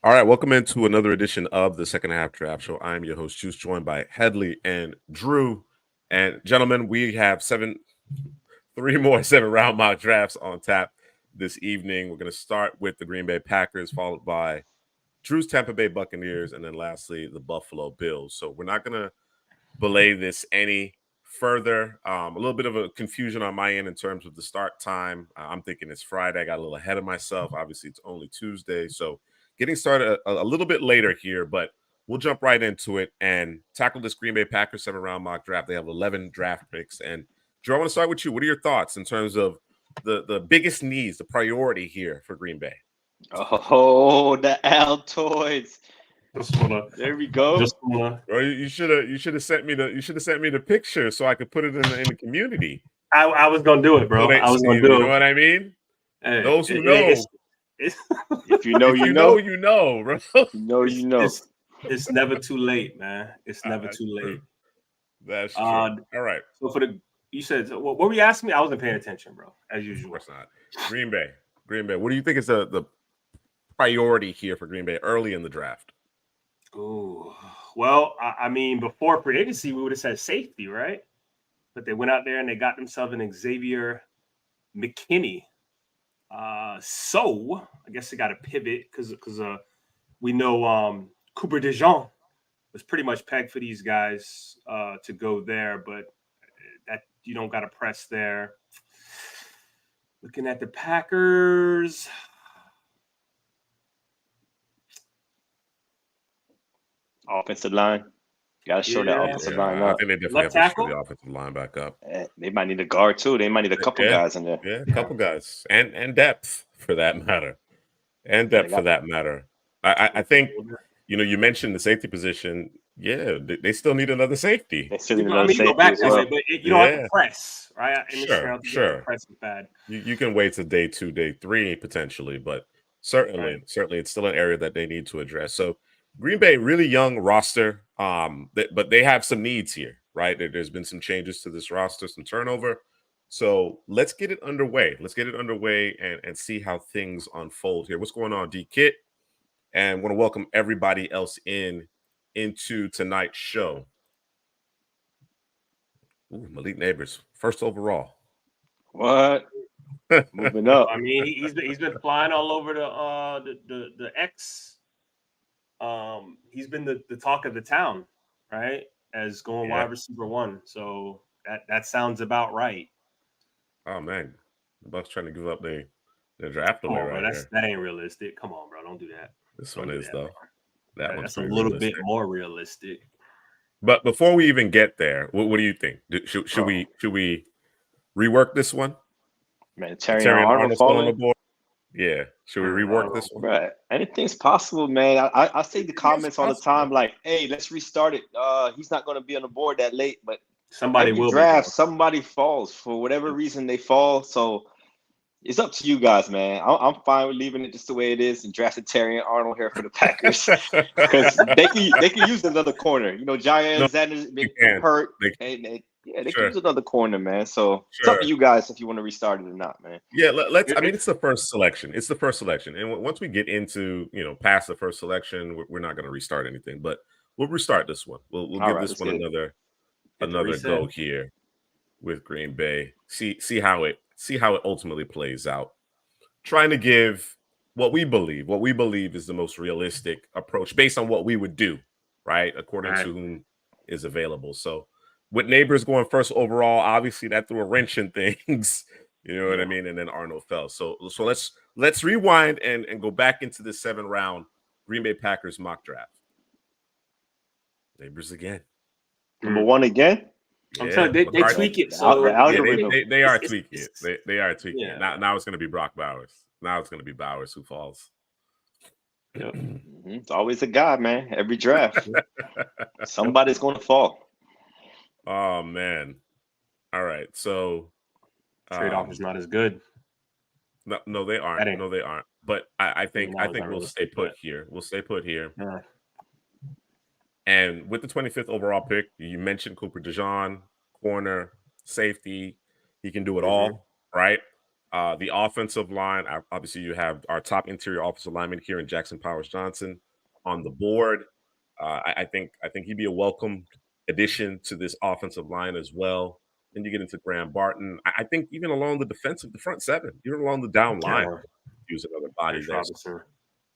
All right, welcome into another edition of the Second Half Draft Show. I'm your host, Juice, joined by Headley and Drew. And gentlemen, we have three more 7-round mock drafts on tap this evening. We're going to start with the Green Bay Packers, followed by Drew's Tampa Bay Buccaneers, and then lastly, the Buffalo Bills. So we're not going to belay this any further. A little bit of a confusion on my end in terms of the start time. I'm thinking it's Friday. I got a little ahead of myself. Obviously, it's only Tuesday. So getting started a little bit later here, but we'll jump right into it and tackle this Green Bay Packers 7-round mock draft. They have 11 draft picks. And Drew, I want to start with you. What are your thoughts in terms of the biggest needs, the priority here for Green Bay? Oh, the Altoids. There we go. Bro, you should have sent me the picture so I could put it in the community. I was gonna do it, bro. I was gonna do it. You know what I mean? Hey, those who know. If you know, you know, bro. You know. It's never too late, man. It's never too late. That's true. All right. So you said, what were you asking me? I wasn't paying attention, bro, as usual. Of course not. Green Bay. What do you think is the priority here for Green Bay early in the draft? Ooh. Well, I mean, before free agency, we would have said safety, right? But they went out there and they got themselves an Xavier McKinney. So I guess they got to pivot because we know Cooper DeJean was pretty much pegged for these guys to go there, but that you don't got to press there. Looking at the Packers. Offensive line. You got to show that offensive line up. I think they definitely have to show the offensive line back up. They might need a guard, too. They might need a couple guys in there. Yeah, a couple guys. And depth, for that matter. I think, you mentioned the safety position. Yeah, they still need another safety. They still need another safety. But you don't have to press, right? Sure. Press is bad. You can wait to day 2, day 3, potentially. But certainly, it's still an area that they need to address. So, Green Bay, really young roster, but they have some needs here, right? There's been some changes to this roster, some turnover. So let's get it underway. And see how things unfold here. What's going on, D-Kit? And want to welcome everybody else into tonight's show. Ooh, Malik Neighbors, first overall. What? Moving up. I mean, he's been flying all over the X. He's been the talk of the town, right? As going wide receiver 1. So that sounds about right. Oh man, the Bucs trying to give up their draft away right there. That ain't realistic. Come on, bro, don't do that. This one is though. That's a little bit more realistic. But before we even get there, what do you think? Should we rework this one? Man, Terrion Arnold on the board. Yeah, should we rework this one? Right. Anything's possible, man. I see the comments all the time, like, "Hey, let's restart it." He's not going to be on the board that late, but somebody will draft. Somebody falls for whatever reason they fall. So it's up to you guys, man. I'm fine with leaving it just the way it is and drafting Terrion Arnold here for the Packers because they can use another corner. Jay Alexander's been hurt. They can use another corner, man. So it's up to you guys if you want to restart it or not, man. Yeah, let's. I mean, it's the first selection. And once we get into past the first selection, we're not going to restart anything, but we'll restart this one. We'll give this one another go here with Green Bay. See how it ultimately plays out. Trying to give what we believe is the most realistic approach based on what we would do, right? According to whom is available. So with Neighbors going first overall, obviously that threw a wrench in things. You know what I mean? And then Arnold fell. So let's rewind and go back into the 7-round Green Bay Packers mock draft. Neighbors again. Number 1 again? I'm telling you, they tweak it. So they are tweaking it. They are tweaking it. Now it's going to be Brock Bowers. Now it's going to be Bowers who falls. Yep. It's always a guy, man. Every draft, somebody's going to fall. Oh man! All right, so trade-off is not as good. No, they aren't. No, they aren't. But I think we'll stay put here. We'll stay put here. Yeah. And with the 25th overall pick, you mentioned Cooper DeJean, corner, safety. He can do it all, right? The offensive line, obviously, you have our top interior offensive lineman here in Jackson Powers Johnson on the board. I think he'd be a welcome addition to this offensive line as well. Then you get into Graham Barton. I think even along the front seven, even along the down line, use another body there.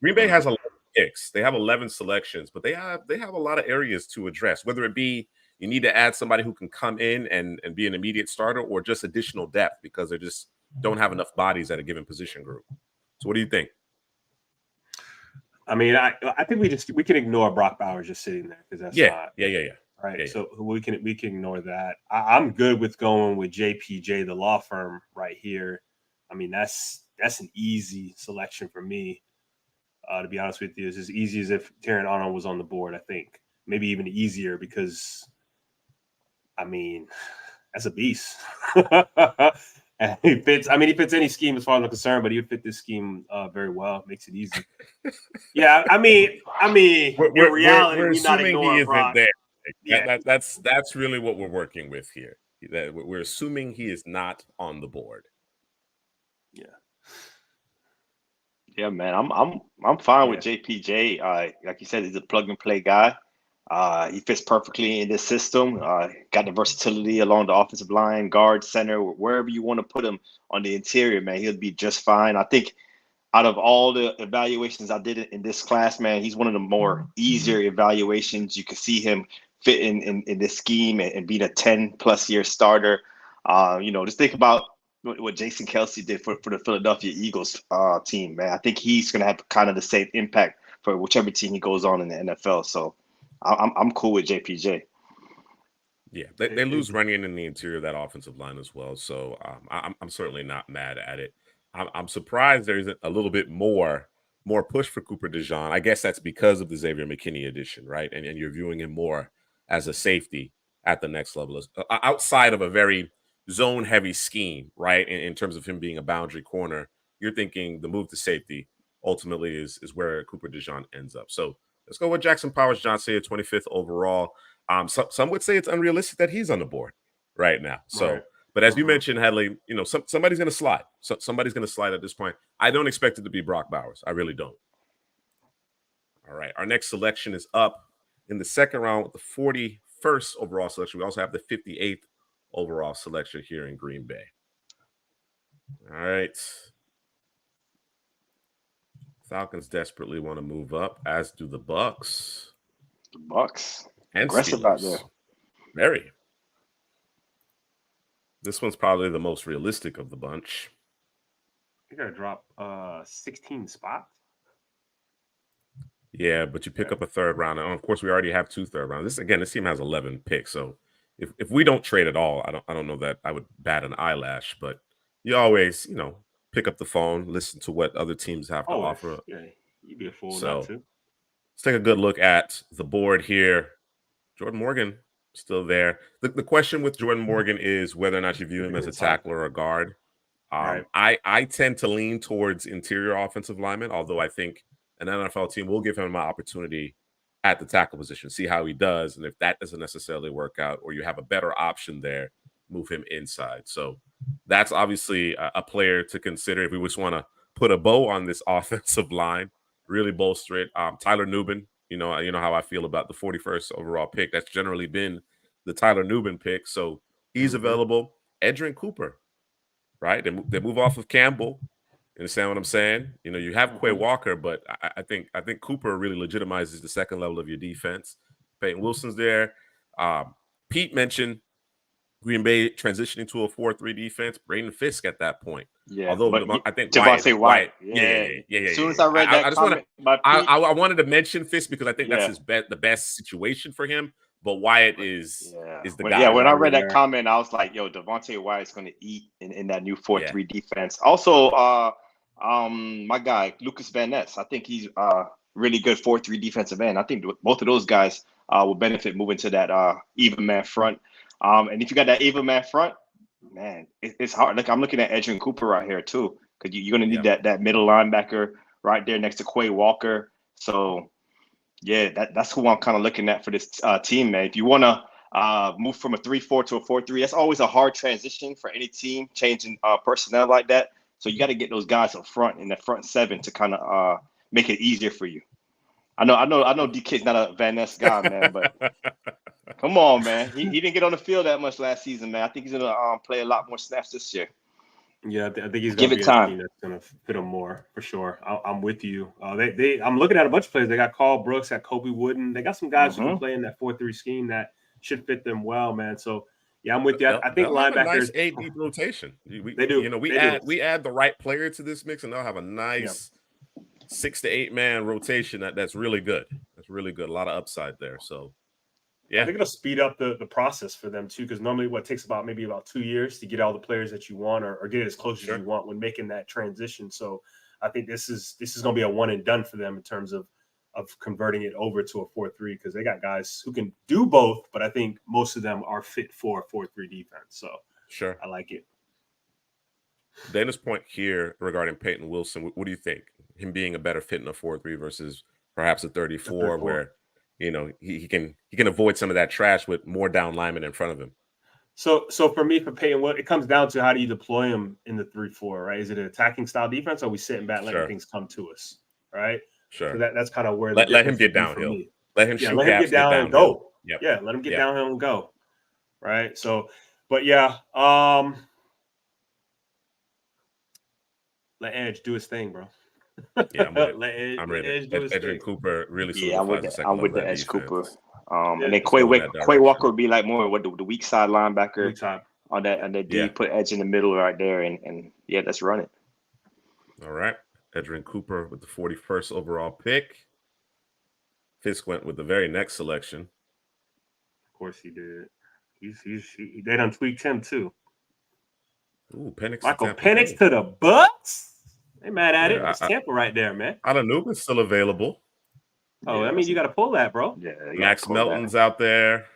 Green Bay has 11 picks. They have 11 selections, but they have a lot of areas to address, whether it be you need to add somebody who can come in and be an immediate starter or just additional depth because they just don't have enough bodies at a given position group. So what do you think? I mean, I think we can ignore Brock Bowers just sitting there because that's yeah. Right. Yeah. So we can ignore that. I'm good with going with JPJ, the law firm right here. I mean, that's an easy selection for me. To be honest with you, it's as easy as if Terran Arnold was on the board. I think maybe even easier because, I mean, that's a beast. And he fits any scheme as far as I'm concerned, but he would fit this scheme very well. Makes it easy. Yeah, I mean, in reality, we're not ignoring he Brock. Isn't there. Yeah, that's really what we're working with here. That we're assuming he is not on the board. Yeah, man, I'm fine with JPJ. Like you said, he's a plug and play guy. He fits perfectly in this system. Got the versatility along the offensive line, guard, center, wherever you want to put him on the interior, man. He'll be just fine. I think out of all the evaluations I did in this class, man, he's one of the more easier evaluations. You can see him fit in this scheme and being a 10+ year starter. Just think about what Jason Kelce did for the Philadelphia Eagles team, man. I think he's going to have kind of the same impact for whichever team he goes on in the NFL. So I'm cool with JPJ. Yeah, they lose Runyon in the interior of that offensive line as well. So I'm certainly not mad at it. I'm surprised there isn't a little bit more push for Cooper DeJean. I guess that's because of the Xavier McKinney addition, right? And you're viewing him more as a safety at the next level, outside of a very zone-heavy scheme, right? In terms of him being a boundary corner, you're thinking the move to safety ultimately is where Cooper DeJean ends up. So let's go with Jackson Powers Johnson here, 25th overall. Some would say it's unrealistic that he's on the board right now. So, right. But as you mentioned, Headley, somebody's going to slide. So somebody's going to slide at this point. I don't expect it to be Brock Bowers. I really don't. All right. Our next selection is up in the second round with the 41st overall selection. We also have the 58th overall selection here in Green Bay. All right. Falcons desperately want to move up, as do the Bucs. The Bucs. And aggressive Steelers. Out there. Very. This one's probably the most realistic of the bunch. You got to drop 16 spots. Yeah, but you pick up a third round. And of course, we already have 2 third rounds. This team has 11 picks. So if we don't trade at all, I don't know that I would bat an eyelash. But you always, pick up the phone, listen to what other teams have to offer. Yeah, you'd be a fool not to. Let's take a good look at the board here. Jordan Morgan still there. The question with Jordan Morgan is whether or not you view him as a tackler or a guard. Right. I tend to lean towards interior offensive lineman, although I think an NFL team will give him an opportunity at the tackle position, see how he does. And if that doesn't necessarily work out or you have a better option there, move him inside. So that's obviously a player to consider if we just want to put a bow on this offensive line, really bolster it. Tyler Nubin, you know how I feel about the 41st overall pick. That's generally been the Tyler Nubin pick. So he's available. Edgerrin Cooper, right? They move off of Campbell. You understand what I'm saying? You have Quay Walker, but I think Cooper really legitimizes the second level of your defense. Peyton Wilson's there. Pete mentioned Green Bay transitioning to a 4-3 defense. Braden Fisk at that point. Yeah. Although I think Wyatt. Yeah. As soon as I read that comment, I wanted to mention Fisk because I think that's the best situation for him. But Wyatt is the guy. Yeah, when I read that comment, I was like, yo, Devontae Wyatt's going to eat in that new 4-3 defense. Also, my guy, Lucas Van Ness, I think he's really good 4-3 defensive end. I think both of those guys will benefit moving to that even man front. And if you got that even man front, man, it's hard. Like I'm looking at Edgerrin Cooper right here too, because you're going to need that middle linebacker right there next to Quay Walker. So, yeah, that's who I'm kind of looking at for this team, man. If you want to move from a 3-4 to a 4-3, that's always a hard transition for any team, changing personnel like that. So you got to get those guys up front in the front seven to kind of make it easier for you. I know. DK's not a Van Ness guy, man, but come on, man. He didn't get on the field that much last season, man. I think he's gonna play a lot more snaps this year. Yeah, I think he's Give gonna it be time. a team that's gonna fit him more for sure. I'm with you. I'm looking at a bunch of players. They got Carl Brooks, got Kobe Wooden. They got some guys who can play in that 4-3 scheme that should fit them well, man. So yeah, I'm with you. I think they'll have linebackers. a nice 8 deep rotation. They do. We add the right player to this mix, and they'll have a nice 6 to 8 man rotation that's really good. That's really good. A lot of upside there. So yeah, I think it'll speed up the process for them too, because normally what takes about 2 years to get all the players that you want or get as close as you want when making that transition. So I think this is going to be a one and done for them in terms of converting it over to a 4-3, because they got guys who can do both, but I think most of them are fit for a 4-3 defense. So I like it. Dana's point here regarding Peyton Wilson, what do you think? Him being a better fit in a 4-3 versus perhaps a 34, where he can avoid some of that trash with more down linemen in front of him. So for me, for Peyton, it comes down to how do you deploy him in the 3-4, right? Is it an attacking style defense, or are we sitting back letting things come to us, right? Sure. So that's kind of where let him get downhill. Let him shoot let him get down and go. Yep. Yeah, let him get downhill and go. Right. So, but let Edge do his thing, bro. Yeah, I'm ready. Edge Cooper really solidifies the second I'm with the Edge Cooper. And then Quay Walker would be like more what the weak side linebacker on that D. Put Edge in the middle right there, and let's run it. All right, Edgerrin Cooper with the 41st overall pick. Fisk went with the very next selection. Of course he did. They done tweaked him too. Ooh, Penix. Michael Penix to the Bucs. They mad at it. It's Tampa right there, man. Alanuba's still available. Oh, I mean, you got to pull that, bro. Yeah, Max Melton's out there.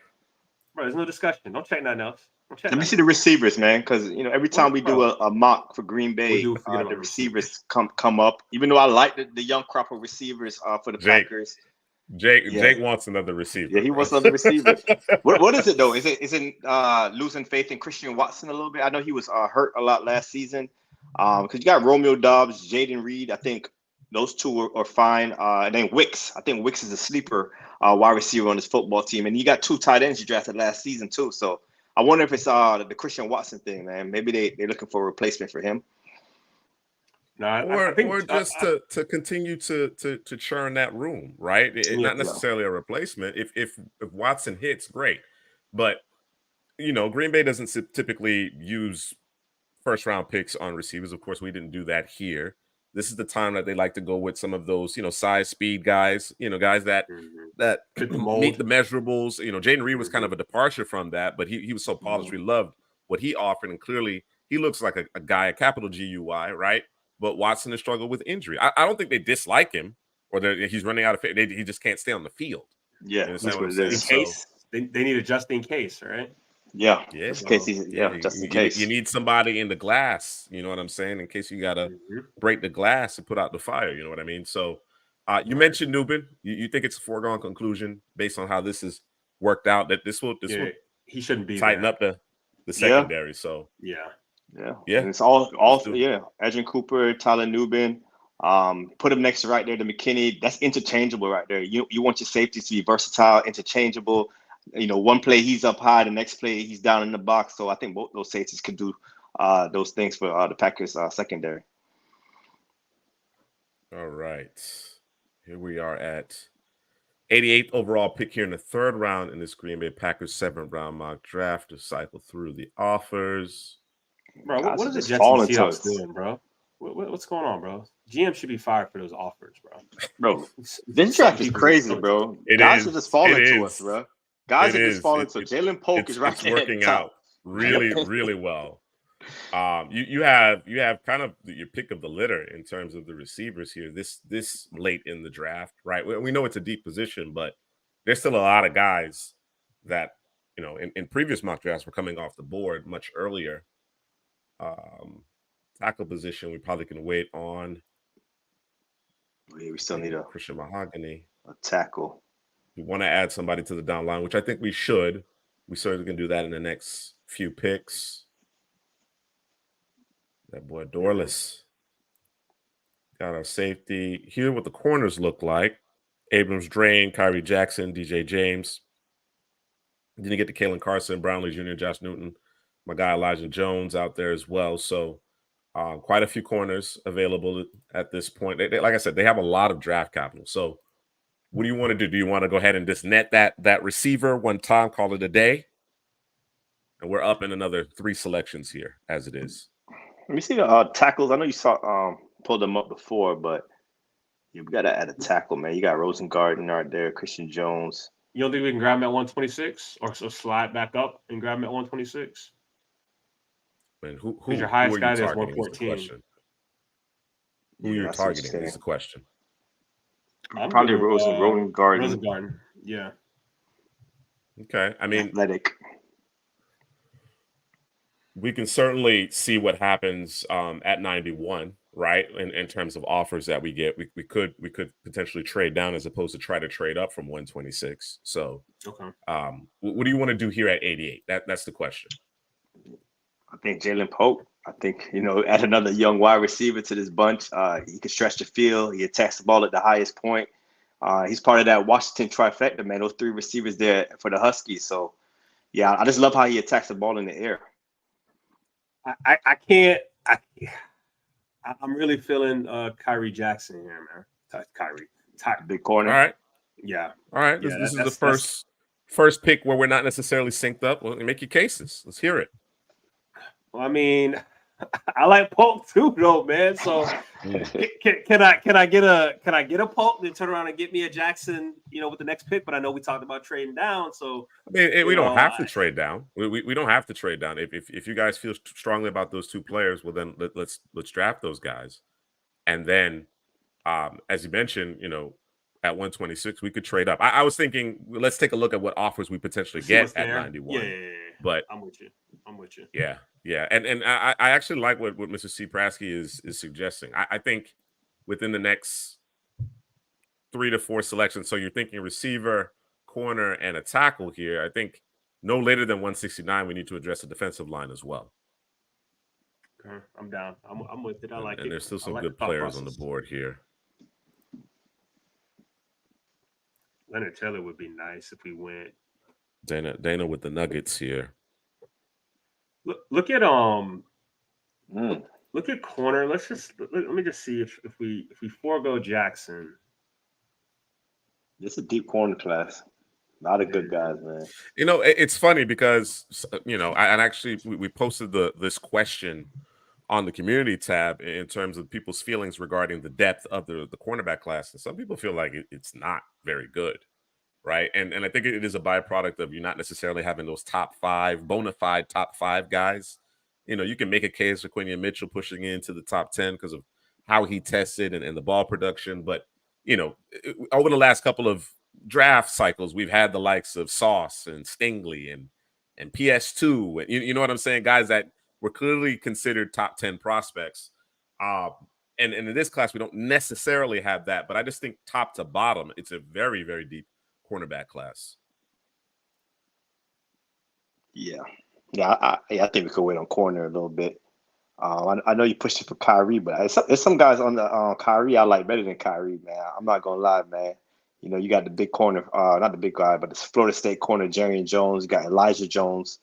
Bro, there's no discussion. Don't check nothing else. Let me see the receivers, man, because every time we do a mock for Green Bay, the receivers come up. Even though I like the young crop of receivers for the Packers. Jake wants another receiver. Yeah, he wants another receiver. What is it though? Is it losing faith in Christian Watson a little bit? I know he was hurt a lot last season. Because you got Romeo Doubs, Jaden Reed. I think those two are fine. And then Wicks. I think Wicks is a sleeper wide receiver on this football team. And you got 2 tight ends you drafted last season too. So I wonder if it's the Christian Watson thing, man. Maybe they're looking for a replacement for him. No, or just to continue to churn that room, right? Not necessarily a replacement. If Watson hits, great. But Green Bay doesn't typically use first-round picks on receivers. Of course, we didn't do that here. This is the time that they like to go with some of those, size, speed guys, guys that meet the measurables. Jaden Reed was kind of a departure from that, but he was so polished. We loved what he offered, and clearly he looks like a guy, a capital GUI, right? But Watson has struggled with injury. I don't think they dislike him or he's running out of – he just can't stay on the field. Yeah, that's what it is. In case they need a just in case, right? Yeah, just in case. You need somebody in the glass, you know what I'm saying? In case you got to break the glass and put out the fire, you know what I mean? So you mentioned Nubin. You think it's a foregone conclusion based on how this has worked out that this will he shouldn't be tighten up the secondary. So yeah. And it's all Edgerrin Cooper, Tyler Nubin. Put him next to right there to McKinney. That's interchangeable right there. You want your safeties to be versatile, interchangeable. One play he's up high, the next play he's down in the box. So I think both those safeties can do those things for the Packers secondary. All right. Here we are at 88th overall pick here in the 3rd round in this Green Bay Packers 7th round mock draft to cycle through the offers. Bro, what are the Jets and Seahawks doing, bro? What's going on, bro? GM should be fired for those offers, bro. Bro, this draft is crazy, bro. Guys are just falling to us, bro. Guys are just falling to Jalen Polk is right there. It's working out really, really well. You have kind of your pick of the litter in terms of the receivers here this late in the draft, right? We know it's a deep position, but there's still a lot of guys that in previous mock drafts were coming off the board much earlier. Tackle position, we probably can wait on. Yeah, we still need a Christian Mahogany, a tackle. We want to add somebody to the down line, which I think we should. We certainly can do that in the next few picks. That boy Dorless. Got our safety here. What the corners look like: Abrams, Drain, Kyrie Jackson, DJ James. Then you get to Kalen Carson, Brownlee Jr., Josh Newton, my guy Elijah Jones out there as well. So quite a few corners available at this point. Like I said, they have a lot of draft capital. So what do you want to do? Do you want to go ahead and just net that receiver one time, call it a day? And we're up in another 3 selections here as it is. Let me see the tackles. I know you saw pulled them up before, but we got to add a tackle, man. You got Rosengarten out there, Christian Jones. You don't think we can grab him at 126 or so slide back up and grab him at 126? Man, who your highest who guy are is you targeting? 114. Who you're targeting is the question. Probably Rosengarten. Rosengarten, yeah. Okay, I mean, athletic. We can certainly see what happens at 91, right? In terms of offers that we get, we could potentially trade down as opposed to try to trade up from 126. So, okay. What do you want to do here at 88? That's the question. I think Jalen Pope. I think, add another young wide receiver to this bunch. He can stretch the field. He attacks the ball at the highest point. He's part of that Washington trifecta, man. Those 3 receivers there for the Huskies. So, yeah, I just love how he attacks the ball in the air. I can't. I'm really feeling Kyrie Jackson here, man. Kyrie, big corner. All right. Yeah. All right. Yeah, this is the first pick where we're not necessarily synced up. Well, make your cases. Let's hear it. Well, I mean, I like Polk too, though, man. So can I get a Polk and turn around and get me a Jackson, with the next pick? But I know we talked about trading down, so I mean, we don't have to trade down. We don't have to trade down. If you guys feel strongly about those 2 players, well, then let's draft those guys, and then as you mentioned, at 126 we could trade up. I was thinking let's take a look at what offers we potentially get at 91. Yeah. But I'm with you. Yeah, and I actually like what Mr. C. Prasky is suggesting. I think within the next 3 to 4 selections, so you're thinking receiver, corner, and a tackle here. I think no later than 169, we need to address the defensive line as well. Okay, I'm down. I'm with it. I like it. And there's still some like good players on the board here. Leonard Taylor would be nice if we went. Dana with the Nuggets here. Look at look at corner. Let me just see if we forego Jackson. It's a deep corner class. A lot of good guys, man. It's funny because we posted this question on the community tab in terms of people's feelings regarding the depth of the cornerback class, and some people feel like it's not very good. Right. And I think it is a byproduct of you not necessarily having those top 5 bona fide top 5 guys. You can make a case for Quinion Mitchell pushing into the top 10 because of how he tested and the ball production. But, over the last couple of draft cycles, we've had the likes of Sauce and Stingley and PS2. And you know what I'm saying? Guys that were clearly considered top 10 prospects. And in this class, we don't necessarily have that. But I just think top to bottom, it's a very, very deep cornerback class. Yeah, I think we could wait on corner a little bit. I know you pushed it for Kyrie, but there's some guys on the Kyrie I like better than Kyrie, man. I'm not gonna lie, man. You got the big corner, not the big guy, but the Florida State corner, Jarian Jones. You got Elijah Jones.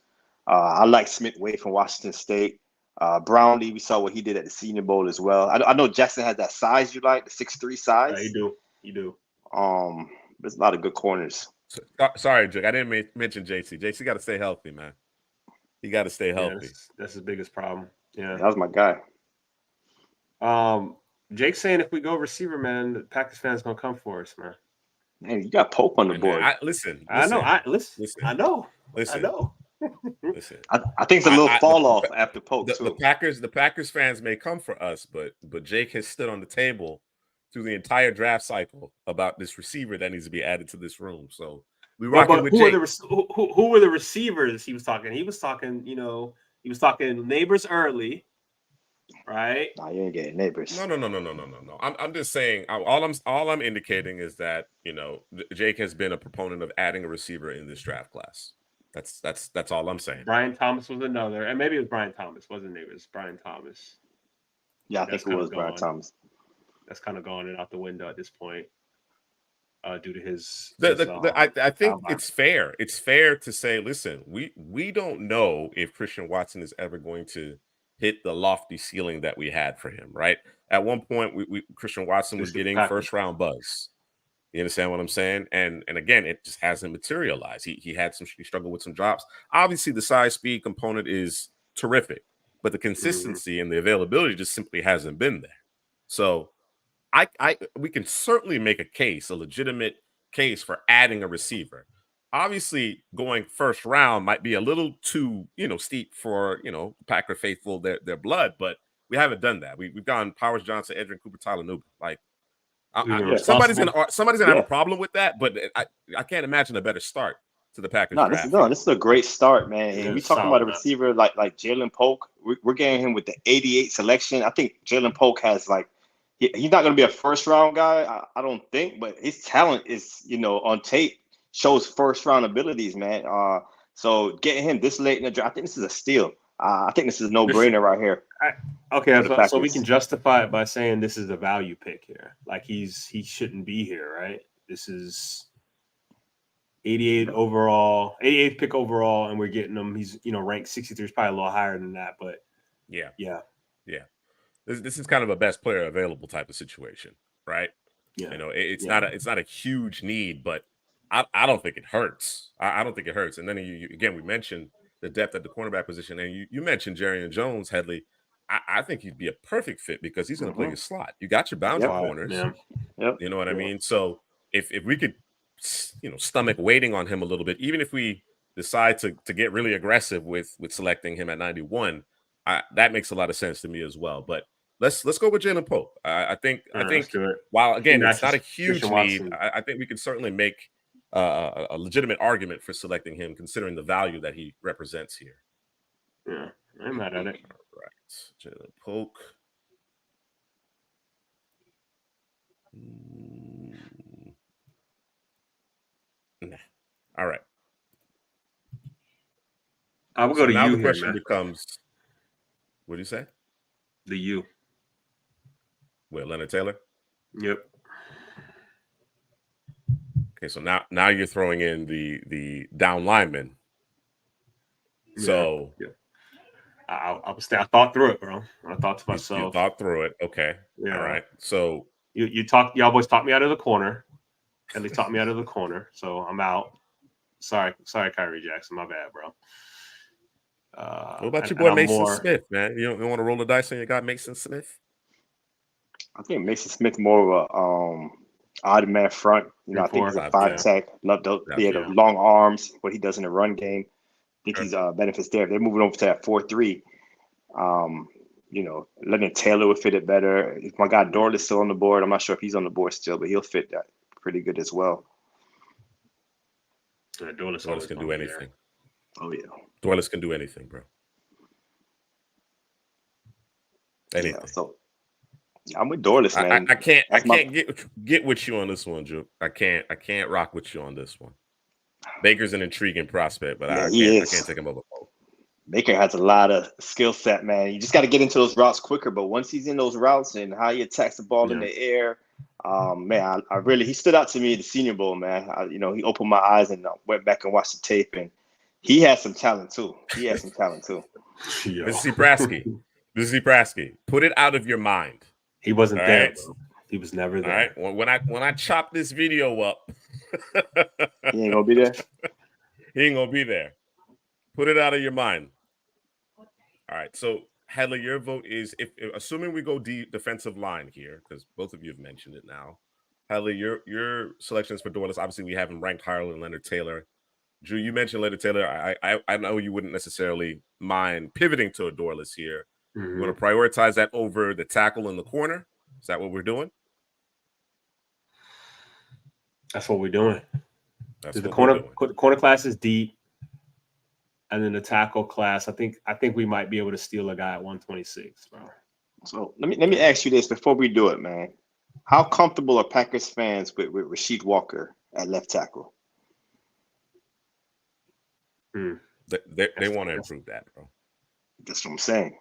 I like Smith Wade from Washington State. Brownlee, we saw what he did at the Senior Bowl as well. I know Jackson has that size you like, the 6'3" size. Yeah, you do. There's a lot of good corners. Sorry, Jake. I didn't mention JC. JC got to stay healthy, man. He got to stay healthy. That's his biggest problem. Yeah, that was my guy. Jake's saying if we go receiver, man, the Packers fans gonna come for us, man. Man, you got Pope on the board. Listen. I know. I know. Listen. I think it's a little fall off after Pope too. The Packers fans may come for us, but Jake has stood on the table through the entire draft cycle about this receiver that needs to be added to this room. So we rocking with Jake. Who were the receivers he was talking? He was talking, Neighbors early, right? Nah, you ain't getting Neighbors. No. I'm just saying. All I'm indicating is that Jake has been a proponent of adding a receiver in this draft class. That's all I'm saying. Brian Thomas was another, and maybe it was Brian Thomas, wasn't Neighbors? Brian Thomas. Yeah, I think it was Brian Thomas. That's kind of gone out the window at this point, due to his. I think it's fair. It's fair to say, listen, we don't know if Christian Watson is ever going to hit the lofty ceiling that we had for him. Right. At one point, Christian Watson was getting first round buzz. You understand what I'm saying? And again, it just hasn't materialized. He struggled with some drops. Obviously, the size speed component is terrific, but the consistency and the availability just simply hasn't been there. So we can certainly make a legitimate case for adding a receiver. Obviously, going first round might be a little too, steep for, Packer faithful, their blood, but we haven't done that. We've gone Powers Johnson, Edrin Cooper, Tyler Newton. Like, somebody's gonna have a problem with that, but I can't imagine a better start to the Packers draft. This is a great start, man. And we talking about a receiver like Jalen Polk. We're getting him with the 88 selection. I think Jalen Polk has he's not going to be a first round guy, I don't think, but his talent is, on tape shows first round abilities, man. So getting him this late in the draft, I think this is a steal. I think this is a no brainer right here. So we can justify it by saying this is a value pick here. Like he shouldn't be here, right? This is 88th pick overall, and we're getting him. He's ranked 63, is probably a little higher than that, but yeah. This is kind of a best player available type of situation, right? Yeah. It's not a huge need, but I don't think it hurts. I don't think it hurts. And then again, we mentioned the depth at the cornerback position, and you mentioned Jerry and Jones, Headley. I think he'd be a perfect fit because he's going to play your slot. You got your boundary corners. Yep. You know what I mean? So if we could, stomach waiting on him a little bit, even if we decide to get really aggressive with selecting him at 91, that makes a lot of sense to me as well. But let's go with Jalen Polk. I think while again it's not a huge need, I think we can certainly make a legitimate argument for selecting him, considering the value that he represents here. Yeah, I'm mad at it. All right, Jalen Polk. Nah. All right. I will go to now you. The question becomes, what do you say? The U. With Leonard Taylor? Yep. Okay, so now you're throwing in the down lineman. So I thought through it, bro. I thought to myself. You thought through it. Okay. Yeah. All right. So y'all boys talked me out of the corner. At least talked me out of the corner. So I'm out. Sorry, Kyrie Jackson. My bad, bro. What about your boy Mason Smith, man? You don't want to roll the dice on your guy Mason Smith? I think Mason Smith more of a odd man front. I think he's a 5-tech. Love the long arms. What he does in the run game. I think he's benefits there. They're moving over to that 4-3. Leonard Taylor would fit it better. If my guy Dorley is still on the board, I'm not sure if he's on the board still, but he'll fit that pretty good as well. Dorley can do anything. Oh yeah, Dorley can do anything, bro. Anything. Yeah, so I'm with Dorley, man. I can't get with you on this one, Drew. I can't rock with you on this one. Baker's an intriguing prospect, but I can't take him over. Baker has a lot of skill set, man. You just got to get into those routes quicker. But once he's in those routes and how he attacks the ball in the air, man, he stood out to me at the Senior Bowl, man. He opened my eyes and went back and watched the tape, and he has some talent too. This is Prasky. Put it out of your mind. He wasn't there. Right? He was never there. All right. When I chop this video up, he ain't gonna be there. He ain't gonna be there. Put it out of your mind. All right. So Headley, your vote is if assuming we go defensive line here, because both of you have mentioned it now. Headley, your selections for Dorley. Obviously, we have him ranked higher than Leonard Taylor. Drew, you mentioned Leonard Taylor. I know you wouldn't necessarily mind pivoting to a Dorley here. Mm-hmm. You want to prioritize that over the tackle in the corner? Is that what we're doing? That's what we're doing. The corner class is deep, and then the tackle class. I think we might be able to steal a guy at 126, bro. So let me ask you this before we do it, man. How comfortable are Packers fans with Rasheed Walker at left tackle? They want to improve that, bro. That's what I'm saying.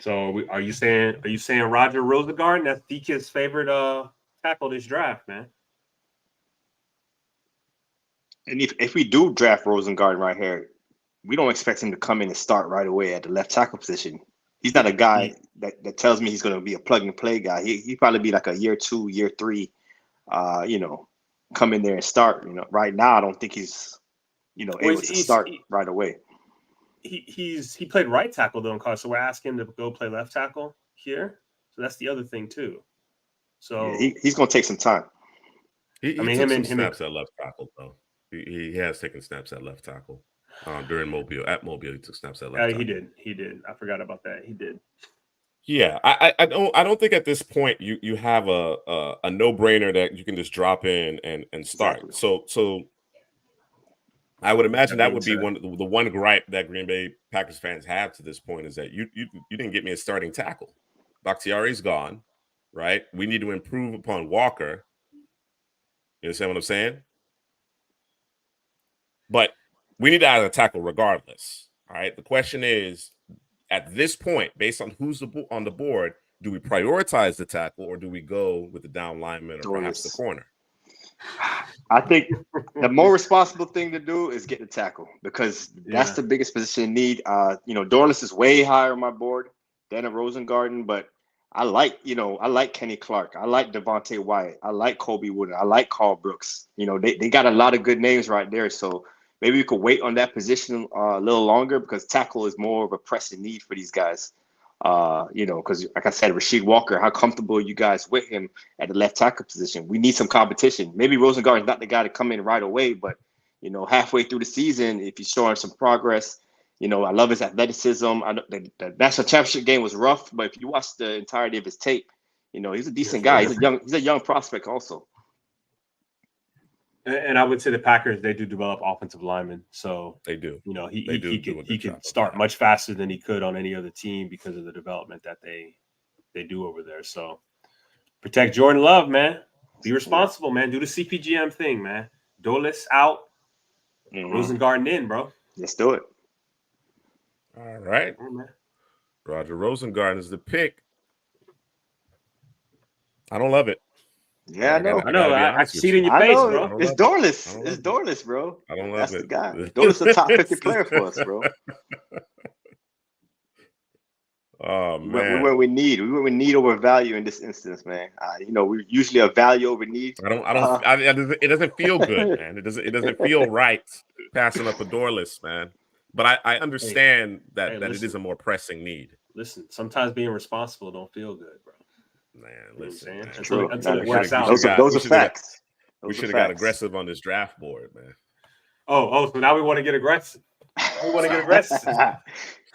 So are you saying Roger Rosengarten? That's DK's favorite tackle this draft, man. And if we do draft Rosengarten right here, we don't expect him to come in and start right away at the left tackle position. He's not a guy that tells me he's going to be a plug and play guy. He probably be like a year 2, year 3, come in there and start. Right now I don't think he's able to start right away. He played right tackle though in college, so we're asking him to go play left tackle here. So that's the other thing too. So yeah, he's going to take some time. He took some snaps at left tackle though. He has taken snaps at left tackle during Mobile. At Mobile, he took snaps at left tackle. He did. I forgot about that. He did. Yeah, I don't think at this point you have a no-brainer that you can just drop in and start. Exactly. So I would imagine that would be the one gripe that Green Bay Packers fans have to this point is that you didn't get me a starting tackle. Bakhtiari's gone, right? We need to improve upon Walker. You understand what I'm saying? But we need to add a tackle regardless. All right. The question is, at this point, based on who's on the board, do we prioritize the tackle or do we go with the down lineman or perhaps the corner? I think the more responsible thing to do is get the tackle because that's the biggest position in need. Dorless is way higher on my board than a Rosengarten, but I like Kenny Clark. I like Devontae Wyatt. I like Kobe Wooden. I like Carl Brooks. They got a lot of good names right there. So maybe we could wait on that position a little longer because tackle is more of a pressing need for these guys. Because like I said, Rasheed Walker, how comfortable are you guys with him at the left tackle position? We need some competition. Maybe Rosengarten's not the guy to come in right away, but halfway through the season, if he's showing some progress, I love his athleticism. I know the national championship game was rough, but if you watch the entirety of his tape, he's a decent guy. He's a young prospect also. And I would say the Packers, they do develop offensive linemen. So they do. He can start much faster than he could on any other team because of the development that they do over there. So protect Jordan Love, man. Be responsible, man. Do the CPGM thing, man. Dolis out. Rosengarten in, bro. Let's do it. All right. Roger Rosengarten is the pick. I don't love it. Yeah, I know. I see it in your face, bro. It's Dorless. It's Dorless, bro. I don't love That's it. the guy. Dorless is a top 50 player for us, bro. Oh man, we went with need. We went with need over value in this instance, man. We're usually a value over need. It doesn't feel good, man. It doesn't feel right passing up a Dorless, man. But I understand that it is a more pressing need. Listen, sometimes being responsible don't feel good, bro. Man, listen. Man. Until it works out. Those are facts. We should have got aggressive on this draft board, man. Oh, so now we want to get aggressive.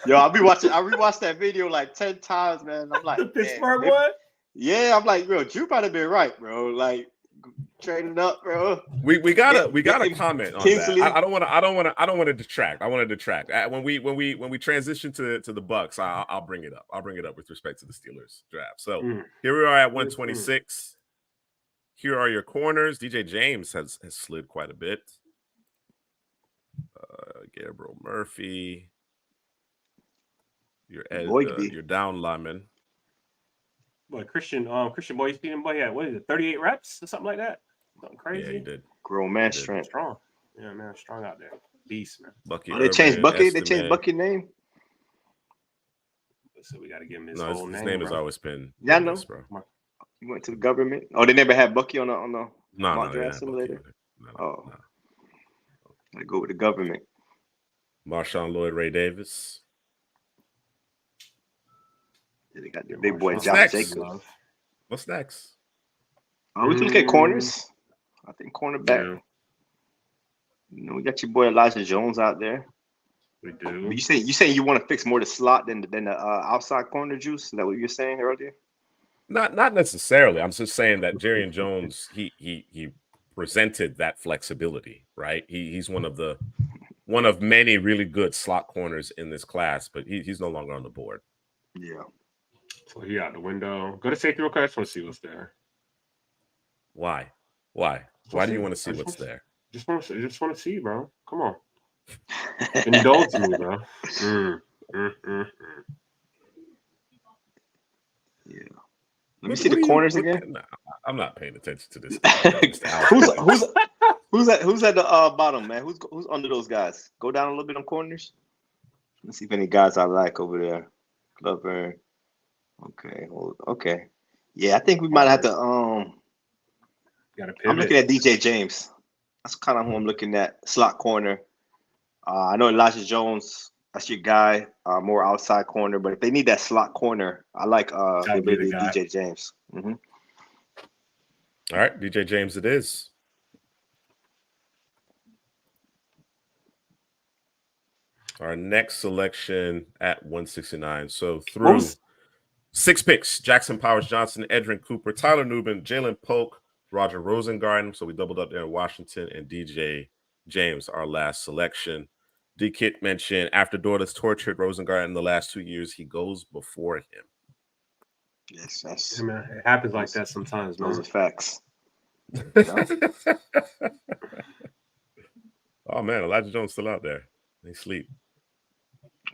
Yo, I rewatched that video like 10 times, man. I'm like, the Pittsburgh one? Yeah, I'm like, bro, Drew might have been right, bro. Like trading up, bro. We got a comment on Kingsley. That. I don't want to detract. I want to detract. When we transition to the Bucs, I'll bring it up. I'll bring it up with respect to the Steelers draft. So here we are at 126. Here are your corners. DJ James has slid quite a bit. Gabriel Murphy. Your down lineman. Boy, Christian boy, he's beating boy. Yeah, what is it? 38 reps or something like that. Something crazy. Yeah, he did. Grown man strength. Strong. Yeah, man, strong out there. Beast, man. Bucky. They changed Bucky. They changed Bucky's name. So we got to give him his whole name. His name has always been. Yeah, I know. Bro. You went to the government. Oh, they never had Bucky on the draft simulator. No. I go with the government. Marshawn Lloyd, Ray Davis. Yeah, they got the big boy Josh Jacobs. What's next? We can look at corners. I think cornerback. Yeah. We got your boy Elijah Jones out there. We do. You say you want to fix more the slot than the outside corner juice? Is that what you were saying earlier? Not necessarily. I'm just saying that Jerry Jones he presented that flexibility, right? He's one of many really good slot corners in this class, but he's no longer on the board. Yeah. So he out the window. Go to safety real quick. I just want to see what's there. Why? Why do you want to see what's there? Just want to see, bro. Come on. Indulge me, bro. Let me see the corners again. Nah, I'm not paying attention to this. Who's at the bottom, man? Who's under those guys? Go down a little bit on corners. Let's see if any guys I like over there. Glover. Okay. Okay. Yeah, I think we might have to. I'm looking at DJ James. That's kind of who I'm looking at. Slot corner. I know Elijah Jones. That's your guy. More outside corner, but if they need that slot corner, I like the ability of DJ James. Mm-hmm. All right, DJ James, it is. Our next selection at 169. So through 6 picks: Jackson Powers Johnson, Edrin Cooper, Tyler Nubin, Jalen Polk, Roger Rosengarten. So we doubled up there in Washington, and DJ James, our last selection. D-Kit mentioned after Dort's tortured Rosengarten in the last 2 years, he goes before him. Yes, yeah, man, it happens like that sometimes, man. Those are facts. Oh man, Elijah Jones still out there. They sleep.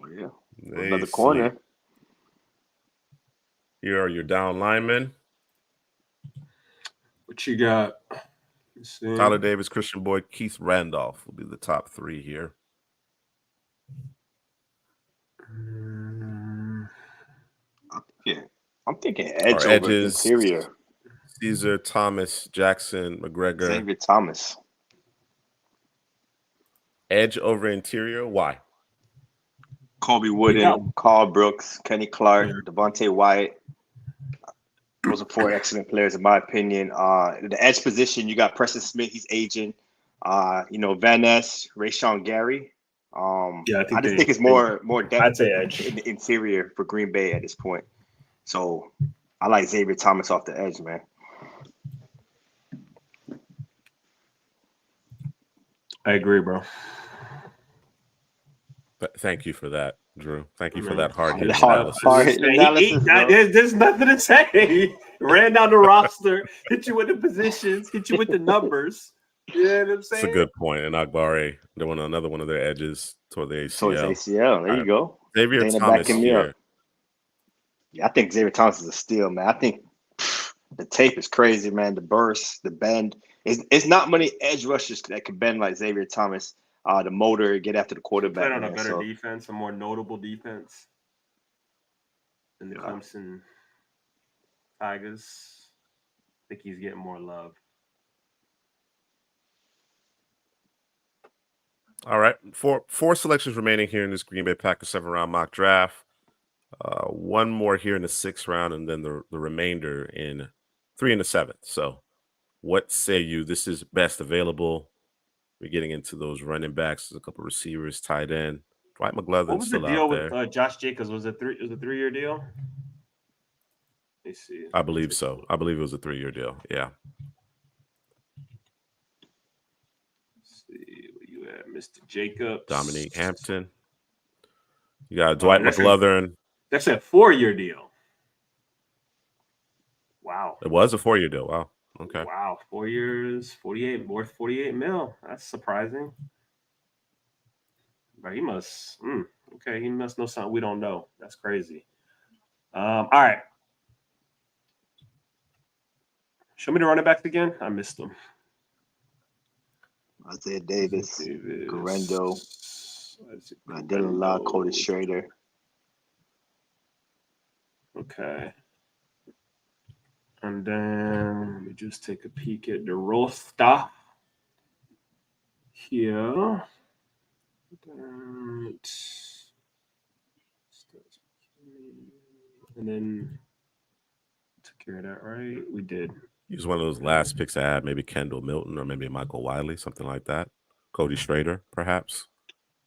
Oh, yeah. Another corner. Here are your down linemen. What you got? Tyler Davis, Christian Boyd, Keith Randolph will be the top 3 here. I'm thinking edge over edges, interior. Caesar, Thomas, Jackson, McGregor. Xavier Thomas. Edge over interior. Why? Colby Wooden, Carl Brooks, Kenny Clark, Devontae Wyatt. Those are 4 excellent players, in my opinion. The edge position, you got Preston Smith. He's aging. Van Ness, Rashawn Gary. I just think it's more depth. I'd say edge in the interior for Green Bay at this point. So I like Xavier Thomas off the edge, man. I agree, bro. Thank you for that, Drew. Thank you for that hard-hitting analysis. There's nothing to say. Ran down the roster, hit you with the positions, hit you with the numbers. You know what I'm saying? That's a good point. And Agbare, they won another one of their edges toward the ACL. Towards ACL. There you go. Xavier Dana Thomas here. Yeah, I think Xavier Thomas is a steal, man. I think the tape is crazy, man. The burst, the bend. It's not many edge rushers that can bend like Xavier Thomas. The motor, get after the quarterback. Playing on a better defense, a more notable defense than the Clemson Tigers. I think he's getting more love. All right. Four selections remaining here in this Green Bay Packers 7-round mock draft. One more here in the 6th round, and then the remainder in 3 and the 7th. So what say you? This is best available. We're getting into those running backs. There's a couple receivers, tight end. Dwight McGlothern. What was the deal with Josh Jacobs? Was it a 3-year deal? Let me see. I believe so. I believe it was a 3-year deal. Yeah. Let's see where you at, Mr. Jacobs. Dominique Hampton. You got Dwight McGlothern. That's a 4-year deal. Wow. It was a 4-year deal. Wow. Okay. Wow. 4 years, 48, worth 48 mil. That's surprising. But he must, he must know something we don't know. That's crazy. All right. Show me the running backs again. I missed them. Isaiah Davis. Garendo, Dylan Law, Cody Schrader. Okay. And then let me just take a peek at the roster here. And then took care of that, right? We did. He was one of those last picks I had, maybe Kendall Milton or maybe Michael Wiley, something like that. Cody Schrader, perhaps.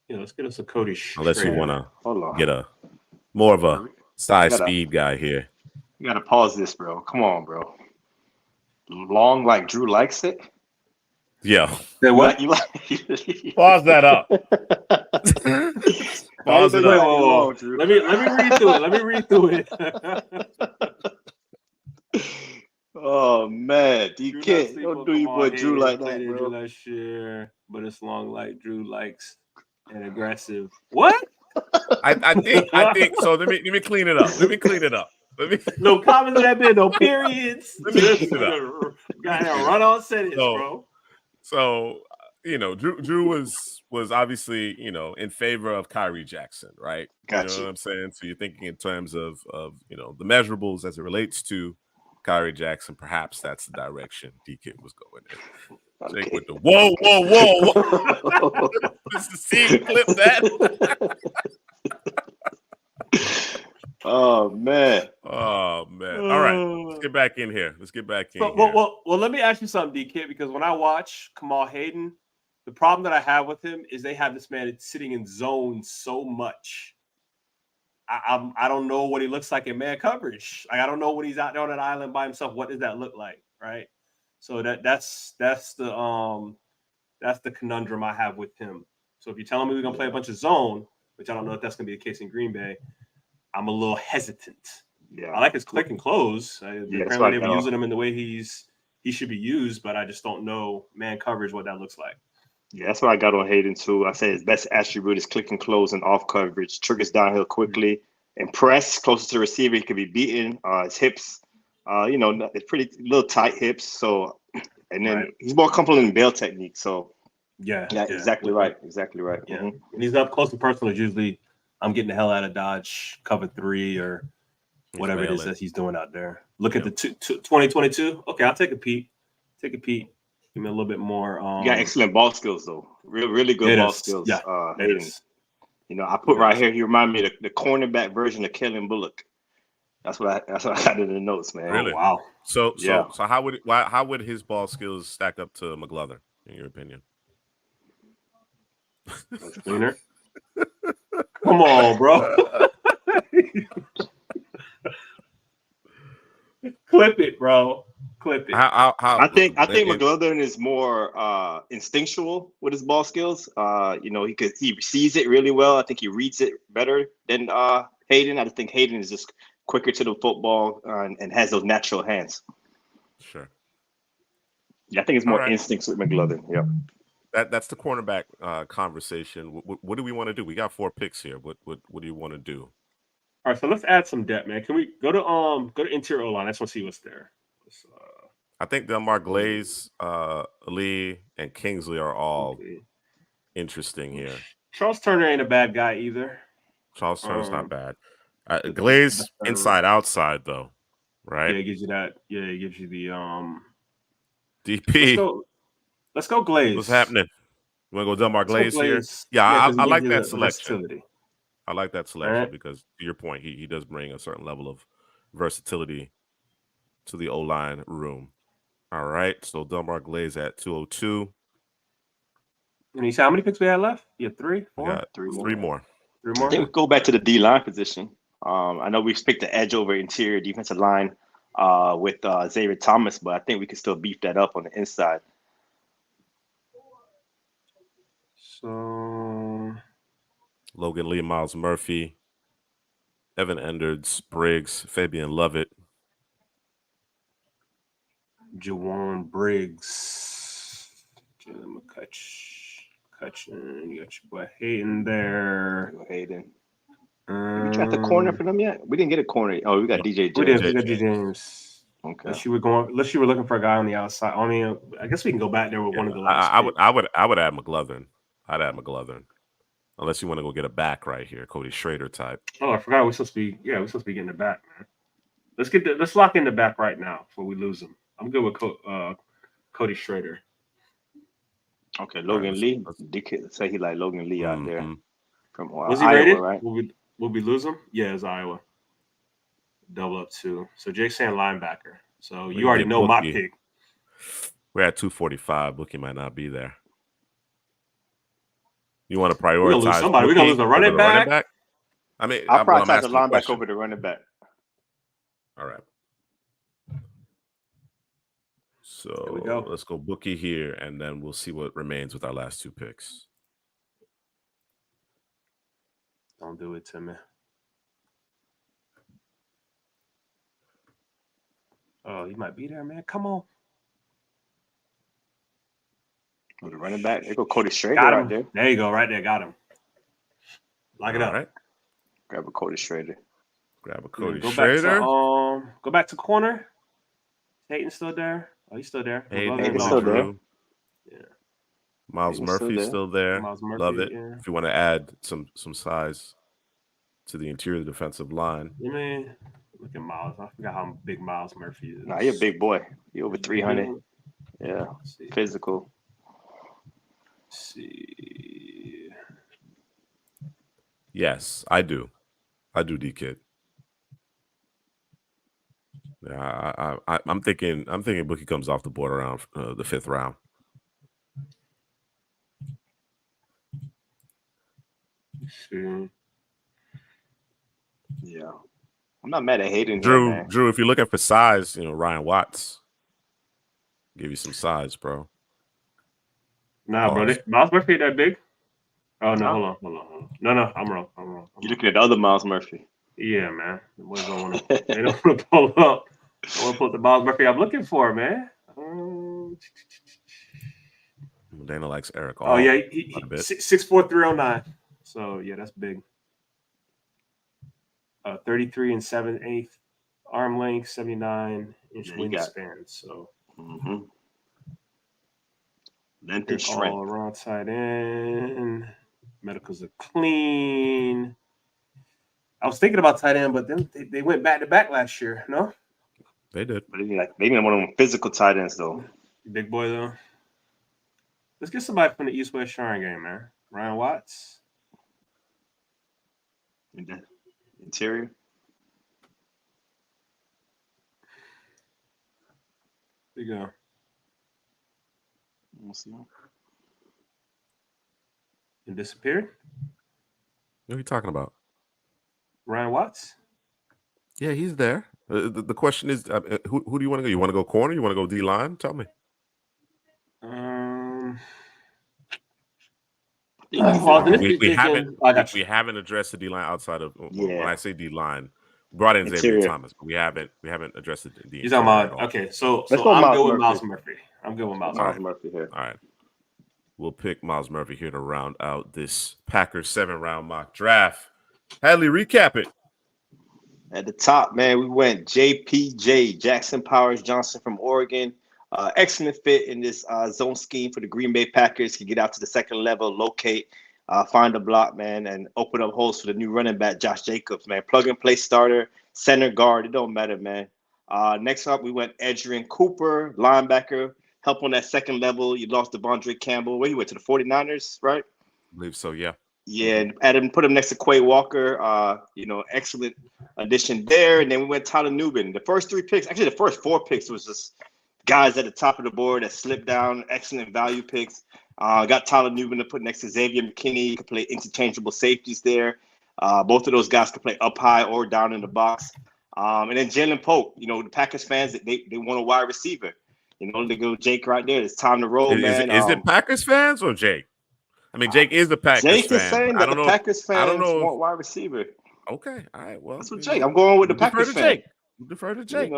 Yeah, let's get us a Cody Schrader. Unless you want to get a more of a size speed guy here. You got to pause this, bro. Come on, bro. Long like Drew likes it? Yeah. What? Pause that up. Pause it up. Whoa. Let me read through it. Oh man, you can't. Don't do your boy Drew like that, bro. Last year, but it's long like Drew likes and aggressive. What? I think so. Let me clean it up. No comments in that bit, no periods. Let me mix it up. Got a run-on sentence, So- bro. So, Drew was obviously, in favor of Kyrie Jackson, right? Got You know you. what I'm saying? So you're thinking in terms of the measurables as it relates to Kyrie Jackson. Perhaps that's the direction D-Kid was going in. Jake with the whoa. This is see clip that. Oh man. Oh man. All right. Let's get back in here. Well, let me ask you something, D-Kid, because when I watch Kamal Hayden, the problem that I have with him is they have this man sitting in zone so much. I don't know what he looks like in man coverage. Like, I don't know when he's out there on an island by himself. What does that look like, right? So that's the conundrum I have with him. So if you're telling me we're gonna play a bunch of zone, which I don't know if that's gonna be the case in Green Bay, I'm a little hesitant. Yeah. I like his click and close. Apparently they were using him in the way he should be used, but I just don't know man coverage what that looks like. Yeah, that's what I got on Hayden too. I say his best attribute is click and close and off coverage. Triggers downhill quickly and press closest to the receiver. He can be beaten. His hips, it's pretty little tight hips. So, and then he's more comfortable in bail technique. So, yeah, exactly right. Yeah, Mm-hmm. when he's up close and personal, it's usually I'm getting the hell out of Dodge, cover 3 or whatever it is that he's doing out there. Look at the 2022. Okay, I'll take a peek. Give me a little bit more. You got excellent ball skills, though. Really good ball skills. Yeah, Hayden. I put right here. He reminded me of the cornerback version of Kellen Bullock. That's what I had in the notes, man. Really? Oh, wow. So how would his ball skills stack up to McLovin, in your opinion? Cleaner. Come on, bro. Clip it, bro. Clip it. I think McLovin is more instinctual with his ball skills. He sees it really well. I think he reads it better than Hayden. I think Hayden is just quicker to the football and has those natural hands. Sure. Yeah, I think it's more instincts with McLovin. Yeah. That's the cornerback conversation. What do we want to do? We got 4 picks here. What do you want to do? All right, so let's add some depth, man. Can we go to interior line? I just want to see what's there. I think Delmar Glaze, Lee, and Kingsley are all interesting here. Charles Turner ain't a bad guy either. Charles Turner's not bad. Glaze inside outside though, right? Yeah, it gives you that. Yeah, it gives you the DP. Let's go Glaze. What's happening? You want to go Delmar Glaze here? Yeah, I like that selection. I like that selection because, to your point, he does bring a certain level of versatility to the O-line room. All right, so Delmar Glaze at 202. And you said how many picks we had left? You had 3, 4? We got 3 more. I think we go back to the D-line position. I know we've picked the edge over interior defensive line with Xavier Thomas, but I think we can still beef that up on the inside. So Logan Lee, Miles Murphy, Evan Enderds, Briggs, Fabian Lovett, Jawan Briggs, Jalen McCutcheon. You got your boy Hayden there. Hayden. Did we draft the corner for them yet? We didn't get a corner. Oh, we got DJ James. We got DJ James. Okay. Unless you were looking for a guy on the outside. I mean, I guess we can go back there with one of the last. I would add McLovin. I'd add McLovin. Unless you want to go get a back right here, Cody Schrader type. Oh, I forgot we're supposed to be getting the back, man. Let's lock in the back right now before we lose him. I'm good with Cody Schrader. Okay, Logan Lee. DK say he like Logan Lee out there from was he Iowa, rated? Right? Will we lose him? Yeah, it's Iowa. Double up 2. So Jake's saying linebacker. So you already know my pick. We're at 245. Bookie might not be there. You want to prioritize? We're gonna lose somebody. We're gonna lose a running back. I mean, I'll prioritize the linebacker over the running back. All right. So let's go Bookie here, and then we'll see what remains with our last 2 picks. Don't do it to me. Oh, you might be there, man. Come on. With the running back, they go Cody Schrader right there. There you go, right there. Got him. Lock it up. Right. Grab a Cody Schrader. Grab a Cody Go Schrader. Go back to corner. Hayden's still there. Oh, he's still there. Hayden's still there. Yeah. Miles Murphy's still there. Miles Murphy, Love it. Yeah. If you want to add some size to the interior defensive line. Look at Miles. I forgot how big Miles Murphy is. Nah, you're a big boy. You're over 300. Yeah. Physical. Let's see. Yes, I do. D-Kid. Yeah, I'm thinking Bookie comes off the board around the 5th round. See. Yeah. I'm not mad at Hayden Drew, here, man. Drew, if you're looking for size, Ryan Watts give you some size, bro. Nah, bro. Miles Murphy that big? Oh no, hold on. No, I'm wrong. You're looking at the other Miles Murphy. Yeah, man. They don't want to pull up. I want to pull up the Miles Murphy I'm looking for, man. Dana likes Eric. Oh yeah, he 6'4", 309. So yeah, that's big. 33 7/8 arm length, 79-inch wingspan. So length and strength. All around tight end. Medicals are clean. I was thinking about tight end, but then they went back to back last year. No, they did. But they didn't want them physical tight ends though. Big boy though. Let's get somebody from the East West Shrine game, man. Ryan Watts. In the interior. There you go. We'll see. It disappeared. What are you talking about? Ryan Watts? Yeah, he's there. The question is, who do you want to go? You want to go corner? You want to go D-line? Tell me. We haven't addressed the D-line outside of when I say D-line. Brought in Xavier Thomas, but we haven't addressed the. You're talking about okay. So I'm good with Miles Murphy. I'm good with Miles Murphy here. All right. We'll pick Miles Murphy here to round out this Packers 7-round mock draft. Hadley, recap it. At the top, man, we went JPJ, Jackson Powers Johnson from Oregon. Excellent fit in this zone scheme for the Green Bay Packers. Can get out to the second level, locate, find a block, man, and open up holes for the new running back, Josh Jacobs, man. Plug and play starter, center guard. It don't matter, man. Next up, we went Adrian Cooper, linebacker. Help on that second level. You lost Devondre Campbell. Where he went to the 49ers, right? I believe so, yeah. Yeah, and put him next to Quay Walker. Excellent addition there. And then we went Tyler Nubin. The first 3 picks, actually the first 4 picks was just guys at the top of the board that slipped down. Excellent value picks. Got Tyler Nubin to put next to Xavier McKinney. You could play interchangeable safeties there. Both of those guys could play up high or down in the box. And then Jalen Pope. The Packers fans, they want a wide receiver. They go Jake right there. It's time to roll, man. Is it Packers fans or Jake? I mean, Jake is the Packers fan. Jake is saying that the Packers fans want wide receiver. Okay, all right. Well, that's what Jake. I'm going with the Packers fan. Defer to Jake.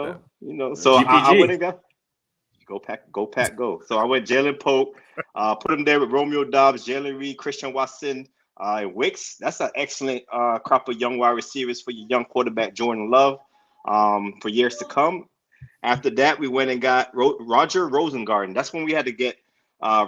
So I went and got go Pack, go. So I went Jalen Pope, put him there with Romeo Doubs, Jalen Reed, Christian Watson, and Wicks. That's an excellent crop of young wide receivers for your young quarterback Jordan Love for years to come. After that, we went and got Roger Rosengarten. That's when we had to get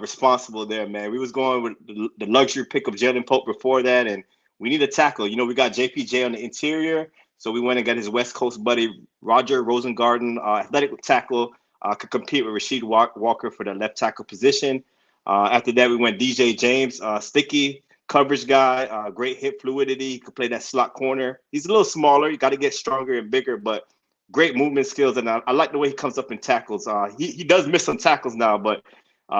responsible there, man. We was going with the luxury pick of Jalen Pope before that, and we need a tackle. We got JPJ on the interior, so we went and got his West Coast buddy Roger Rosengarten, athletic tackle, could compete with Rasheed Walker for the left tackle position. After that, we went DJ James, sticky coverage guy, great hip fluidity. He could play that slot corner. He's a little smaller. You got to get stronger and bigger, but great movement skills, and I like the way he comes up in tackles. He does miss some tackles now, but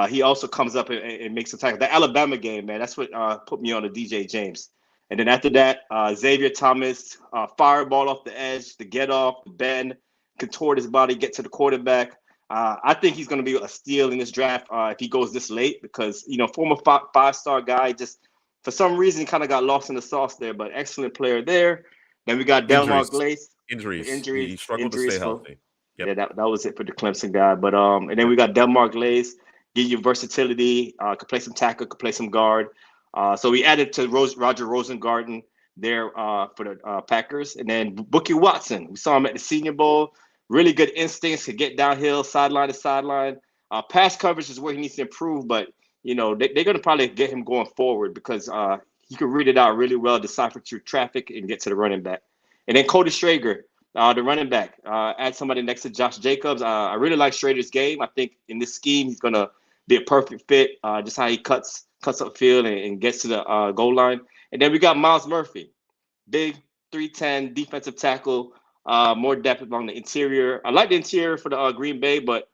he also comes up and makes some tackles. The Alabama game, man, that's what put me on the DJ James. And then after that, Xavier Thomas, fireball off the edge, the get off, the bend, contort his body, get to the quarterback. I think he's going to be a steal in this draft if he goes this late because, former 5-star guy, just for some reason, he kind of got lost in the sauce there, but excellent player there. Then we got Delmar Glaze. Injuries. He struggled to stay healthy. Yep. Yeah, that was it for the Clemson guy. But and then we got Delmar Glaze, give you versatility, could play some tackle, could play some guard. So we added to Roger Rosengarten. there for the Packers. And then Bookie Watson, we saw him at the Senior Bowl. Really good instincts to get downhill, sideline to sideline. Pass coverage is where he needs to improve, but they're going to probably get him going forward because he can read it out really well, decipher through traffic, and get to the running back. And then Cody Strager, the running back, add somebody next to Josh Jacobs. I really like Strader's game. I think in this scheme, he's going to be a perfect fit, just how he cuts upfield and gets to the goal line. And then we got Miles Murphy, big 310 defensive tackle, more depth along the interior. I like the interior for the Green Bay, but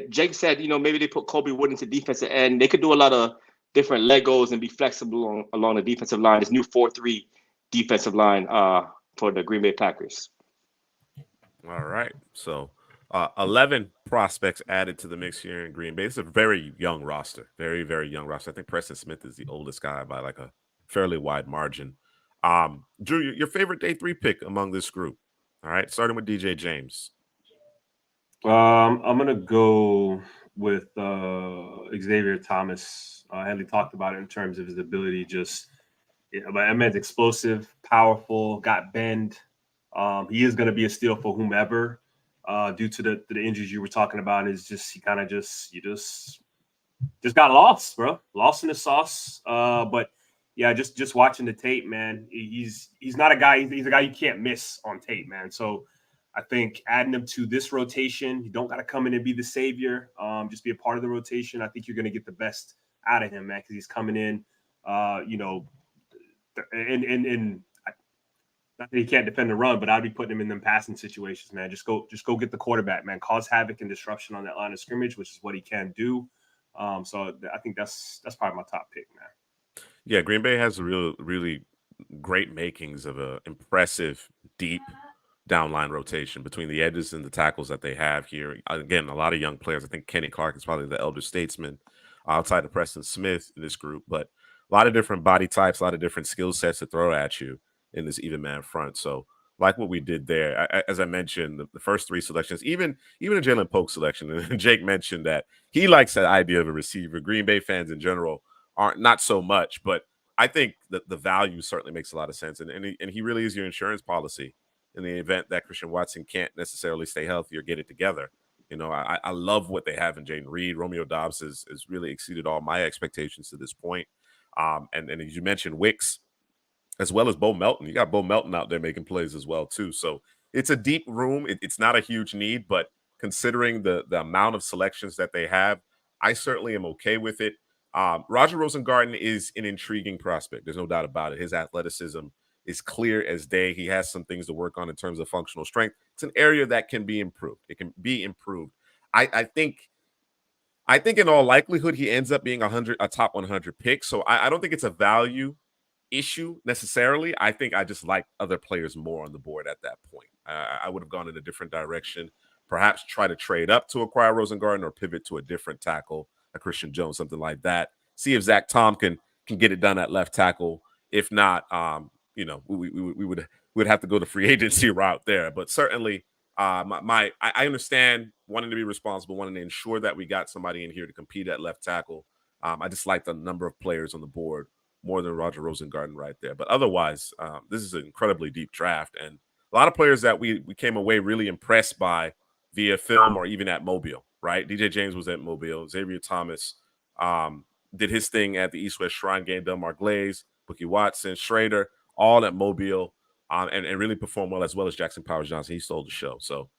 Jake said, maybe they put Kobe Wood into defensive end. They could do a lot of different Legos and be flexible along the defensive line. This new 4-3 defensive line for the Green Bay Packers. All right. So 11 prospects added to the mix here in Green Bay. It's a very young roster, very, very young roster. I think Preston Smith is the oldest guy by like a fairly wide margin. Drew, your favorite day 3 pick among this group? All right, starting with DJ James. I'm going to go with Xavier Thomas. Headley talked about it in terms of his ability, I meant explosive, powerful, got bend. He is going to be a steal for whomever due to the injuries you were talking about. Is just you just got lost, bro. Lost in the sauce. But yeah, just watching the tape, man. He's not a guy. He's a guy you can't miss on tape, man. So I think adding him to this rotation, you don't got to come in and be the savior. Just be a part of the rotation. I think you're going to get the best out of him, man, because he's coming in, and not that he can't defend the run, but I'd be putting him in them passing situations, man. Just go get the quarterback, man. Cause havoc and disruption on that line of scrimmage, which is what he can do. So I think that's probably my top pick, man. Yeah, Green Bay has really great makings of a impressive, deep downline rotation between the edges and the tackles that they have here. Again, a lot of young players. I think Kenny Clark is probably the elder statesman outside of Preston Smith in this group, but a lot of different body types, a lot of different skill sets to throw at you in this even man front. So like what we did there, as I mentioned, the first 3 selections, even a Jalen Polk selection, and Jake mentioned that he likes that idea of a receiver. Green Bay fans in general aren't not so much, but I think that the value certainly makes a lot of sense. And he really is your insurance policy in the event that Christian Watson can't necessarily stay healthy or get it together. I love what they have in Jaden Reed. Romeo Dobbs has really exceeded all my expectations to this point. And as you mentioned, Wicks, as well as Bo Melton. You got Bo Melton out there making plays as well, too. So it's a deep room. It's not a huge need, but considering the amount of selections that they have, I certainly am okay with it. Roger Rosengarten is an intriguing prospect. There's no doubt about it. His athleticism is clear as day. He has some things to work on in terms of functional strength. It's an area that can be improved. It can be improved. I think in all likelihood, he ends up being a top 100 pick. So I don't think it's a value issue necessarily. I think I just like other players more on the board at that point. I would have gone in a different direction, perhaps try to trade up to acquire Rosengarten or pivot to a different tackle, a Christian Jones, something like that. See if Zach Tom can get it done at left tackle. If not, we would have to go the free agency route there. But certainly, I understand wanting to be responsible, wanting to ensure that we got somebody in here to compete at left tackle. I just like the number of players on the board more than Roger Rosengarten right there. But otherwise, this is an incredibly deep draft. And a lot of players that we came away really impressed by via film or even at Mobile, right? DJ James was at Mobile. Xavier Thomas did his thing at the East-West Shrine game. Delmar Glaze, Bookie Watson, Schrader, all at Mobile, and really performed well as Jackson Powers Johnson. He stole the show. So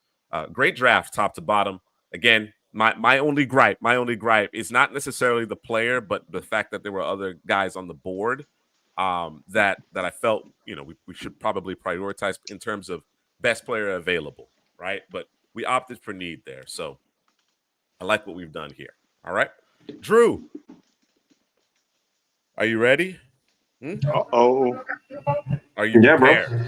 great draft top to bottom. Again, my only gripe is not necessarily the player, but the fact that there were other guys on the board that I felt, we should probably prioritize in terms of best player available, right? But we opted for need there. So I like what we've done here. All right. Drew, are you ready? Uh-oh. Are you prepared? Bro.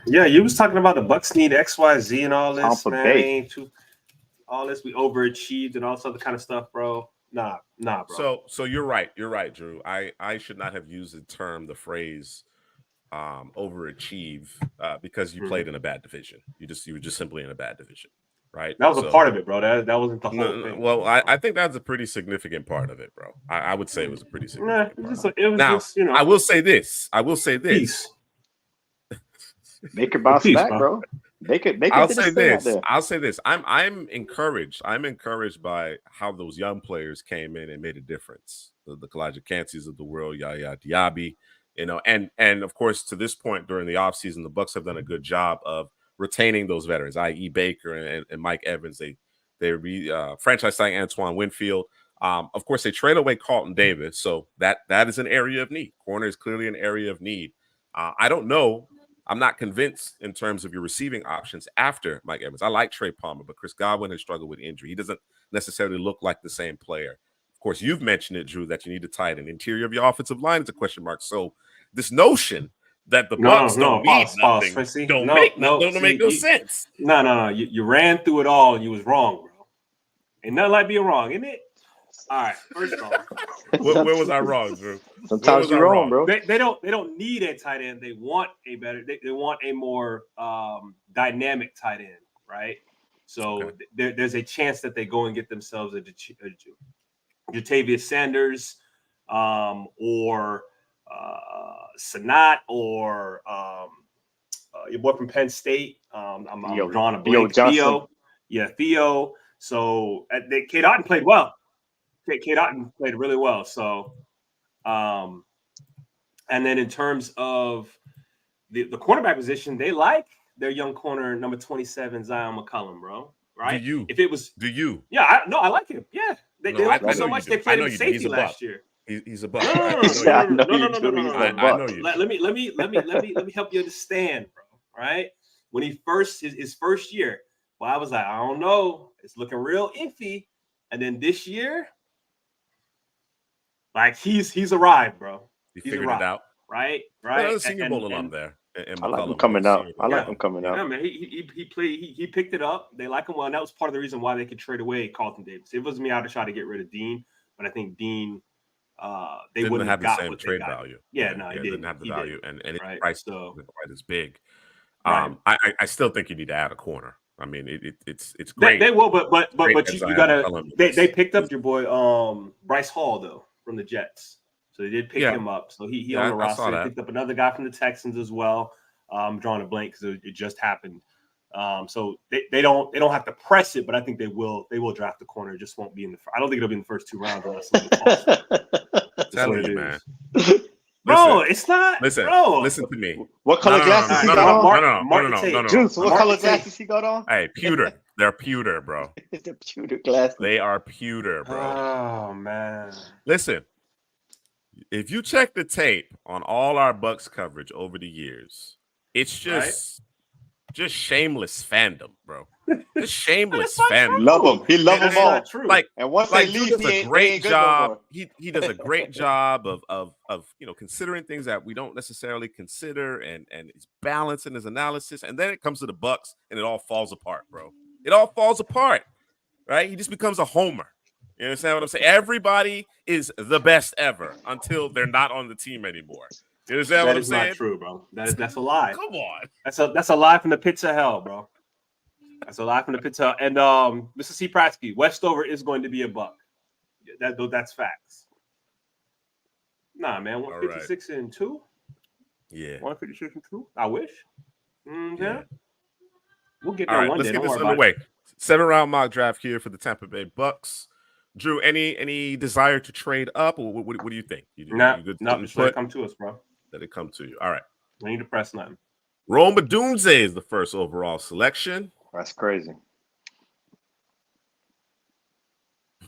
Yeah, you was talking about the Bucs need XYZ and all this, Tampa man. Bay. All this, we overachieved and all this other kind of stuff, bro. Nah, bro. So you're right, Drew. I should not have used the phrase overachieve because you played in a bad division. You were just simply in a bad division, right? That was a part of it, bro. That wasn't the whole thing. Well, I think that's a pretty significant part of it, bro. I would say it was a pretty significant part. It was now, just, I will say this. Peace. Baker bounced Peace, back, bro. bro. Baker I'll did say his thing out this. there. I'll say this. I'm encouraged. I'm encouraged by how those young players came in and made a difference. The Kalijah Kansis of the world, Yaya Diaby, and of course, to this point during the offseason, the Bucs have done a good job of retaining those veterans, i.e. Baker and Mike Evans. They franchise signing Antoine Winfield. Of course, they trade away Carlton Davis, so that is an area of need. Corner is clearly an area of need. I don't know. I'm not convinced in terms of your receiving options after Mike Evans. I like Trey Palmer, but Chris Godwin has struggled with injury. He doesn't necessarily look like the same player. Of course, you've mentioned it, Drew, that you need to tighten. Interior of your offensive line is a question mark. So this notion that the Bucs don't need nothing don't make no sense. No. You ran through it all and you was wrong, bro. Ain't nothing like being wrong, isn't it? All right, first off, where was I wrong, Drew? Sometimes you're wrong, bro. They don't need a tight end. They want a better. They want a more dynamic tight end, right? So there's a chance that they go and get themselves a Jatavius Sanders, or Sanat, or your boy from Penn State. I'm drawing a blank. Theo. So Cade Otton played well. Cade Otton played really well. So, and then in terms of the cornerback position, they like their young corner, number 27, Zion McCollum, bro. Right? Do you? Yeah, I like him. Yeah. They like him so much they played him safety last year. He's a Buck. No. I know you. Let me help you understand, bro. Right? When his first year, well, I was like, I don't know. It's looking real iffy. And then this year, like he's arrived, bro. He figured it out. Right. Well, Senior Bowl alum there. I like him coming out. Yeah, man. He played. He picked it up. They like him well, and that was part of the reason why they could trade away Carlton Davis. It wasn't me out to try to get rid of Dean, but I think Dean, they didn't wouldn't have the same what trade value. He didn't have the value, and his price wasn't quite as big. Right. I still think you need to add a corner. I mean, it's great. They will, but you gotta. They picked up your boy Bryce Hall though from the Jets, so they did pick him up. So he on the roster. They picked up another guy from the Texans as well. I'm drawing a blank because it just happened. So they don't have to press it, but I think they will draft the corner. It just won't be in the. I don't think it'll be in the first 2 rounds unless somebody falls. Telling you, man. Bro, it's not. Listen to me. What color glasses he got on? No. Juice, what color glasses he got on? Hey, pewter. They're pewter, bro. They're pewter glasses. They are pewter, bro. Oh man. Listen, if you check the tape on all our Bucs coverage over the years, it's just shameless fandom, bro. Just shameless fandom. Love him. He love them all. Like, and once they leave, he does a great job. He does a great job of considering things that we don't necessarily consider, and he's balancing his analysis. And then it comes to the Bucs, and it all falls apart, bro. It all falls apart, right? He just becomes a homer. You understand what I'm saying? Everybody is the best ever until they're not on the team anymore. You understand what I'm saying? That is not true, bro. That's a lie. Come on. That's a lie from the pits of hell, bro. That's a lie from the pits of hell. And Mr. C. Pratsky, Westover is going to be a Buck. That's facts. Nah, man, 156 and 2. Yeah, 156 and 2. I wish. Yeah. We'll get there one day. Let's get this underway. 7-round mock draft here for the Tampa Bay Bucs. Drew, any desire to trade up, or what do you think? No, just let it come to us, bro. Let it come to you. All right. I need to press nothing. Rome Odunze is the first overall selection. That's crazy.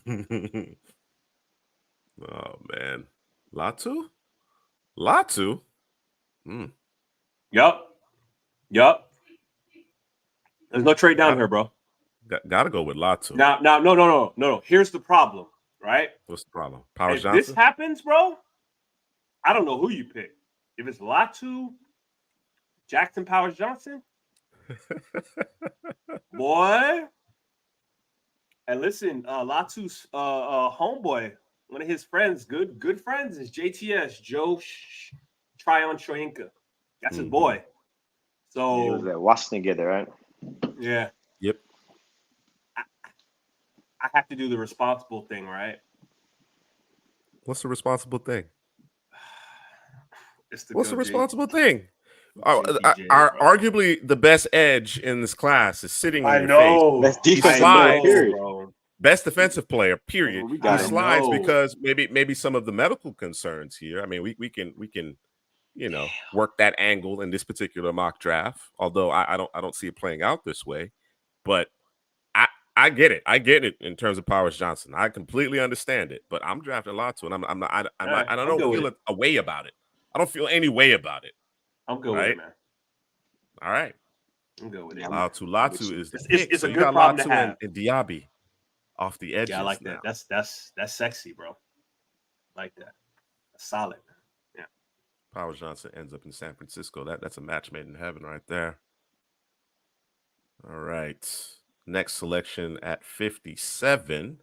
Oh man, Latu. Yup. There's no trade down here, bro. Gotta go with Latu. Now, no. Here's the problem, right? What's the problem? Powers if Johnson. This happens, bro. I don't know who you pick. If it's Latu, Jackson Powers Johnson, boy. And listen, Latu's homeboy, one of his friends, good friends, is JTS Joe Tryon Shoyinka. That's his boy. So he was at Washington together, right? Yeah. Yep. I have to do the responsible thing, right? What's the responsible thing? What's the responsible thing? CPGM, bro. Arguably the best edge in this class is sitting in I your know. Best face. defensive I player, know, period. bro. Best defensive player, period. We He got I him. slides know. because maybe some of the medical concerns here. I mean, we can work that angle in this particular mock draft. Although I don't see it playing out this way, but I get it. I get it in terms of Powers Johnson. I completely understand it. But I'm drafting Latu, and I'm not. I don't feel a way about it. I don't feel any way about it. I'm good right? with it, man. All right. I'm good with it. Latu is the pick. It's so a you good got problem to Latu have. and Diaby off the edges. Yeah, I like now. that. That's sexy, bro. Like that. That's solid. Yeah. Powers Johnson ends up in San Francisco. That's a match made in heaven right there. All right. Next selection at 57.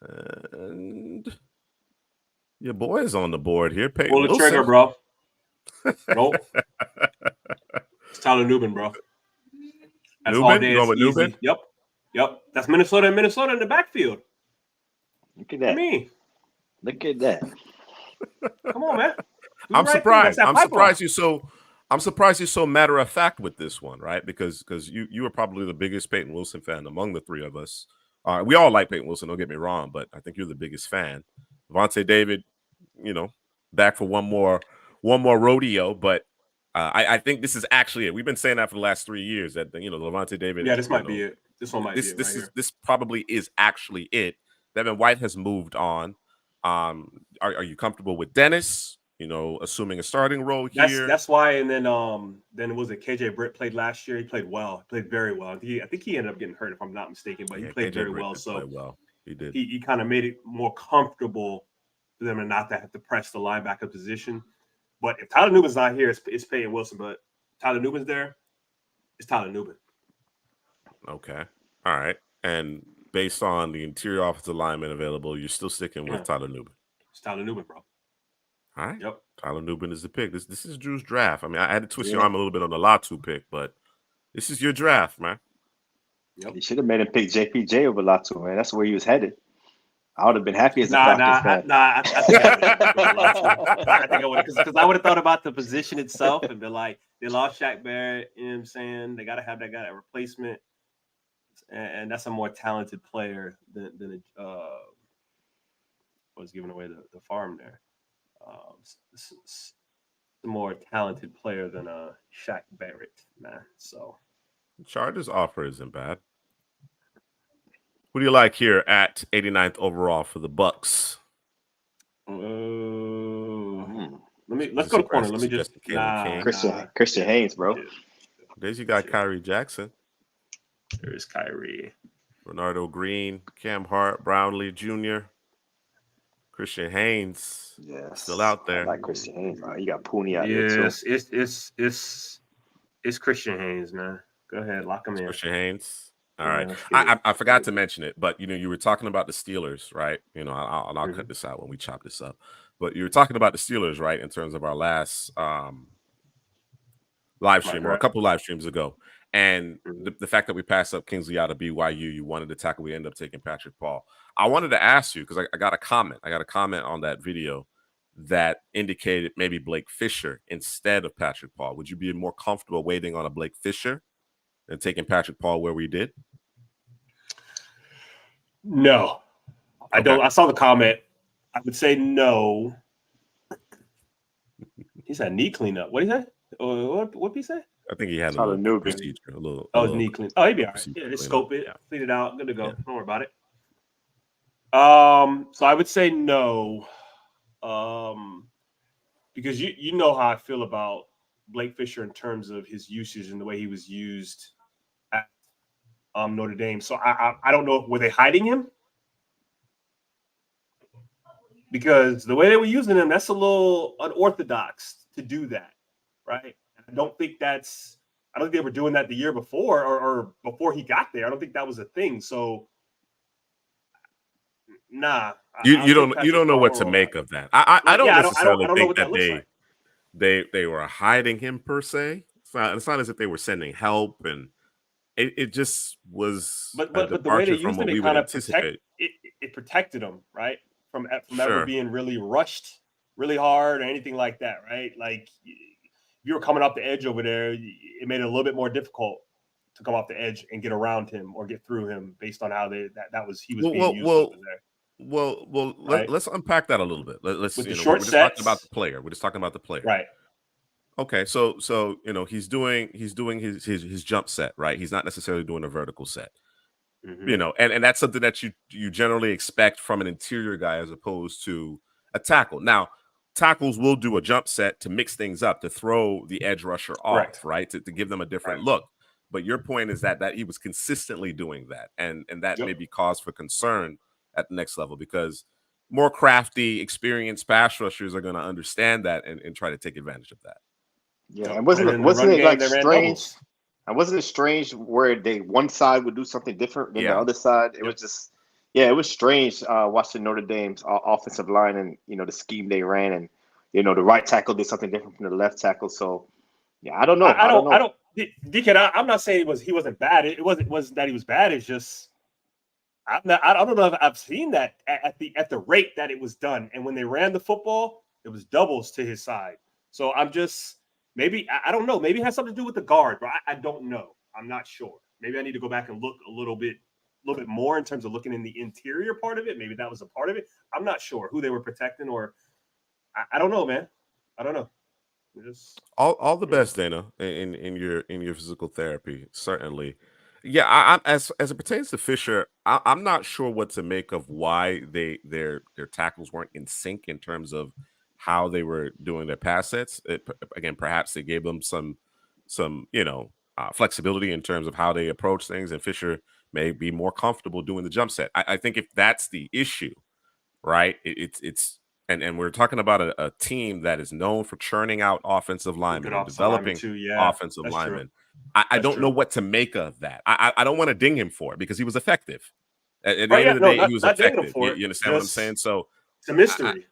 And your boy is on the board here. Peyton Pull the Wilson. trigger, bro. Nope. It's Tyler Nubin, bro. That's all day. Going with Easy. Nubin? Yep. That's Minnesota in the backfield. Look at that. Me. Look at that. Come on, man. I'm surprised. I'm surprised you're so matter of fact with this one, right? Because you are probably the biggest Peyton Wilson fan among the three of us. We all like Peyton Wilson, don't get me wrong, but I think you're the biggest fan. Vontae David, back for one more rodeo, but I think this is actually it. We've been saying that for the last 3 years that Levante David. Yeah, this might be it. This one might be it. This probably is actually it. Devin White has moved on. Are you comfortable with Dennis? Assuming a starting role here. That's why. And then was it KJ Britt played last year? He played well. He played very well. I think he ended up getting hurt if I'm not mistaken, but he played very well. So he did. He kind of made it more comfortable for them and not to have to press the linebacker position. But if Tyler Nubin's not here, it's Peyton Wilson. But Tyler Nubin's there, it's Tyler Nubin. Okay. All right. And based on the interior offensive lineman available, you're still sticking with Tyler Nubin. It's Tyler Nubin, bro. All right. Yep. Tyler Nubin is the pick. This is Drew's draft. I mean, I had to twist your arm a little bit on the Latu pick, but this is your draft, man. Yep. You should have made him pick JPJ over Latu, man. That's where he was headed. I would have been happy as a Falcons fan. I think I would, because I would have thought about the position itself and been like, they lost Shaq Barrett. You know what I'm saying? They got to have that guy at replacement, and that's a more talented player than was giving away the farm there. It's a more talented player than Shaq Barrett, man. So Chargers offer isn't bad. Who do you like here at 89th overall for the Bucs? Let's go to corner. Let me just Christian Haynes, bro. There's you got Kyrie Jackson. There's Kyrie. Bernardo Green, Cam Hart, Brownlee Jr., Christian Haynes. Yes. Still out there. I like Christian Haynes, bro. You got Pooney out there too. It's Christian Haynes, man. Go ahead, lock him in. Christian Haynes. All right. I forgot to mention it, but you were talking about the Steelers, right? I'll cut this out when we chop this up. But you were talking about the Steelers, right, in terms of our last live stream or a couple live streams ago. And the fact that we passed up Kingsley out of BYU, you wanted to tackle, we ended up taking Patrick Paul. I wanted to ask you, because I got a comment. I got a comment on that video that indicated maybe Blake Fisher instead of Patrick Paul. Would you be more comfortable waiting on a Blake Fisher and taking Patrick Paul where we did? No, I don't. I saw the comment. I would say no. He said knee cleanup. What did he say? What did he say? I think he had a little procedure. His knee clean. Oh, he'd be all right. Yeah, just scope it, clean it out. Good to go. Yeah. Don't worry about it. So I would say no. Because you know how I feel about Blake Fisher in terms of his usage and the way he was used at Notre Dame. So I don't know, were they hiding him? Because the way they were using him, that's a little unorthodox to do that, right? I don't think they were doing that the year before or before he got there. I don't think that was a thing. So nah. You don't know what to make of that. I don't necessarily think that they were hiding him per se. It's not as if they were sending help, and it just was. But the way they used it, it kind of it protected him, right, from ever being really rushed really hard or anything like that, right? Like, you were coming off the edge over there, it made it a little bit more difficult to come off the edge and get around him or get through him based on how he was being used over there. Right? Let's unpack that a little bit. Let's with the we're short just sets, talking about the player. We're just talking about the player. Right. Okay, so he's doing his jump set, right? He's not necessarily doing a vertical set. Mm-hmm. And that's something that you generally expect from an interior guy as opposed to a tackle. Now, tackles will do a jump set to mix things up, to throw the edge rusher off, right? To give them a different look. But your point is that he was consistently doing that, and that may be cause for concern at the next level, because more crafty, experienced pass rushers are going to understand that and try to take advantage of that. Yeah, and wasn't it like strange? And wasn't it strange where one side would do something different than the other side? It was just, it was strange watching Notre Dame's offensive line and the scheme they ran, and the right tackle did something different from the left tackle. So I don't know. I don't know. DK, I'm not saying he wasn't bad. It wasn't that he was bad. It's just I don't know if I've seen that at the rate that it was done. And when they ran the football, it was doubles to his side. So I'm just. Maybe, I don't know. Maybe it has something to do with the guard, but I don't know. I'm not sure. Maybe I need to go back and look a little bit more in terms of looking in the interior part of it. Maybe that was a part of it. I'm not sure who they were protecting, or I don't know, man. I don't know. All the best, Dana, in your physical therapy, certainly. Yeah, I'm as it pertains to Fisher, I'm not sure what to make of why their tackles weren't in sync in terms of how they were doing their pass sets. Again, perhaps they gave them some flexibility in terms of how they approach things, and Fisher may be more comfortable doing the jump set. I think if that's the issue, right, it's and we're talking about a team that is known for churning out offensive linemen and developing offensive linemen. I don't know what to make of that. I don't want to ding him for it because he was effective. At the end of the day, he was effective. You understand what I'm saying? So it's a mystery.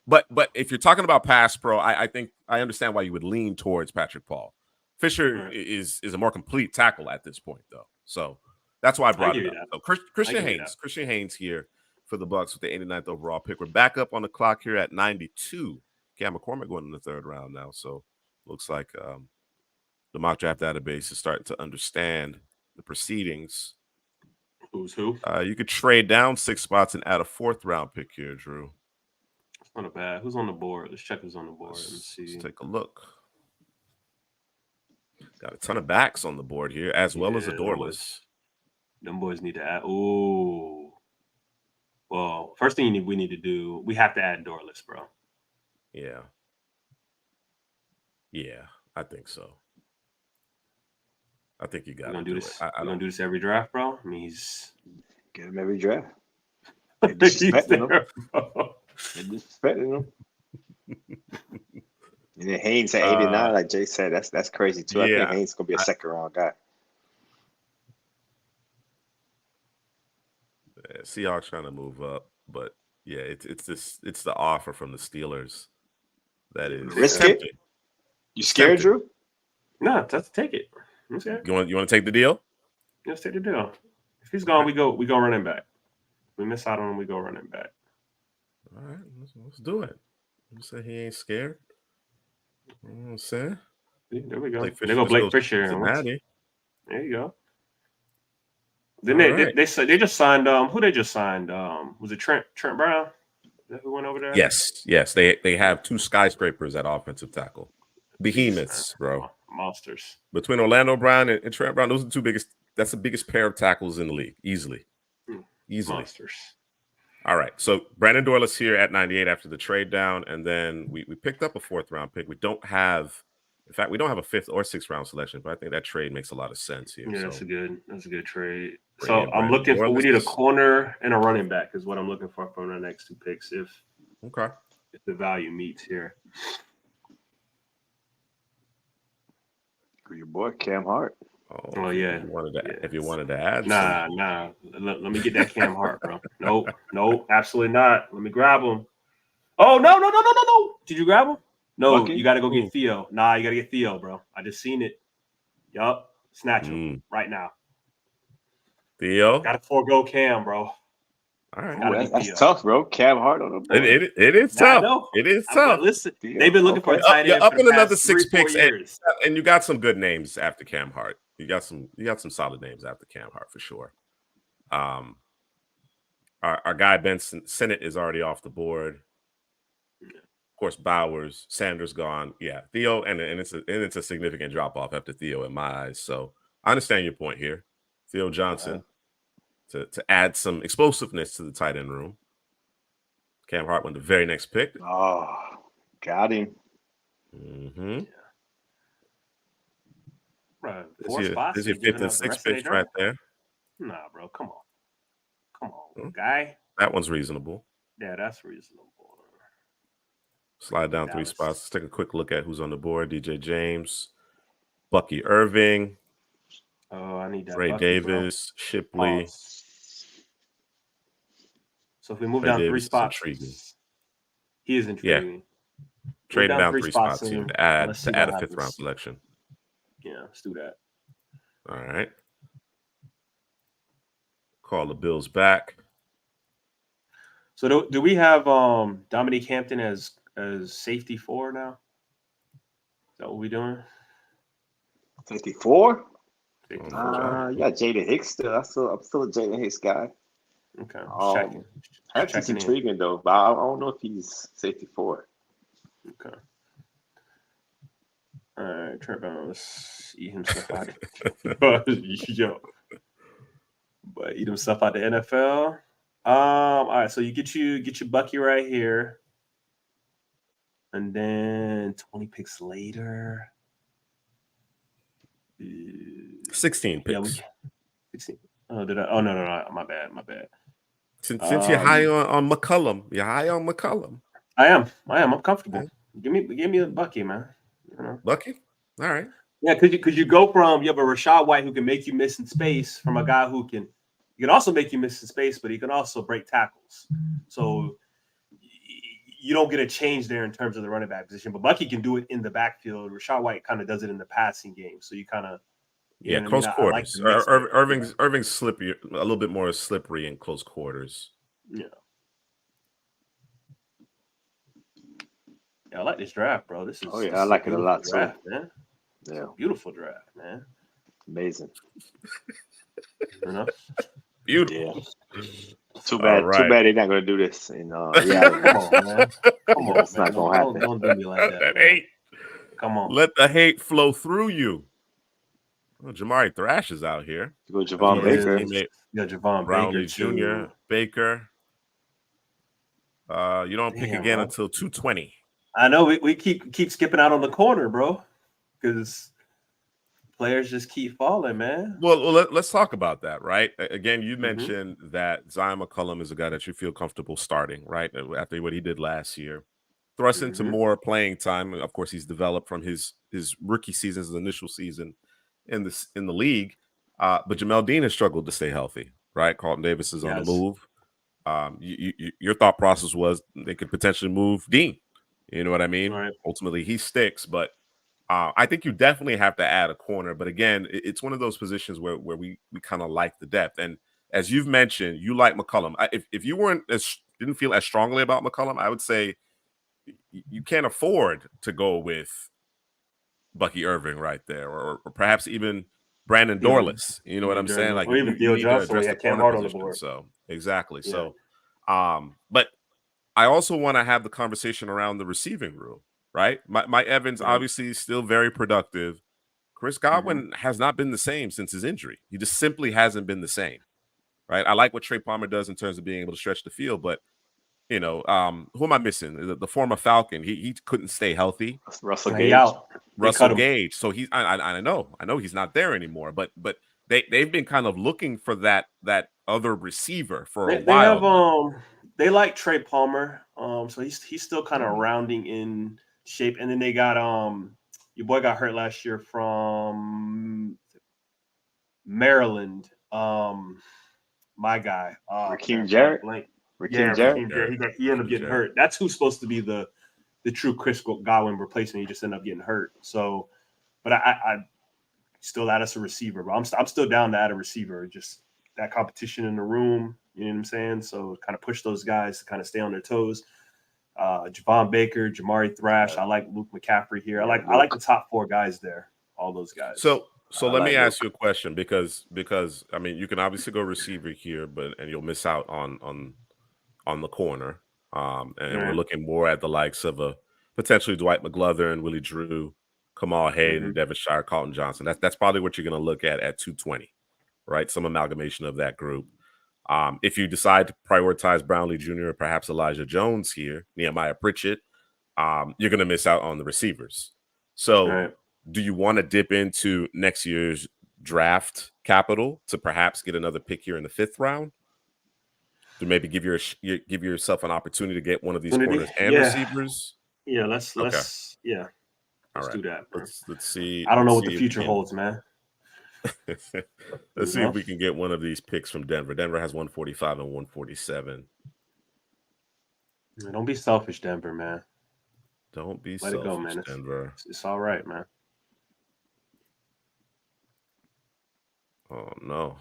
But if you're talking about pass pro, I think I understand why you would lean towards Patrick Paul. Fisher is a more complete tackle at this point, though. So that's why I brought it up. So Christian Haynes here for the Bucs with the 89th overall pick. We're back up on the clock here at 92. Cam McCormick going in the third round now. So looks like the mock draft database is starting to understand the proceedings. Who's who? You could trade down 6 spots and add a 4th round pick here, Drew. Not bad. Who's on the board? Let's check who's on the board. Let's see. Let's take a look. Got a ton of backs on the board here, as well as a doorless. Them boys need to add. Ooh. Well, first thing we need to do, we have to add doorless, bro. Yeah, I think so. I think you got to do this. We're gonna do this every draft, bro. I mean, he's get him every draft. Disrespecting him. And then Haynes at 89, like Jay said, that's crazy too. I think Haynes is gonna be a second round guy. Seahawks trying to move up, but it's the offer from the Steelers that is risk it. You scared, Drew? No, let's take it. You want to take the deal? Let's take the deal. If he's gone, we go running back. If we miss out on him, we go running back. All right, let's do it. You say he ain't scared. You know what I'm saying? There we go. There go Blake Fisher. There you go. Then they just signed who they just signed? Was it Trent Brown? Is that who went over there? Yes. They have 2 skyscrapers at offensive tackle. Behemoths, bro. Monsters. Between Orlando Brown and Trent Brown, those are the 2 biggest. That's the biggest pair of tackles in the league, easily. Monsters. All right, so Brandon Doyle's here at 98 after the trade down, and then we picked up a 4th round pick. We don't have a 5th or 6th round selection, but I think that trade makes a lot of sense here. Yeah, that's a good trade. So I'm looking for. We need a corner and a running back is what I'm looking for from the next 2 picks. If the value meets here. Your boy Cam Hart. Oh yeah. If you wanted to add, nah. Let me get that Cam Hart, bro. Nope, absolutely not. Let me grab him. Oh no! Did you grab him? No, you got to go get Theo. Nah, you got to get Theo, bro. I just seen it. Yup, snatch him right now. Theo, got to forego Cam, bro. All right. Ooh, that's tough, bro. Cam Hart on the board. It is tough. It is tough. Listen, they've been looking for a tight end. You're up for the in another past 6 3-4 picks, years. and you got some good names after Cam Hart. You got some solid names after Cam Hart for sure. Our guy Ben Sinnott is already off the board. Of course, Bowers, Sanders gone. Yeah, Theo, and it's a significant drop off after Theo in my eyes. So I understand your point here, Theo Johnson, to add some explosiveness to the tight end room. Cam Hart went the very next pick. Oh, got him. Mm-hmm. Bro, there's your 5th and 6th picks right there. Nah, bro, come on, guy. That one's reasonable. Yeah, that's reasonable. Slide down 3 spots. Let's take a quick look at who's on the board. DJ James, Bucky Irving. Oh, I need that. Ray Bucky, Davis, bro. Shipley. So if we move down 3 spots, he is intriguing. Yeah. Trading down 3 spots here to add a 5th round selection. Yeah, let's do that. All right. Call the Bills back. So do we have Dominique Hampton as safety 4 now? Is that what we're doing? Safety 4? You got Jaden Hicks still. I'm still a Jaden Hicks guy. Okay. Hampton's intriguing though, but I don't know if he's safety 4. Okay. All right, Trevor, let's eat himself out. Yo. But eat himself out the NFL. All right, so you get your Bucky right here. And then 20 picks later. 16 picks. Yeah, 16. Oh, did I? Oh, no. My bad. Since you're high on McCullum, I am. I'm comfortable. Okay. Give me a Bucky, man. You know? Bucky? All right. Yeah, because you go from you have a Rachaad White who can make you miss in space from a guy who can also make you miss in space, but he can also break tackles. So you don't get a change there in terms of the running back position. But Bucky can do it in the backfield. Rachaad White kind of does it in the passing game. So you kind of close quarters. Irving's slippery, a little bit more slippery in close quarters. Yeah. I like this draft, bro. This is I like it a lot draft, too, man. Yeah, beautiful draft, man. Amazing. Beautiful. Yeah. Too bad they're not gonna do this. Come on, man. Come on, it's not gonna happen. Don't do me like that. Hate. Come on. Let the hate flow through you. Well, Jamari Thrash is out here. You go Javon Baker. Yeah, Javon Brownlee Baker Jr. Baker. You don't pick again until 220. I know we keep skipping out on the corner, bro, because players just keep falling, man. Well, let's talk about that, right? Again, you mentioned that Zion McCullum is a guy that you feel comfortable starting, right? After what he did last year. Thrust into more playing time. Of course, he's developed from his rookie season, his initial season in the league. But Jamel Dean has struggled to stay healthy, right? Carlton Davis is on the move. Your thought process was they could potentially move Dean. You know what I mean? Right. Ultimately, he sticks, but I think you definitely have to add a corner. But again, it's one of those positions where we kind of like the depth. And as you've mentioned, you like McCullum. If you didn't feel as strongly about McCullum, I would say you can't afford to go with Bucky Irving right there, or perhaps even Brandon Dorless. You know what I'm saying? Like, or even Theo Johnson, we had Cam Hart on the board. So exactly. Yeah. So, but I also want to have the conversation around the receiving room, right? Mike Evans obviously still very productive. Chris Godwin has not been the same since his injury. He just simply hasn't been the same, right? I like what Trey Palmer does in terms of being able to stretch the field, but who am I missing? The former Falcon. He couldn't stay healthy. Russell Gage. Russell Gage. So I know he's not there anymore. But they've been kind of looking for that other receiver for a while. They like Trey Palmer. So he's still kind of rounding in shape. And then they got your boy got hurt last year from Maryland. My guy, Raheem Jarrett. Raheem Jarrett. He ended up getting hurt. That's who's supposed to be the true Chris Godwin replacement. He just ended up getting hurt. So, but I still add us a receiver. But I'm still down to add a receiver. Just that competition in the room. You know what I'm saying? So kind of push those guys to kind of stay on their toes. Javon Baker, Jamari Thrash. I like Luke McCaffrey here. I like the top 4 guys there. All those guys. So let me ask Luke. you a question because I mean you can obviously go receiver here, and you'll miss out on the corner. And we're looking more at the likes of a potentially Dwight McGlothern, Willie Drew, Kamal Hayden, Devin Shire, Carlton Johnson. That's probably what you're going to look at 220, right? Some amalgamation of that group. If you decide to prioritize Brownlee Jr. or perhaps Elijah Jones here, Nehemiah Pritchett, you're going to miss out on the receivers. So do you want to dip into next year's draft capital to perhaps get another pick here in the 5th round? To maybe give yourself an opportunity to get one of these corners and receivers? Yeah, let's do that. Bro. Let's see. I don't know what the future holds, man. Let's see if we can get one of these picks from Denver. Denver has 145 and 147. Don't be selfish, Denver, man. Don't be Let selfish, it go, man. Denver. It's all right, man. Oh no.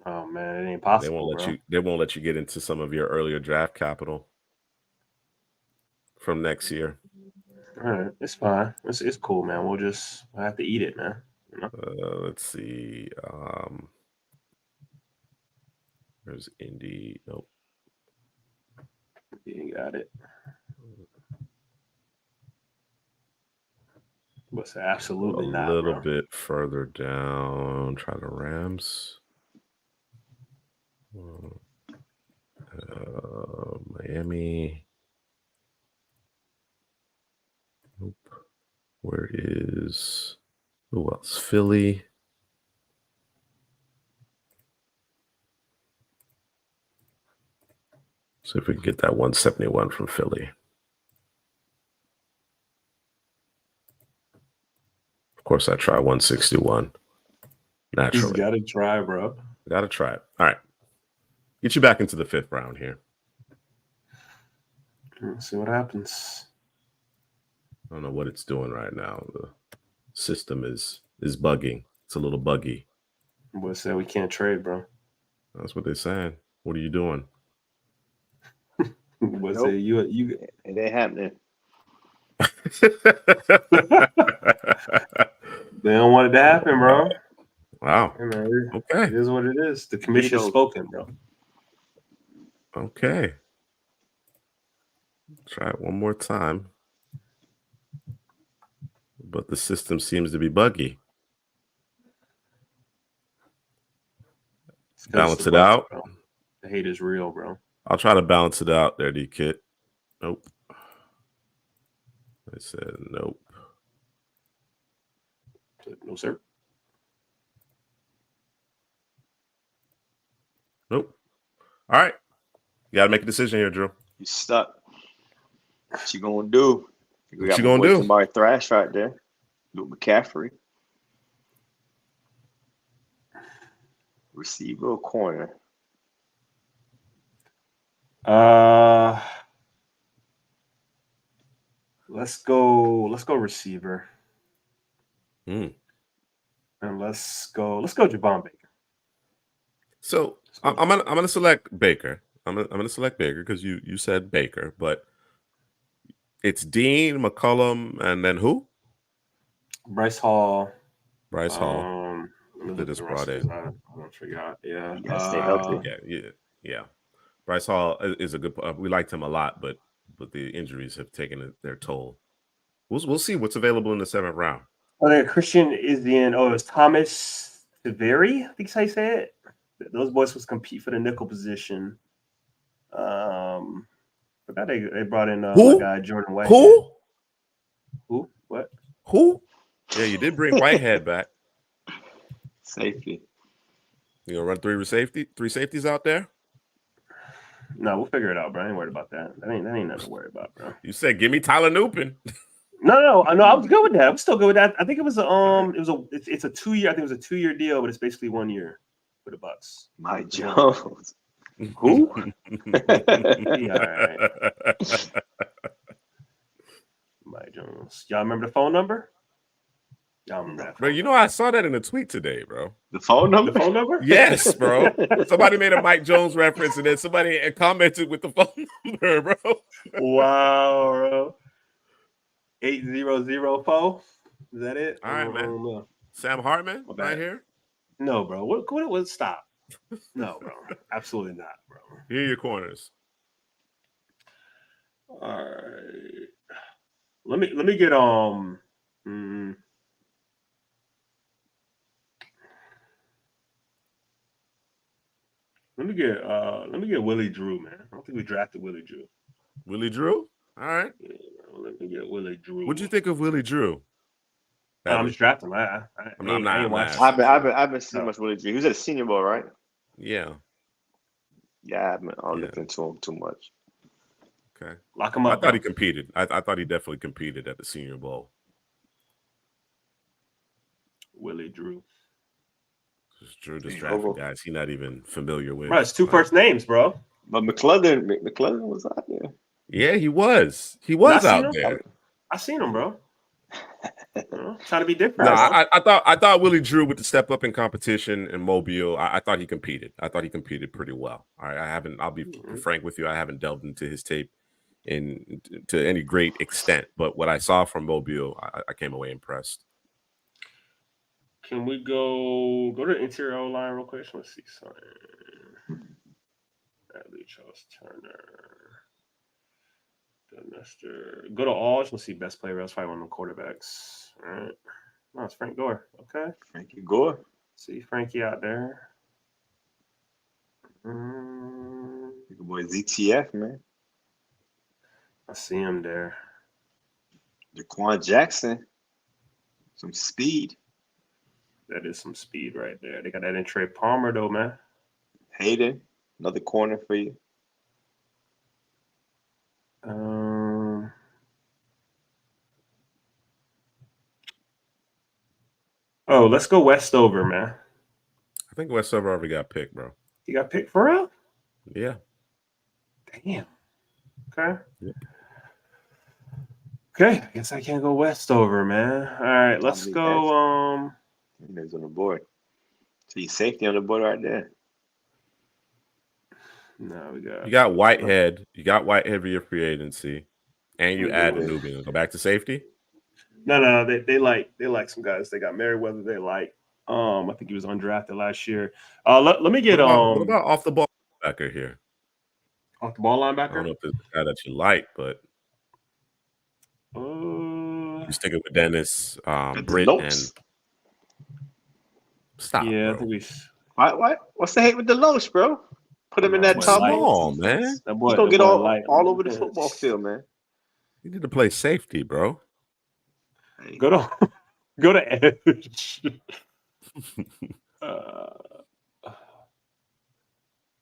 Oh man, it ain't possible. They won't let you get into some of your earlier draft capital from next year. All right, it's fine. It's cool, man. We'll have to eat it, man. You know? Let's see. There's Indy. Nope. You got it. What's absolutely not? A little bit further down. Try the Rams. Miami. Nope. Where is who else? Philly. See if we can get that 171 from Philly. Of course, I try 161. Naturally. You gotta try, bro. Gotta try it. All right. Get you back into the 5th round here. Let's see what happens. I don't know what it's doing right now. The system is bugging. It's a little buggy. Boy said we can't trade, bro. That's what they're saying. What are you doing? Boy said you it ain't happening. They don't want it to happen, bro. Wow. Hey, man, okay. It is what it is. The commission's spoken, bro. Okay. Try it one more time. But the system seems to be buggy. Balance it out. Bro. The hate is real, bro. I'll try to balance it out there, D-Kit. Nope. I said nope. No, sir. Nope. All right. You got to make a decision here, Drew. You stuck. What you gonna do? What you gonna do? Jamari Thrash right there. Luke McCaffrey. Receiver or corner? Let's go receiver. And let's go Javon Baker. So I'm gonna select Baker. I'm gonna select Baker because you said Baker, but it's Dean, McCollum, and then who? Bryce Hall. They just brought in. I forgot. Yeah. You gotta stay healthy. Yeah. Bryce Hall is a good. We liked him a lot, but the injuries have taken their toll. We'll see what's available in the 7th round. Okay, Christian is in. Oh, it's Thomas Taveri. I think that's how you say it. Those boys was compete for the nickel position. Forgot they brought in my guy Jordan Whitehead. Who? What? Who? Yeah, you did bring Whitehead back. Safety. You gonna run three safeties out there? No, we'll figure it out, bro. I ain't worried about that. That ain't nothing to worry about, bro. You said give me Tyler Nupin. No, I was good with that. I'm still good with that. I think it's a 2-year. I think it was a 2-year deal, but it's basically 1 year for the Bucs. Mike Jones. Who? Yeah, all right. Mike Jones. Y'all remember the phone number? Y'all remember that? Bro, you know, I saw that in a tweet today, bro. The phone number? The phone number? Yes, bro. Somebody made a Mike Jones reference, and then somebody commented with the phone number, bro. Wow, bro. 8004. Is that it? All right, man. Sam Hartman right here. No, bro. What stop? No, bro. Absolutely not, bro. Here are your corners. All right. Let me get Let me get Willie Drew, man. I don't think we drafted Willie Drew. Willie Drew? All right. Yeah, let me get Willie Drew. What'd you think of Willie Drew? I'm just drafting him. I'm not watching. I've been seeing much Willie Drew. He was at the Senior Bowl, right? Yeah. Yeah, I haven't looked into him too much. Okay. Lock him up. I thought he competed. I thought he definitely competed at the Senior Bowl. Willie Drew. Drew just drafting guys he's not even familiar with. Bro, it's two first names, bro. But McClellan was out there. Yeah, he was. He was out there. I seen him, bro. Trying to be different. No, I thought Willie Drew with the step up in competition in Mobile. I thought he competed. I thought he competed pretty well. All right, I'll be frank with you. I haven't delved into his tape to any great extent, but what I saw from Mobile, I came away impressed. Can we go to the interior O line real quick? Let's see something. Bradley, Charles Turner, Mr. Go to all. Let's see best player. That's probably one of the quarterbacks. All right. No, it's Frank Gore. Okay. Frankie Gore. See Frankie out there. Good boy ZTF, man. I see him there. Jaquan Jackson. Some speed. That is some speed right there. They got that in Trey Palmer, though, man. Hayden, another corner for you. Let's go Westover, man. I think Westover already got picked, bro. He got picked for real? Yeah. Damn. Okay. Yep. Okay, I guess I can't go Westover, man. All right, let's go. He's on the board. See safety on the board right there. No, you got Whitehead. You got Whitehead for your free agency, and you add a Nubian. Go back to safety. No. They like some guys. They got Merriweather. They like. I think he was undrafted last year. Let me get what about off the ball linebacker here? Off the ball linebacker. I don't know if it's a guy that you like, but you stick it with Dennis, Britt, and stop. Yeah, bro. I think we. What? What's the hate with the Los, bro? Put him in that top ball, man. He's gonna get all over the football field, man. You need to play safety, bro. Hey. Go to edge.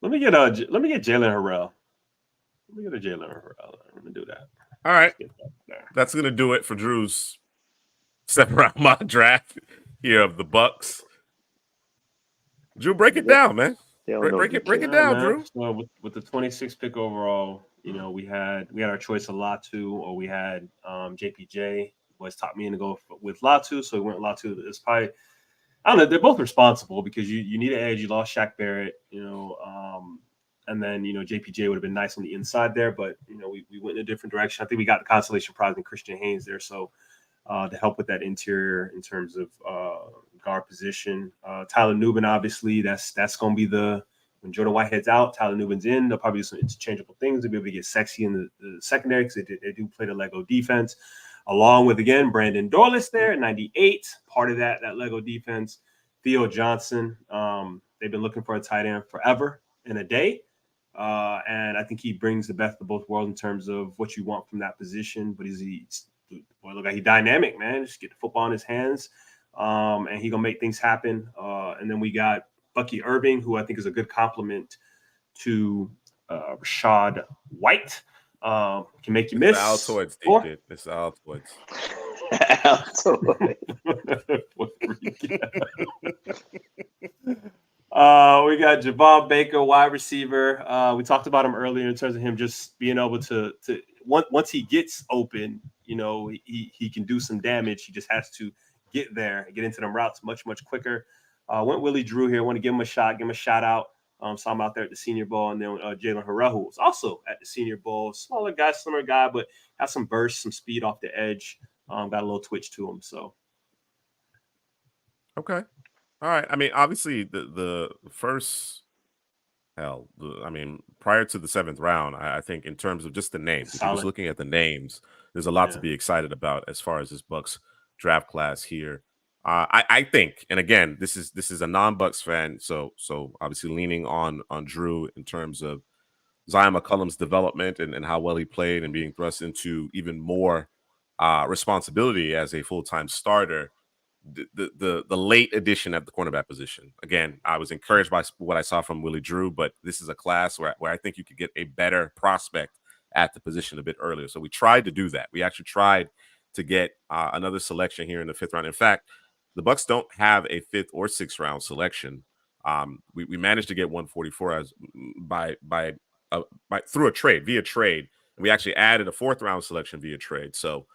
Let me get Jalen Harrell. Let me get a Jalen Harrell. I'm gonna do that. All right, that's gonna do it for Drew's 7th-round mock draft here of the Bucs. Drew, break it down, man. Break it down, Drew. So with the 26th pick overall, we had our choice of Latu, or we had JPJ. Boys taught me to go with Latu, so we went Latu. It's probably, I don't know. They're both responsible because you need an edge. You lost Shaq Barrett, and then JPJ would have been nice on the inside there, but we went in a different direction. I think we got the consolation prize in Christian Haynes there, so to help with that interior in terms of guard position. Tyler Nubin, obviously, that's going to be when Jordan Whitehead's out, Tyler Nubin's in. They'll probably do some interchangeable things to be able to get sexy in the secondary because they do play the Lego defense. Along with, again, Brandon Dorless there at 98, part of that Lego defense. Theo Johnson, they've been looking for a tight end forever and a day. And I think he brings the best of both worlds in terms of what you want from that position. But he's dynamic, man. Just get the football in his hands, and he gonna make things happen. And then we got Bucky Irving, who I think is a good complement to Rashad White. Can make you miss. Altoids, DJ. It's Altoids. We got Javon Baker, wide receiver. We talked about him earlier in terms of him just being able to once he gets open, he can do some damage. He just has to get there and get into them routes much quicker. Went Willie Drew here. I want to give him a shot, give him a shout out. Saw him out there at the Senior Bowl, and then Jalen Harrell was also at the Senior Bowl. Smaller guy, slimmer guy, but has some burst, some speed off the edge. Got a little twitch to him. So, okay, all right. I mean, obviously, the first prior to the 7th round, I think in terms of just the names, if you're just looking at the names, there's a lot to be excited about as far as this Bucs draft class here. I think, and again, this is a non-Bucs fan, so obviously leaning on Drew in terms of Zion McCollum's development and how well he played and being thrust into even more responsibility as a full-time starter. The late addition at the cornerback position. Again, I was encouraged by what I saw from Willie Drew, but this is a class where I think you could get a better prospect at the position a bit earlier. So we tried to do that. We actually tried to get another selection here in the 5th round. In fact, the Bucs don't have a 5th or 6th round selection. We managed to get 144 through a trade, via trade. And we actually added a 4th round selection via trade. So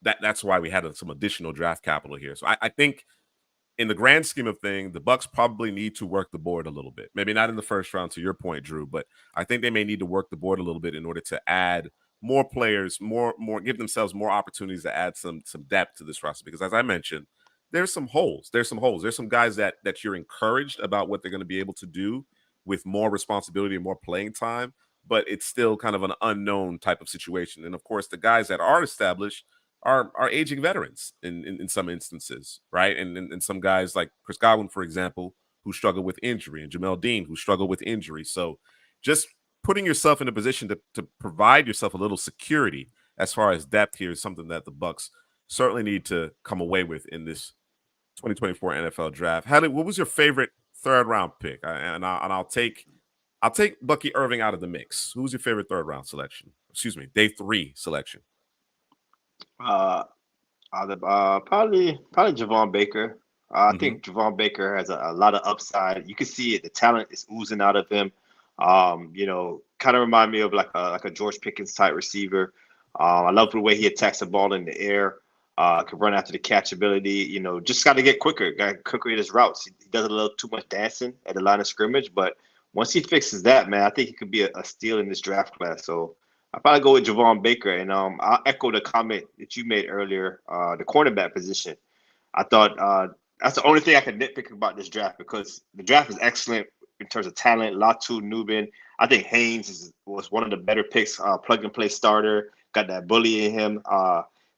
that's why we had some additional draft capital here. So I think in the grand scheme of things, the Bucs probably need to work the board a little bit. Maybe not in the 1st round, to your point, Drew, but I think they may need to work the board a little bit in order to add more players, more give themselves more opportunities to add some depth to this roster. Because as I mentioned, there's some holes. There's some guys that you're encouraged about what they're going to be able to do with more responsibility and more playing time, but it's still kind of an unknown type of situation. And of course, the guys that are established are aging veterans in some instances, right? And some guys like Chris Godwin, for example, who struggle with injury, and Jamel Dean, who struggle with injury. So just putting yourself in a position to provide yourself a little security as far as depth here is something that the Bucs certainly need to come away with in this 2024 NFL draft. What was your favorite 3rd round pick? I'll take Bucky Irving out of the mix. Who was your favorite 3rd round selection? Excuse me, day 3 selection. Probably Javon Baker. I think Javon Baker has a lot of upside. You can see it. The talent is oozing out of him. Kind of remind me of like a George Pickens type receiver. I love the way he attacks the ball in the air. Can run after the catch ability. Just got to get quicker. Got quicker at his routes. He does a little too much dancing at the line of scrimmage, but once he fixes that, man, I think he could be a steal in this draft class. So I'll probably go with Javon Baker, and I'll echo the comment that you made earlier. The cornerback position, I thought that's the only thing I can nitpick about this draft, because the draft is excellent in terms of talent. Latu, Nubin. I think Haynes was one of the better picks. Plug and play starter, got that bully in him.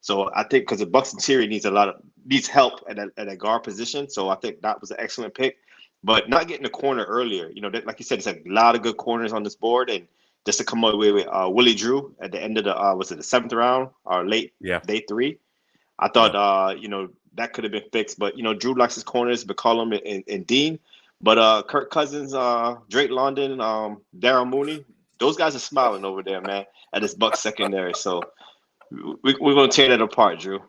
So I think because the Bucs interior needs help at a guard position. So I think that was an excellent pick. But not getting the corner earlier, like you said, there's a lot of good corners on this board, and just to come away with Willie Drew at the end of the was it the 7th round or late day 3? I thought that could have been fixed, but Drew likes his corners, McCollum and Dean. But Kirk Cousins, Drake London, Darryl Mooney, those guys are smiling over there, man, at this Bucs secondary. So we're gonna tear that apart, Drew.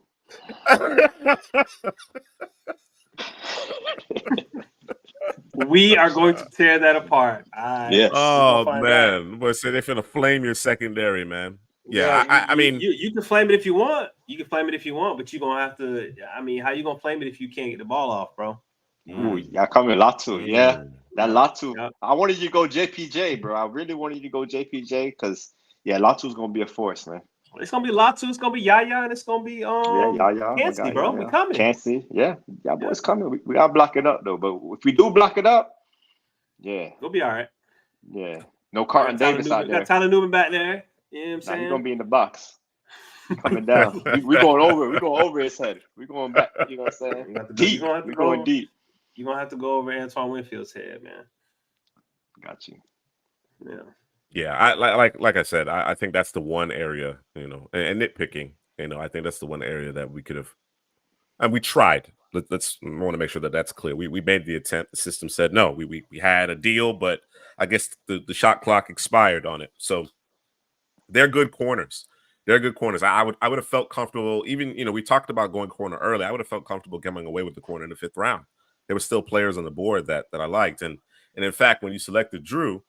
We are going to tear that apart. Yes. Oh man, boy, say they're finna flame your secondary, man. Yeah, I mean, you can flame it if you want. You can flame it if you want, but you're gonna have to. I mean, how you gonna flame it if you can't get the ball off, bro? Ooh, y'all coming Latu, yeah. That Latu. Yeah. I wanted you to go JPJ, bro. I really wanted you to go JPJ because Latu's gonna be a force, man. It's gonna be Latu, it's gonna be Yaya, and it's gonna be Yaya. Chancey, bro. We coming. Chancey, y'all boys coming. We gotta block it up though. But if we do block it up, we'll be all right. Yeah. No Carlton Davis out there. Got Tyler Newman back there. You know what I'm saying? He's gonna be in the box. Coming down. We're going over. We're going over his head. We're going back. You know what I'm saying? Deep. We're going deep. You're gonna have to go over Antoine Winfield's head, man. Got you. Yeah. Yeah, I like I said, I think that's the one area, and nitpicking, I think that's the one area that we could have, and we tried. Let's want to make sure that that's clear. We made the attempt. The system said no. We had a deal, but I guess the shot clock expired on it. So they're good corners. They're good corners. I would have felt comfortable. Even we talked about going corner early. I would have felt comfortable coming away with the corner in the 5th round. There were still players on the board that I liked, and in fact, when you selected Drew.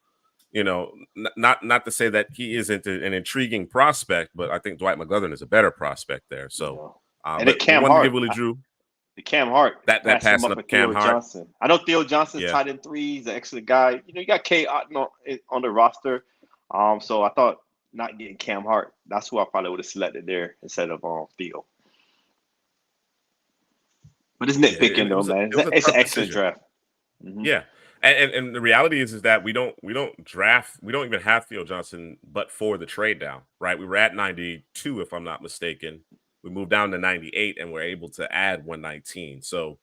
Not to say that he isn't an intriguing prospect, but I think Dwight McGlothern is a better prospect there. So, and Cam wanted Hart. to give Willie Drew. Cam Hart that passed him passing up up and Cam Theo Hart. Johnson. I know Theo Johnson's Yeah. tight end 3. He's an excellent guy. You got K Otton on the roster. So I thought not getting Cam Hart, that's who I probably would have selected there instead of Theo. But it's nitpicking though, man. It's an excellent draft. Mm-hmm. Yeah. And the reality is that we don't even have Theo Johnson but for the trade down, right? We were at 92, if I'm not mistaken. We moved down to 98 and we're able to add 119. So,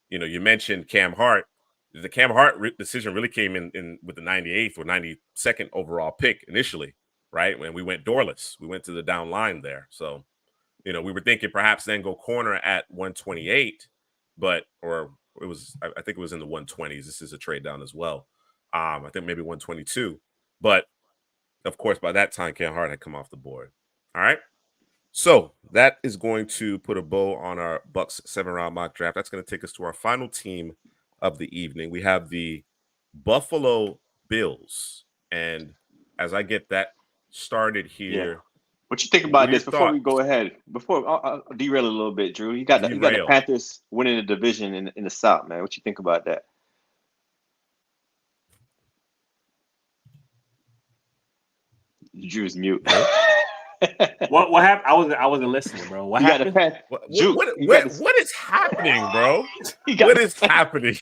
you mentioned Cam Hart. The Cam Hart decision really came in with the 98th or 92nd overall pick initially, right? When we went doorless, we went to the down line there. So, we were thinking perhaps then go corner at 128, I think it was in the 120s. This is a trade down as well. I think maybe 122. But of course, by that time, Cam Hart had come off the board. All right. So that is going to put a bow on our Bucs 7-round mock draft. That's going to take us to our final team of the evening. We have the Buffalo Bills. And as I get that started here. Yeah. What you think about this before we go ahead? Before I'll derail a little bit, Drew. You got the Panthers winning the division in the South, man. What you think about that? Drew's mute. What happened? I wasn't listening, bro. What happened? What is happening, bro? What is happening?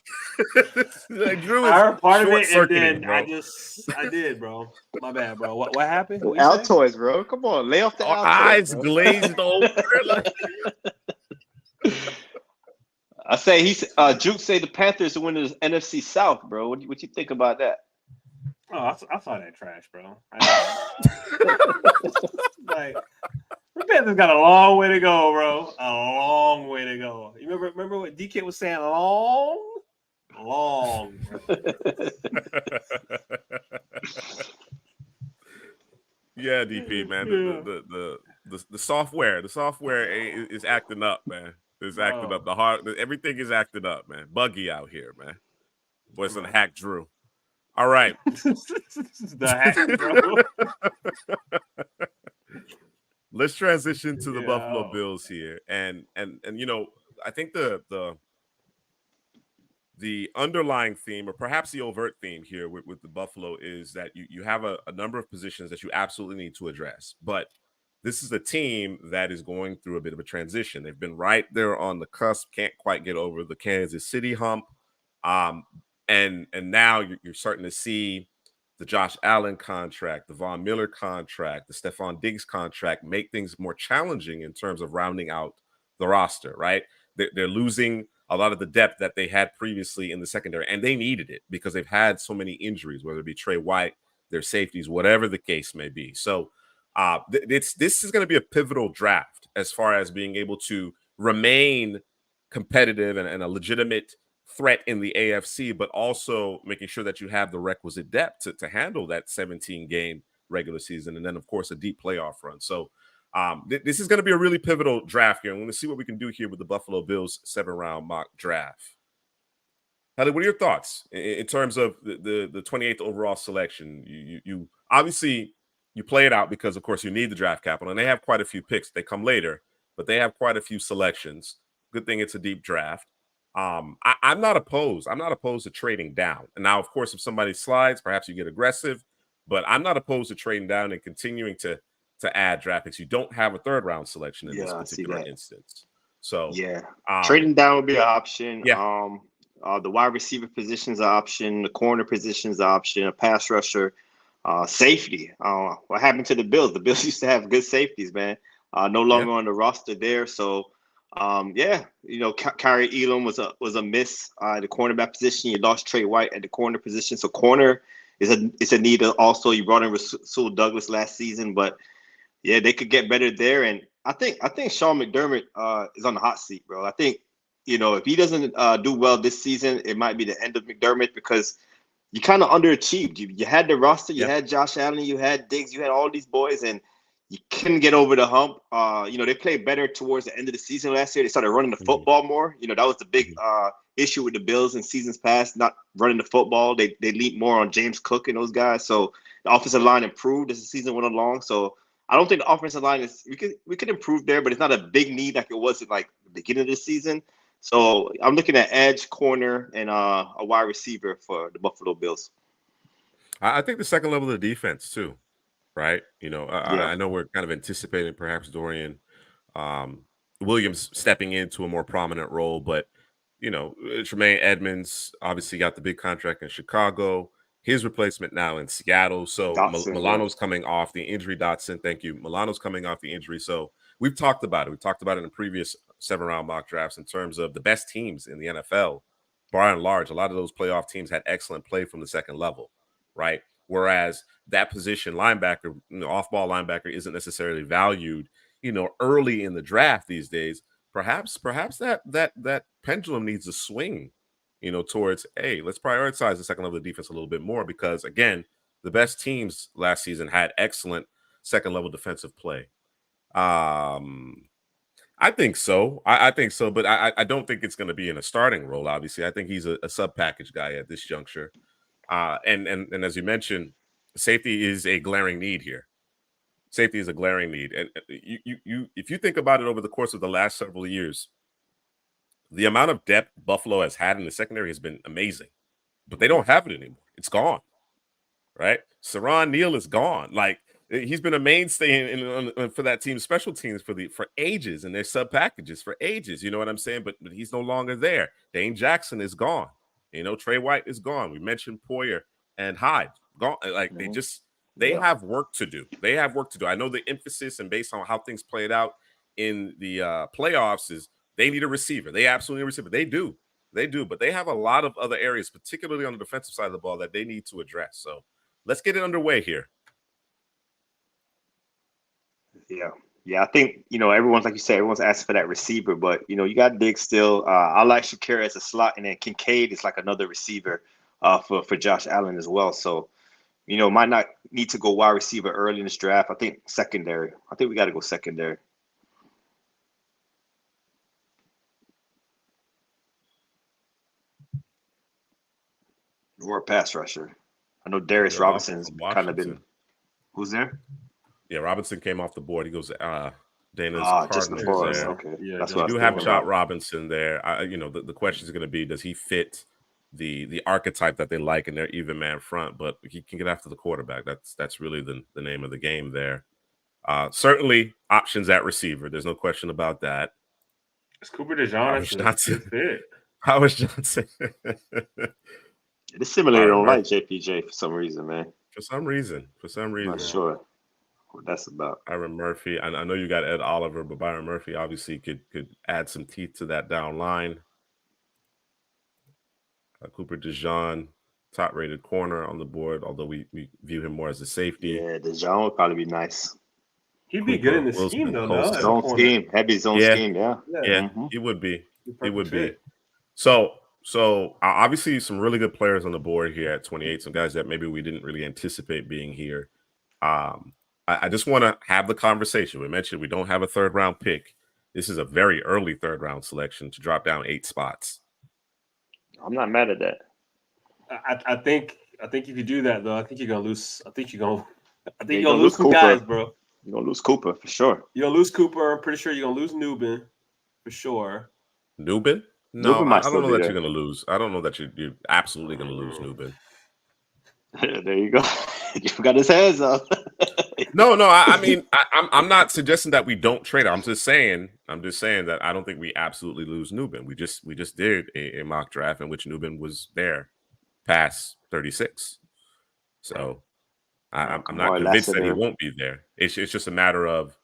Like Drew is I heard part of it, and then bro. I did, bro. My bad, bro. What happened? What Altoids, bro. Come on, lay off the Altoids, eyes bro. glazed over. I say Juke say the Panthers are winning the NFC South, bro. What you think about that? Oh, I saw that trash, bro. Like, the Panthers got a long way to go, bro. A long way to go. You remember what DK was saying? Long. Yeah, DP, man. The software is acting up, man. It's acting up. Everything is acting up, man. Buggy out here, man. Boy's gonna hack Drew. All right. The hack, bro. Let's transition to the Buffalo Bills here. And I think the underlying theme, or perhaps the overt theme here with the Buffalo, is that you have a number of positions that you absolutely need to address. But this is a team that is going through a bit of a transition. They've been right there on the cusp, can't quite get over the Kansas City hump. And now you're starting to see the Josh Allen contract, the Von Miller contract, the Stephon Diggs contract make things more challenging in terms of rounding out the roster, right? They're losing a lot of the depth that they had previously in the secondary, and they needed it because they've had so many injuries, whether it be Trey White, their safeties, whatever the case may be. So this is going to be a pivotal draft as far as being able to remain competitive and a legitimate threat in the AFC, but also making sure that you have the requisite depth to handle that 17-game regular season, and then, of course, a deep playoff run. So this is going to be a really pivotal draft here. I'm going to see what we can do here with the Buffalo Bills 7-round mock draft. Heather, what are your thoughts in terms of the 28th overall selection? You obviously you play it out because, of course, you need the draft capital, and they have quite a few picks. They come later, but they have quite a few selections. Good thing it's a deep draft. I'm not opposed. I'm not opposed to trading down. And now, of course, if somebody slides, perhaps you get aggressive, but I'm not opposed to trading down and continuing to add draft picks. You don't have a 3rd-round selection in this particular instance. So trading down would be an option. Yeah. The wide receiver position is an option. The corner position is an option. A pass rusher, safety. What happened to the Bills? The Bills used to have good safeties, man. No longer on the roster there. So, Kyrie Elam was a miss at the cornerback position. You lost Trey White at the corner position. So corner is a need. Also, you brought in Rasul Douglas last season, but yeah, they could get better there. And I think Sean McDermott is on the hot seat, bro. I think, if he doesn't do well this season, it might be the end of McDermott because you kind of underachieved. You had the roster, you had Josh Allen, you had Diggs, you had all these boys, and you couldn't get over the hump. They played better towards the end of the season last year. They started running the football more. That was the big issue with the Bills in seasons past, not running the football. They leaned more on James Cook and those guys. So the offensive line improved as the season went along. So I don't think the offensive line we could improve there, but it's not a big need like it was in like the beginning of the season. So I'm looking at edge, corner, and a wide receiver for the Buffalo Bills. I think the second level of the defense too, right? You know, Yeah. I know we're kind of anticipating perhaps Dorian um, Williams stepping into a more prominent role, but you know, Tremaine Edmonds obviously got the big contract in Chicago. His replacement now in Seattle. So Dotson, Milano's coming off the injury. Dotson, thank you. Milano's coming off the injury. So we've talked about it. We talked about it in the previous 7-round mock drafts in terms of the best teams in the NFL. By and large, a lot of those playoff teams had excellent play from the second level, right? Whereas that position, linebacker, off-ball linebacker, isn't necessarily valued, early in the draft these days. Perhaps that pendulum needs to swing, towards, hey, let's prioritize the second level of the defense a little bit more, because again, the best teams last season had excellent second level defensive play. I think so. I think so, but I don't think it's going to be in a starting role. Obviously, I think he's a sub package guy at this juncture. And as you mentioned, safety is a glaring need here. Safety is a glaring need, and you if you think about it over the course of the last several years, the amount of depth Buffalo has had in the secondary has been amazing, but they don't have it anymore. It's gone, right? Saron Neal is gone. Like, he's been a mainstay for that team's special teams for ages, and their sub packages for ages. You know what I'm saying? But he's no longer there. Dane Jackson is gone. Trey White is gone. We mentioned Poyer and Hyde gone. Like, they have work to do. They have work to do. I know the emphasis, and based on how things played out in the playoffs, is they need a receiver. They absolutely need a receiver. They do, but they have a lot of other areas, particularly on the defensive side of the ball, that they need to address. So let's get it underway here. Yeah. I think, everyone's, like you said, everyone's asking for that receiver, but, you got Diggs still. I like Shakira as a slot, and then Kincaid is like another receiver for Josh Allen as well. So, might not need to go wide receiver early in this draft. I think secondary. I think we got to go secondary. Or a pass rusher. I know Darius Robinson's kind of been. Who's there? Yeah, Robinson came off the board. He goes Dana's Cardinals there. Okay. Yeah, that's what you have Shot Robinson there. The question is going to be, does he fit the archetype that they like in their even man front? But he can get after the quarterback. That's really the name of the game there. Certainly options at receiver. There's no question about that. It's Cooper DeJean. Howard Johnson. It's similar to like JPJ for some reason, man. For some reason. I'm not sure what that's about. Byron Murphy. I know you got Ed Oliver, but Byron Murphy obviously could add some teeth to that down line. Cooper DeJean, top-rated corner on the board, although we view him more as a safety. Yeah, DeJean would probably be nice. He'd be good in the scheme, though. Zone scheme, heavy zone scheme, yeah. He would be. He would be. So obviously some really good players on the board here at 28, some guys that maybe we didn't really anticipate being here. I just want to have the conversation. We mentioned we don't have a third-round pick. This is a very early third-round selection to drop down 8 spots. I'm not mad at that. I think if you do that, though, I think you're gonna lose. I think you're gonna lose some guys, bro. You're gonna lose Cooper for sure. You're gonna lose Cooper. I'm pretty sure you're gonna lose Nubin for sure. Nubin? No, I don't know that you're gonna lose. I don't know that you're absolutely gonna lose Nubin. There you go. You got his hands up. No. I mean, I'm not suggesting that we don't trade. I'm just saying that I don't think we absolutely lose Nubin. We just did a mock draft in which Nubin was there past 36. So I'm not convinced that he won't be there. It's just a matter of,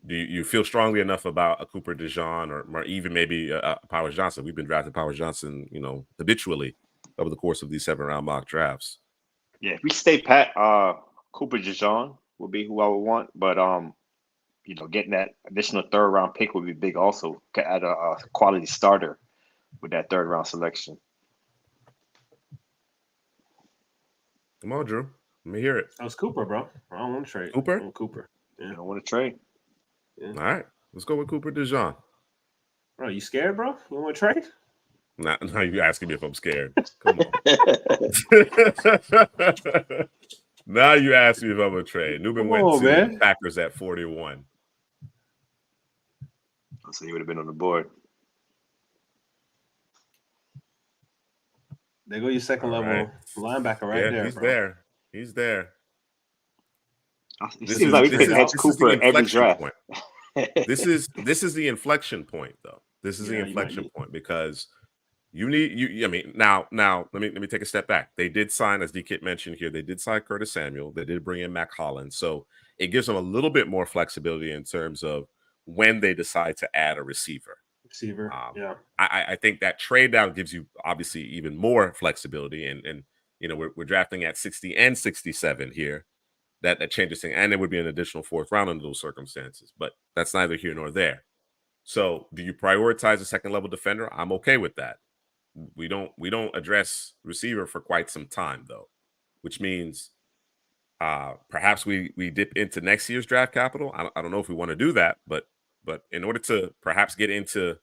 do you feel strongly enough about a Cooper DeJean or even maybe Powers Johnson? We've been drafting Powers Johnson, habitually over the course of these 7-round mock drafts. Yeah, if we stay pat, Cooper DeJean would be who I would want, but getting that additional 3rd-round pick would be big also. Could add a quality starter with that 3rd-round selection. Come on, Drew. Let me hear it. That was Cooper, bro. I don't want to trade. Cooper? Yeah. I don't want to trade. Yeah. All right. Let's go with Cooper DeJean. Bro, you scared, bro? You want to trade? Now you asking me if I'm scared. Come on. Now you ask me if I'm a trade. Nubin went to the Packers at 41. So he would have been on the board. There go your second level linebacker right there. He's bro. there. He's there. It seems like we pick Edge Cooper every draft. Point. This is the inflection point, though. This is the inflection point because you need. I mean, now let me take a step back. They did sign, as D-Kit mentioned here, they did sign Curtis Samuel. They did bring in Mac Hollins, so it gives them a little bit more flexibility in terms of when they decide to add a receiver. I think that trade down gives you obviously even more flexibility, and you know we're drafting at 60 and 67 here. That changes things, and it would be an additional fourth round under those circumstances. But that's neither here nor there. So, do you prioritize a second level defender? I'm okay with that. We don't address receiver for quite some time though, which means perhaps we dip into next year's draft capital. I don't know if we want to do that, but in order to perhaps get into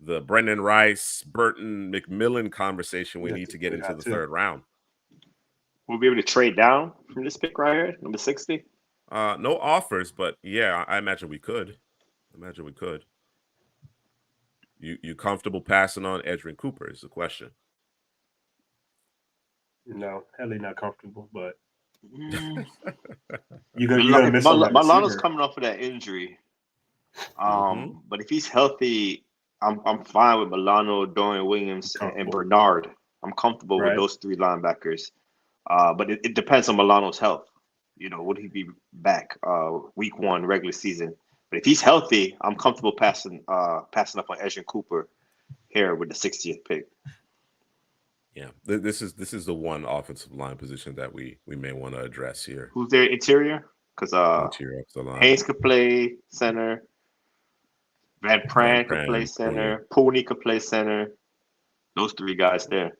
the Brendan Rice, Burton, McMillan conversation, we need to get into the third round. We'll be able to trade down from this pick right here, number 60. No offers, but yeah, I imagine we could. You comfortable passing on Edgerrin Cooper is the question. No, hell, not comfortable, but Milano's coming off of that injury. But if he's healthy, I'm fine with Milano, Dorian Williams, and Bernard. I'm comfortable with those three linebackers. But it depends on Milano's health. You know, would he be back week 1 regular season? But if he's healthy, I'm comfortable passing up on Edgerrin Cooper here with the 60th pick. Yeah, this is the one offensive line position that we may want to address here. Who's their interior? Because Haynes could play center. Van Pran could play center. Pooney could play center. Those three guys there.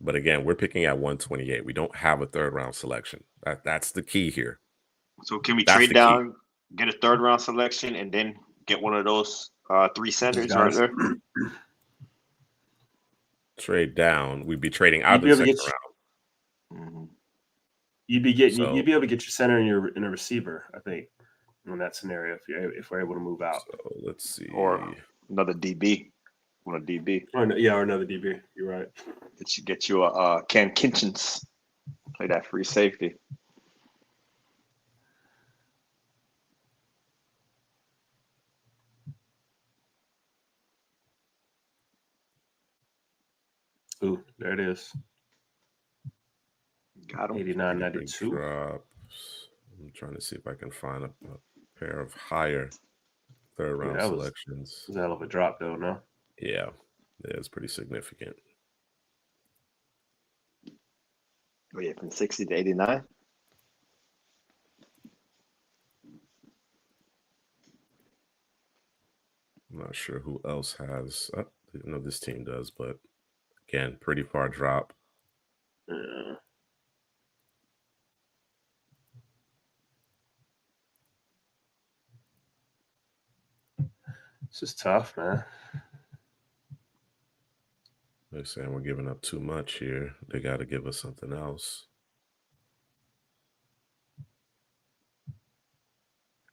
But again, we're picking at 128. We don't have a third round selection. That's the key here. So can we trade down, get a third round selection, and then get one of those three centers right there? Trade down. We'd be trading out of the second round. You'd be able to get your center in a receiver, I think, in that scenario if we're able to move out. So let's see. Or another DB. On a DB. Or another DB. You're right. Get you a Ken Kitchens. Play that free safety. Ooh, there it is. Got him. 89.92. I'm trying to see if I can find a pair of higher third round selections. It was a hell of a drop, though, no? Yeah, it's pretty significant. Oh, yeah, from 60 to 89? I'm not sure who else has. I know this team does, but again, pretty far drop. Yeah. It's just tough, man. They're saying we're giving up too much here. They got to give us something else.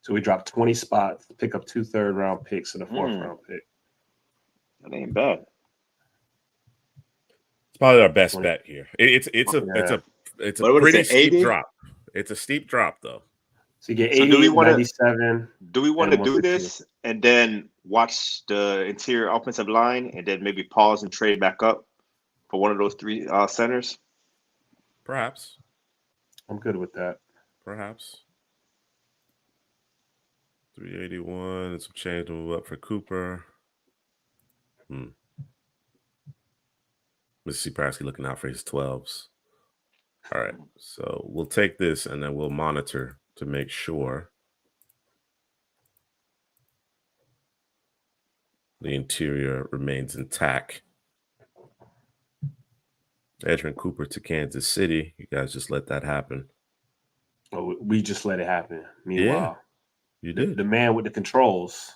So we dropped 20 spots to pick up 2 third-round picks and a 4th-round pick. That ain't bad. It's probably our best bet here. It's a pretty steep drop. It's a steep drop, though. So you get 80, 97. Do we want to do this and then watch the interior offensive line and then maybe pause and trade back up for one of those three centers? Perhaps. I'm good with that. Perhaps. 381 and some change to move up for Cooper. Mississippi Prasky looking out for his 12s. All right, so we'll take this and then we'll monitor to make sure the interior remains intact. Edgerrin Cooper to Kansas City. You guys just let that happen. Oh, we just let it happen. Meanwhile, you did. The man with the controls.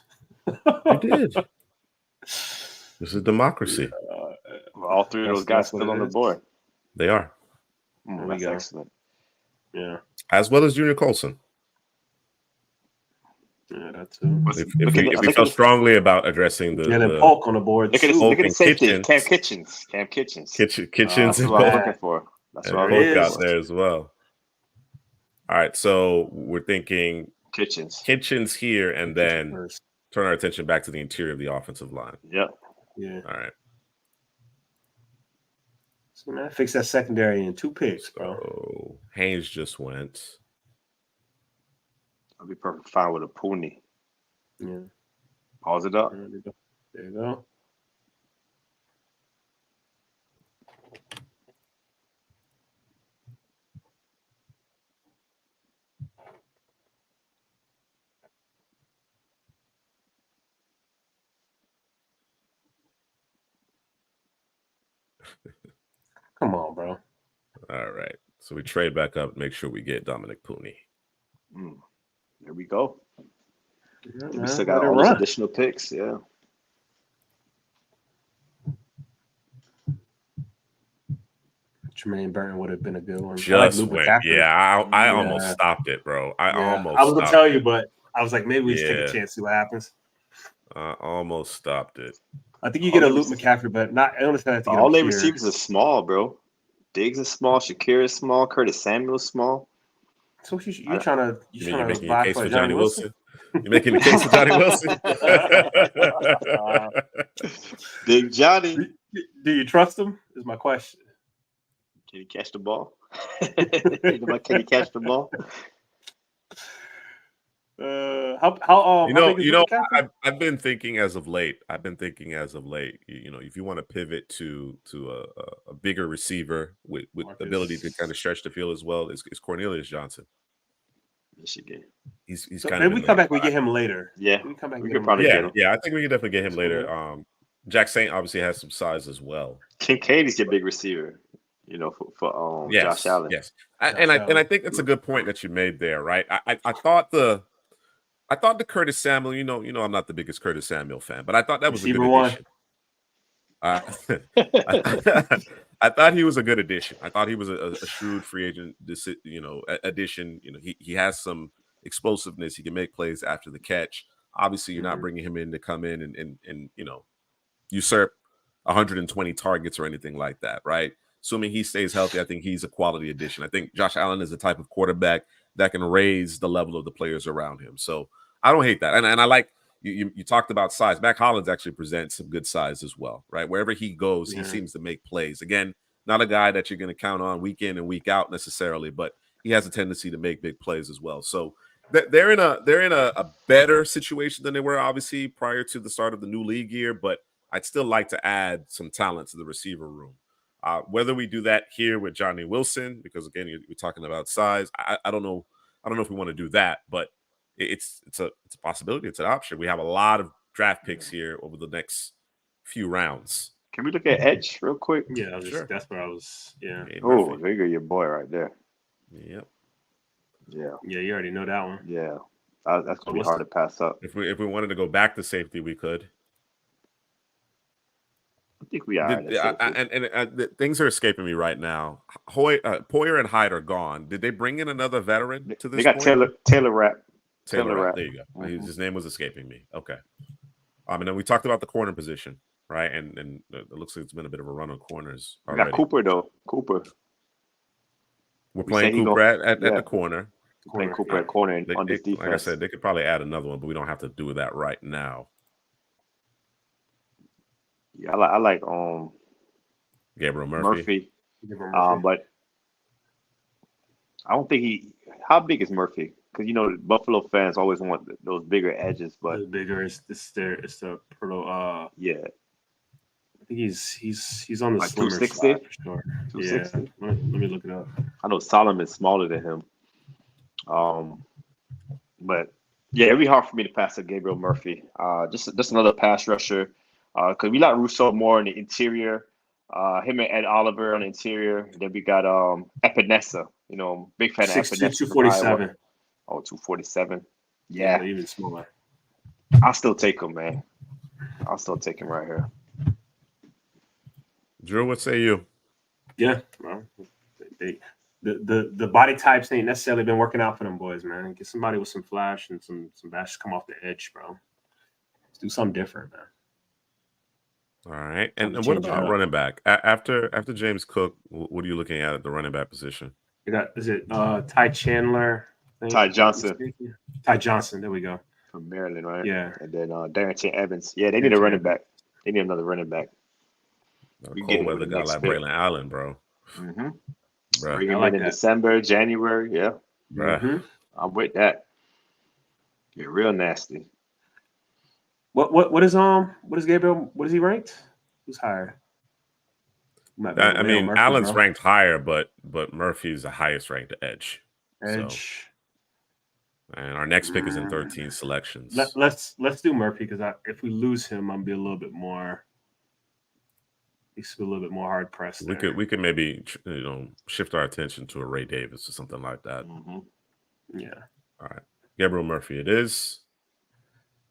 You did. This is democracy. All three of those guys still on the board. They are. That's excellent. Yeah. As well as Junior Colson. Yeah, that too. If we felt strongly about addressing the Polk on the board, look at the safety, Cam Kitchens. Kitchens. That's what I'm looking for. That's what I'm looking for. Out there as well. All right, so we're thinking Kitchens here, and then turn our attention back to the interior of the offensive line. Yep. Yeah. All right. So man, fix that secondary in 2 picks, bro. So Haynes just went. I'll be perfect fine with a pony. Yeah. Pause it up. There you go. Come on, bro. All right. So we trade back up, make sure we get Dominic Pooney. There we go. Yeah, we still got all those additional picks. Yeah. Jermaine Burton would have been a good one. Just went. Yeah, I almost stopped it, bro. I was going to tell you, but I was like, maybe we just take a chance, see what happens. I almost stopped it. I think you get a Luke McCaffrey, but not. I understand that. All their receivers are small, bro. Diggs is small. Shakir is small. Curtis Samuel is small. So you're trying to making a case for Johnny Wilson? You're making a case for Johnny Wilson? Big Johnny. Do you trust him? Is my question. Can he catch the ball? Can he catch the ball? I've been thinking as of late. If you want to pivot to a bigger receiver with the ability to kind of stretch the field as well, is Cornelius Johnson. Michigan. He's so kind maybe of. we come back. We get him later. Yeah, we come back. We could probably get him. Yeah, I think we can definitely get him later. Jack Saint obviously has some size as well. Kincaid is your big receiver. For Josh Allen. Yes, and I think that's a good point that you made there, right? I thought the Curtis Samuel, I'm not the biggest Curtis Samuel fan, but I thought that was a good addition. I thought he was a good addition. I thought he was a shrewd free agent, addition. He has some explosiveness. He can make plays after the catch. Obviously, you're not bringing him in to come in and usurp 120 targets or anything like that, right? Assuming he stays healthy, I think he's a quality addition. I think Josh Allen is the type of quarterback that can raise the level of the players around him. So I don't hate that. And I like you talked about size. Mac Hollins actually presents some good size as well, right? Wherever he goes, he seems to make plays. Again, not a guy that you're going to count on week in and week out necessarily, but he has a tendency to make big plays as well. So they're in a better situation than they were obviously prior to the start of the new league year, but I'd still like to add some talent to the receiver room. Whether we do that here with Johnny Wilson, because again, you're talking about size. I don't know if we want to do that, but it's a possibility. It's an option. We have a lot of draft picks here over the next few rounds. Can we look at edge real quick? Yeah, sure. That's what I was. Yeah. Oh, there you go, your boy right there. Yep. Yeah. Yeah, you already know that one. Yeah, that's gonna be hard to pass up. If we wanted to go back to safety, we could. I think we are. And things are escaping me right now. Poyer and Hyde are gone. Did they bring in another veteran to this? They got point? Taylor Rapp. There you go. Mm-hmm. His name was escaping me. Okay. And then we talked about the corner position, right? And it looks like it's been a bit of a run on corners already. We got Cooper though. We're playing Cooper at the corner. Playing Cooper at corner on this defense. Like I said, they could probably add another one, but we don't have to do that right now. Yeah, I like Gabriel Murphy. But I don't think how big is Murphy? Because Buffalo fans always want those bigger edges, but the bigger it's the pro. Yeah, I think he's on the like slimmer 260 side for sure. 260. Yeah, let me look it up. I know Solomon's smaller than him. But yeah, it'd be hard for me to pass up Gabriel Murphy. Just another pass rusher. Because we like Rousseau more in the interior, him and Ed Oliver on the interior. Then we got Epinesa, big fan of Epinesa. 247. Oh, 247. Yeah, even smaller. I'll still take him, man. I'll still take him right here. Drew, what say you? Yeah, well, they the body types ain't necessarily been working out for them boys, man. Get somebody with some flash and some bash come off the edge, bro. Let's do something different, man. All right. And what about running back? After James Cook, what are you looking at the running back position? Is it Ty Chandler? Ty Johnson. Ty Johnson. There we go. From Maryland, right? Yeah. And then Darrington Evans. Yeah, they need a running back. They need another running back. We get it with a guy like Braylon Allen, bro. Mm-hmm. Bruh. Bring him in December, January. Yeah. Mm-hmm. I'm with that. You're real nasty. What is Gabriel? What is he ranked? Who's higher? I mean, Murphy, Allen's ranked higher, but Murphy's the highest ranked edge. So, and our next pick is in 13 selections. Let's do Murphy because if we lose him, I'm be a little bit more. He's a little bit more hard pressed. We could maybe shift our attention to a Ray Davis or something like that. Mm-hmm. Yeah. All right, Gabriel Murphy. It is.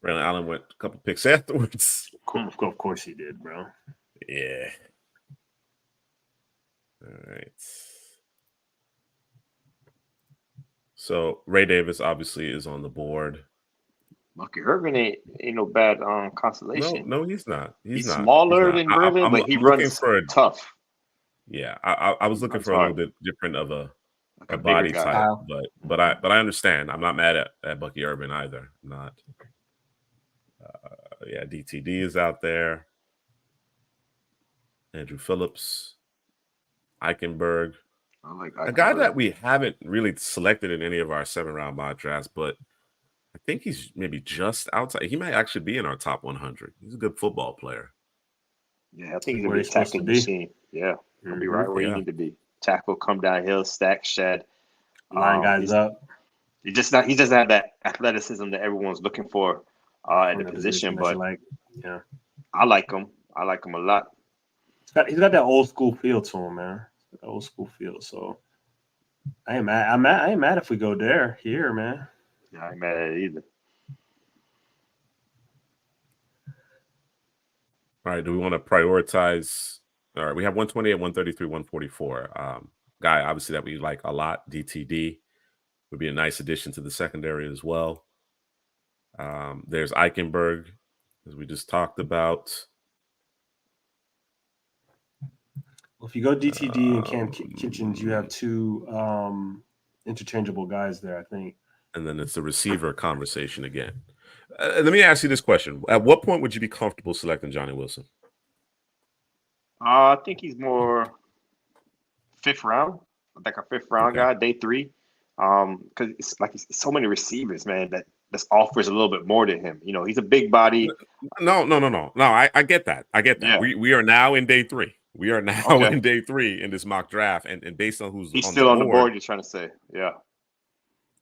Braylon Allen went a couple picks afterwards. Of course he did, bro. Yeah. All right. So Ray Davis obviously is on the board. Bucky Urban ain't no bad consolation. No, he's not. He's not. Smaller than Braylon, but he runs tough. Yeah, I was looking for a little bit different of a body type, but I understand. I'm not mad at Bucky Urban either. I'm not. DTD is out there. Andrew Phillips, Eichenberg. I like a guy that we haven't really selected in any of our 7-round mock drafts, but I think he's maybe just outside. He might actually be in our top 100. He's a good football player. Yeah, I think he's a good tackling machine. Yeah, he'll be right where you need to be. Tackle, come downhill, stack, shed. Line guys up. He doesn't have that athleticism that everyone's looking for in the position, but I like him. I like him a lot. He's got that old school feel to him, man. Old school feel. So I ain't mad. I ain't mad if we go here, man. Yeah, I ain't mad at it either. All right. Do we want to prioritize? All right. We have 128, 133, 144. Guy, obviously, that we like a lot. DTD would be a nice addition to the secondary as well. There's Eichenberg, as we just talked about. Well, if you go DTD and Cam Kitchens, you have two interchangeable guys there, I think. And then it's the receiver conversation again. Let me ask you this question. At what point would you be comfortable selecting Johnny Wilson? I think he's more 5th round. I think a 5th round guy, day 3. Because it's like so many receivers, man, that this offers a little bit more to him. He's a big body. No. I get that. Yeah. We are now in day 3. We are now in day 3 in this mock draft, and based on he's still on the board, you're trying to say, yeah.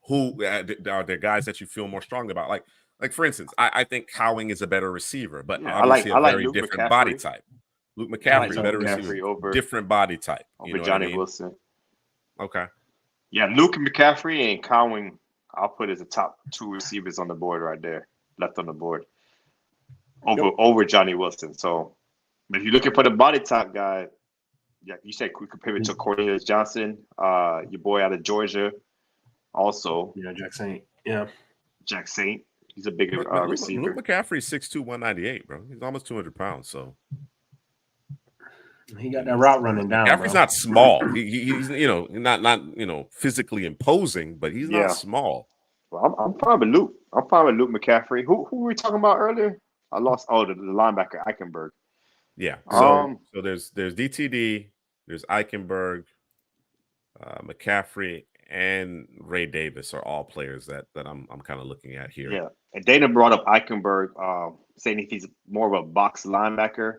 Who are there guys that you feel more strong about? Like for instance, I think Cowing is a better receiver, but obviously a very different body type. Luke McCaffrey, better receiver, over, different body type. Over Johnny Wilson. Okay. Yeah, Luke McCaffrey and Cowing, I'll put as the top 2 receivers on the board right there, left on the board, over Johnny Wilson. So, but if you're looking for the body type guy, yeah, you said we could pivot to Cornelius Johnson, your boy out of Georgia, also. Yeah, Jack Saint. Yeah, Jack Saint. He's a bigger receiver. Luke McCaffrey's 6'2", 198, bro. He's almost 200 pounds. So he got that route running down. McCaffrey's not small. He's not physically imposing, but he's not small. Well, I'm fine with Luke. I'm fine with Luke McCaffrey. Who were we talking about earlier? I lost. Oh, the linebacker Eichenberg. Yeah. So there's DTD, there's Eichenberg, McCaffrey, and Ray Davis are all players that I'm kind of looking at here. Yeah, and Dana brought up Eichenberg, saying if he's more of a box linebacker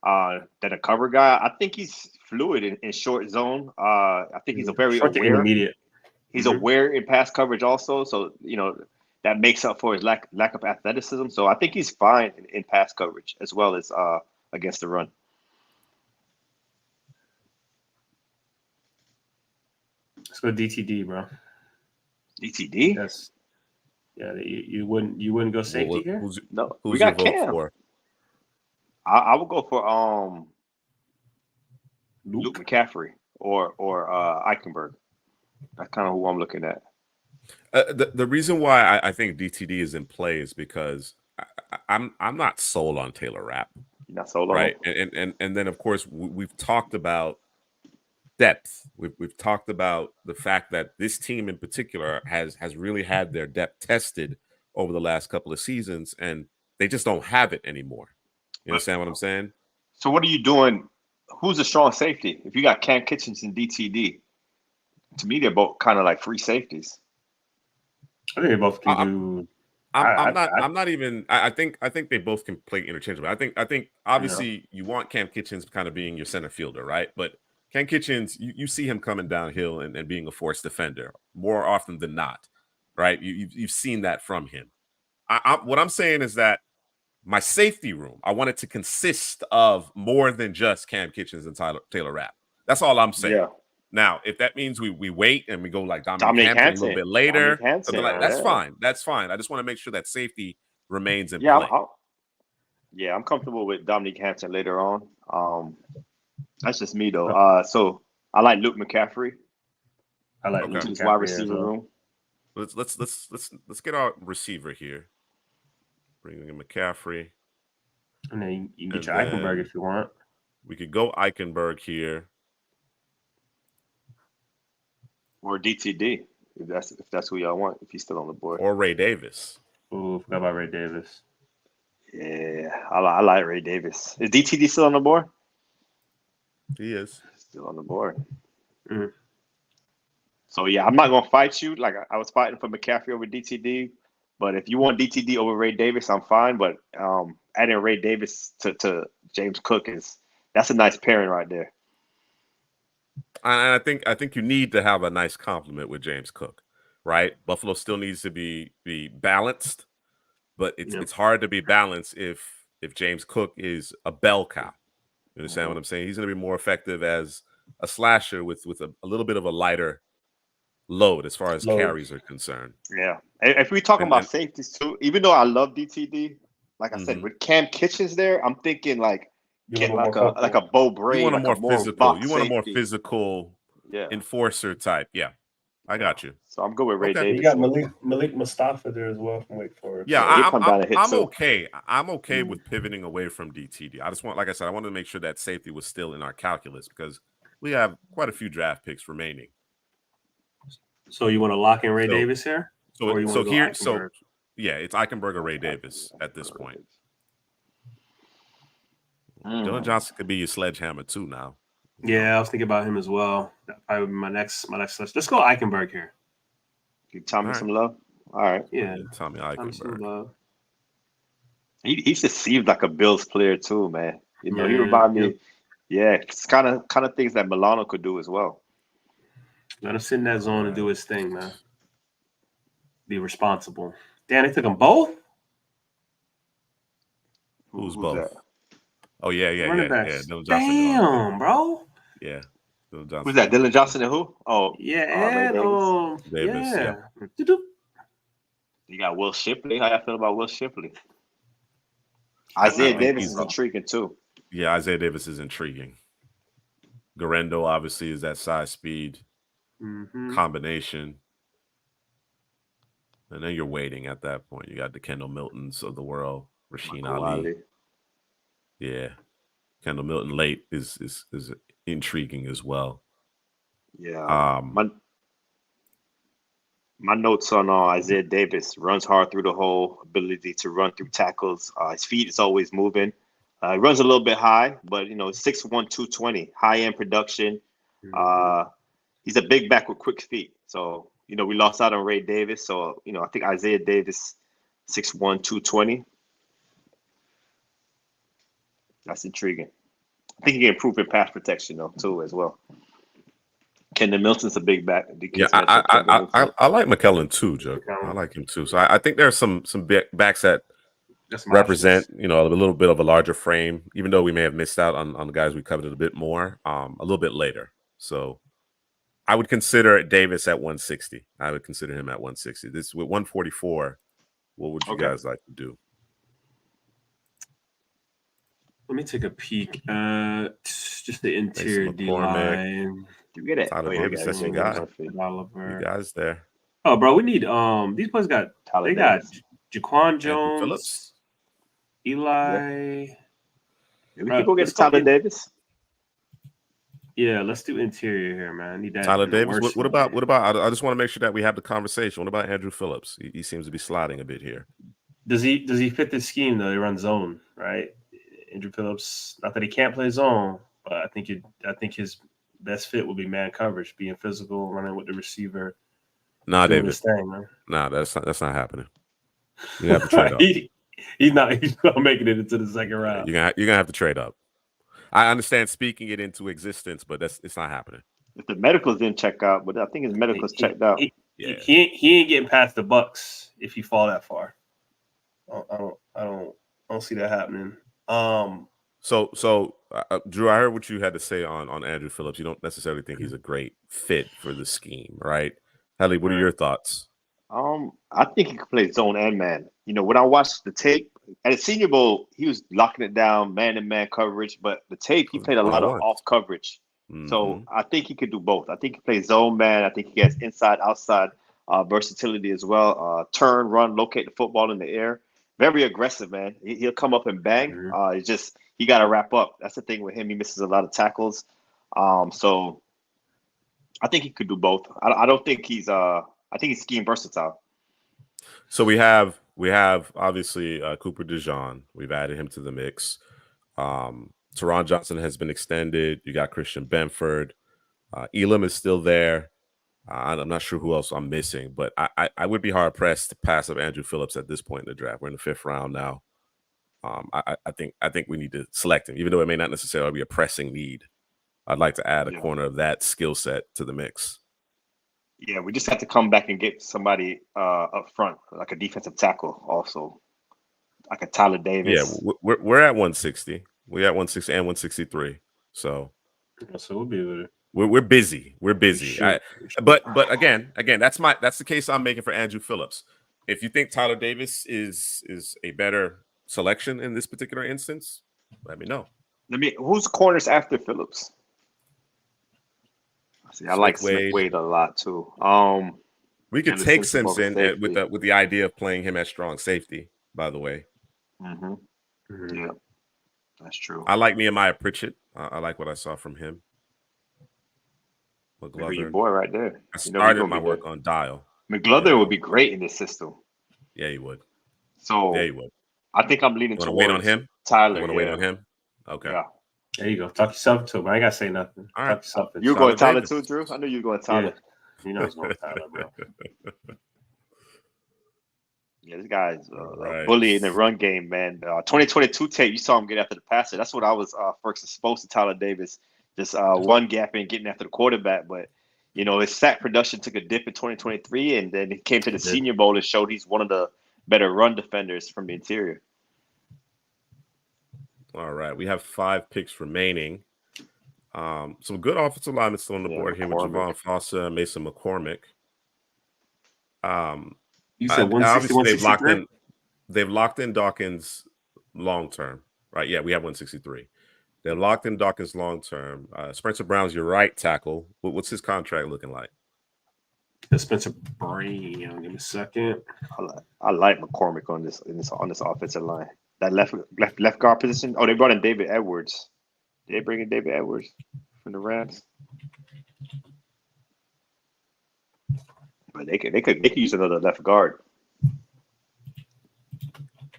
than a cover guy. I think he's fluid in short zone. I think he's a very aware. Intermediate. He's aware in pass coverage also, so that makes up for his lack of athleticism. So I think he's fine in pass coverage as well as against the run. Let's go DTD, bro. DTD? Yes. Yeah, you wouldn't go safety here? No, who's we got your vote Cam. For? I would go for Luke McCaffrey or Eichenberg. That's kind of who I'm looking at. The reason why I think DTD is in play is because I'm not sold on Taylor Rapp, You're not so long. right? And then of course we've talked about depth. We've talked about the fact that this team in particular has really had their depth tested over the last couple of seasons, and they just don't have it anymore. You understand what I'm saying? So what are you doing? Who's a strong safety? If you got Cam Kitchens and DTD, to me they're both kind of like free safeties. I think they both can do. I'm not even. I think they both can play interchangeably. I think obviously you want Cam Kitchens kind of being your center fielder, right? But Cam Kitchens, you see him coming downhill and being a forced defender more often than not, right? You've seen that from him. What I'm saying is that my safety room, I want it to consist of more than just Cam Kitchens and Taylor Rapp. That's all I'm saying. Yeah. Now, if that means we wait and we go like Dominic Hampton a little bit later, that's fine. That's fine. I just want to make sure that safety remains in play. I'm comfortable with Dominic Hampton later on. That's just me though. So I like Luke McCaffrey. I like Luke his wide receiver room. Let's get our receiver here. Bring in McCaffrey. And then you can get your Eichenberg if you want. We could go Eichenberg here. Or DTD, if that's who y'all want, if he's still on the board. Or Ray Davis. Ooh, forgot about Ray Davis. Yeah, I like Ray Davis. Is DTD still on the board? He is. Still on the board. Mm-hmm. So, yeah, I'm not going to fight you. Like, I was fighting for McCaffrey over DTD. But if you want DTD over Ray Davis, I'm fine. But adding Ray Davis to James Cook that's a nice pairing right there. And I think you need to have a nice compliment with James Cook, right? Buffalo still needs to be balanced, but it's hard to be balanced if James Cook is a bell cow. You understand what I'm saying? He's going to be more effective as a slasher with a little bit of a lighter load as far as carries are concerned. Yeah. If we're talking about safeties too, even though I love DTD, like I said, with Cam Kitchens there, I'm thinking like get like a Bo Bray. You want a more physical. You want a more safety. Physical enforcer type. Yeah. I got you. So I'm going with Ray Davis. You got Malik Mustafa there as well from Wake Forest. Yeah, I'm okay. I'm okay with pivoting away from DTD. I just want, like I said, I wanted to make sure that safety was still in our calculus because we have quite a few draft picks remaining. So you want to lock in Ray Davis here? It's Eichenberg or Ray Davis at this point. Dylan Johnson could be your sledgehammer too now. Yeah, I was thinking about him as well. That probably would be my next sledge. Let's go Eichenberg here. Give Tommy some love. All right. Yeah. Tommy Eichenberg. He just seems like a Bills player too, man. You know, he reminds me. Yeah, it's kind of things that Milano could do as well. Let him sit in that zone and do his thing, man. Be responsible. Damn, they took them both? Who's both? That? Oh, yeah. Dylan Johnson. Damn, bro. Yeah. Dylan Johnson. Who's that? Dylan Johnson and who? Oh. Yeah, Davis. Yeah. You got Will Shipley. How y'all feel about Will Shipley? Isaiah Davis is intriguing too. Yeah, Isaiah Davis is intriguing. Garendo obviously is that size speed combination. And then you're waiting at that point. You got the Kendall Miltons of the world, Rasheen Ali. Yeah. Kendall Milton late is intriguing as well. Yeah. My notes on Isaiah Davis: runs hard through the hole, ability to run through tackles. His feet is always moving. He runs a little bit high, but 6'1", 220, high end production. He's a big back with quick feet. So we lost out on Ray Davis. So I think Isaiah Davis, 6'1", 220. That's intriguing. I think he can improve in pass protection though too as well. Kendall Milton's a big back. Yeah, I like McKellen too, Joe. I like him too. So I think there's some backs that represent, a little bit of a larger frame, even though we may have missed out on the guys we coveted a bit more, a little bit later. So I would consider Davis at 160. I would consider him at 160. This with 144. What would you guys like to do? Let me take a peek. Just the interior D line. Did we get it? Tyler Oh, yeah, we Davis, got that's your everything. guy. Perfect. You guys there. Oh, bro, we need these boys got Tyler they got Davis. Jaquan Andrew Jones, Phillips. Eli. Yeah, we can go Let's get Tyler get- Davis. Yeah, let's do interior here, man. I need that. Tyler in the Davis. worst What way. about? I just want to make sure that we have the conversation. What about Andrew Phillips? He seems to be sliding a bit here. Does he fit this scheme though? They run zone, right? Andrew Phillips. Not that he can't play zone, but I think his best fit would be man coverage, being physical, running with the receiver. Nah, doing David. his thing, man. Nah, that's not happening. You have to trade up. He's not making it into the second round. You're gonna have to trade up. I understand speaking it into existence, but it's not happening. If the medicals didn't check out, but I think his medicals checked out. He ain't getting past the Bucs if you fall that far. I don't see that happening. So Drew, I heard what you had to say on Andrew Phillips. You don't necessarily think he's a great fit for the scheme, right? Helly, what are your thoughts? I think he could play zone and man. You know, when I watched the tape at the Senior Bowl, he was locking it down, man-to-man coverage. But the tape, he played a lot of off coverage. So I think he could do both. I think he plays zone man. I think he has inside, outside versatility as well. Turn, run, locate the football in the air. Very aggressive, man. He'll come up and bang. It's just he got to wrap up. That's the thing with him. He misses a lot of tackles. So I think he could do both. I don't think he's I think he's scheme versatile. So we have obviously Cooper DeJean. We've added him to the mix. Teron Johnson has been extended. You got Christian Benford. Elam is still there. I'm not sure who else I'm missing, but I would be hard pressed to pass up Andrew Phillips at this point in the draft. We're in the 5th round now. I think we need to select him, even though it may not necessarily be a pressing need. I'd like to add a corner of that skill set to the mix. Yeah, we just have to come back and get somebody up front, like a defensive tackle, also, like a Tyler Davis. Yeah, we're at 160. We're at 160 and 163. So we'll be with it. We're busy. We're busy. But again, that's the case I'm making for Andrew Phillips. If you think Tyler Davis is a better selection in this particular instance, let me know. Who's corners after Phillips? See, I like Smith Wade a lot too. We could take Simpson with the idea of playing him at strong safety. By the way, yeah, that's true. I like Nehemiah Pritchett. I like what I saw from him. McGlothern, your boy right there. I started my work on Dial. McGlothern would be great in this system. Yeah, he would. So yeah, he would. I think I'm leaning towards wait on him. Tyler. You want to wait on him? Okay. Yeah. There you go. Talk yourself to him. I ain't gotta say nothing. All right. Talk yourself. You going Tyler too, Drew? I knew you were going Tyler. Yeah. You know it's going Tyler, bro. Yeah, this guy's a bully in the run game, man. 2022 tape, you saw him get after the passer. That's what I was first exposed to Tyler Davis. Just one gap and getting after the quarterback. But, you know, his sack production took a dip in 2023, and then he came to the Senior Bowl and showed he's one of the better run defenders from the interior. All right. We have 5 picks remaining. Some good offensive linemen still on the board here with Javon Foster and Mason McCormick. You said 160, they've locked in Dawkins long term, right? Yeah, we have 163. They're locked in Dawkins long term. Spencer Brown's your right tackle. What's his contract looking like? Spencer Brown. Give me a second. I like McCormick on this offensive line. That left guard position. Oh, they brought in David Edwards. Did they bring in David Edwards from the Rams? But they could use another left guard.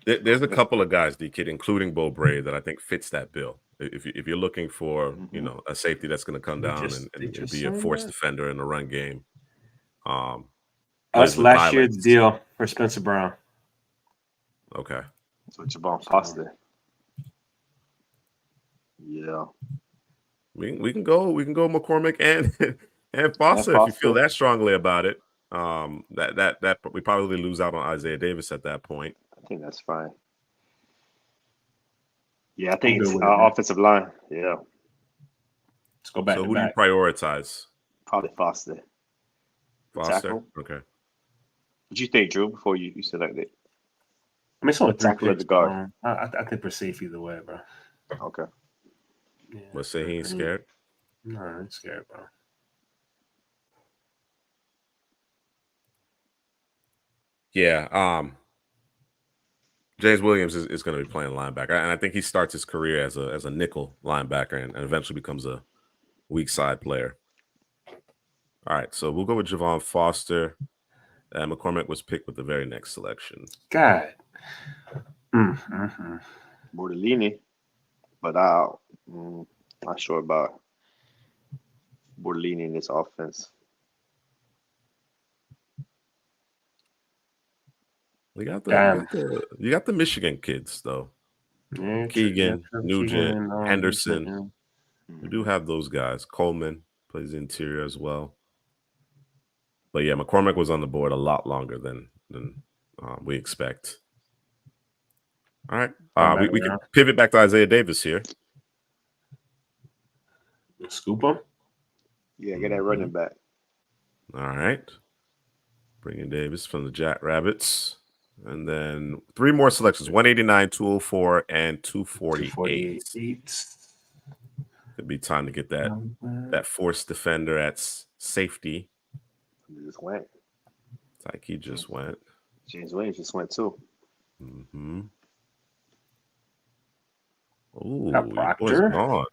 There's a couple of guys, D-Kid, including Bo Bray, that I think fits that bill. If you're looking for a safety that's going to come down and be a force defender in the run game. That's last year's deal for Spencer Brown. Okay. So Javon Foster. Yeah. We can go McCormick and Foster if you feel that strongly about it. That we probably lose out on Isaiah Davis at that point. I think that's fine. Yeah, I think it's offensive line. Yeah. Let's go back. So who do you prioritize? Probably Foster. Foster. Tackle. Okay. What do you think, Drew? Before you select it? I mean, it's only tackle at the guard. I think we're safe either way, bro. Okay. Yeah. Let's say he ain't scared. No, I ain't scared, bro. Yeah. James Williams is going to be playing linebacker, and I think he starts his career as a nickel linebacker and eventually becomes a weak side player. All right, so we'll go with Javon Foster. McCormick was picked with the very next selection. God. Bortolini, but I'm not sure about Bortolini in this offense. You got the Michigan kids though. Yeah, Keegan, Nugent, Keegan, Henderson. yeah. We do have those guys. Coleman plays interior as well. But yeah, McCormick was on the board a lot longer than we expect. All right. We can pivot back to Isaiah Davis here. Scoop him? Yeah, get that running back. All right. Bringing Davis from the Jackrabbits. And then 3 more selections, 189, 204, and 248. Could be time to get that forced defender at safety. He just went. It's like he just went. James Williams just went too. Mm-hmm. Ooh, Proctor gone.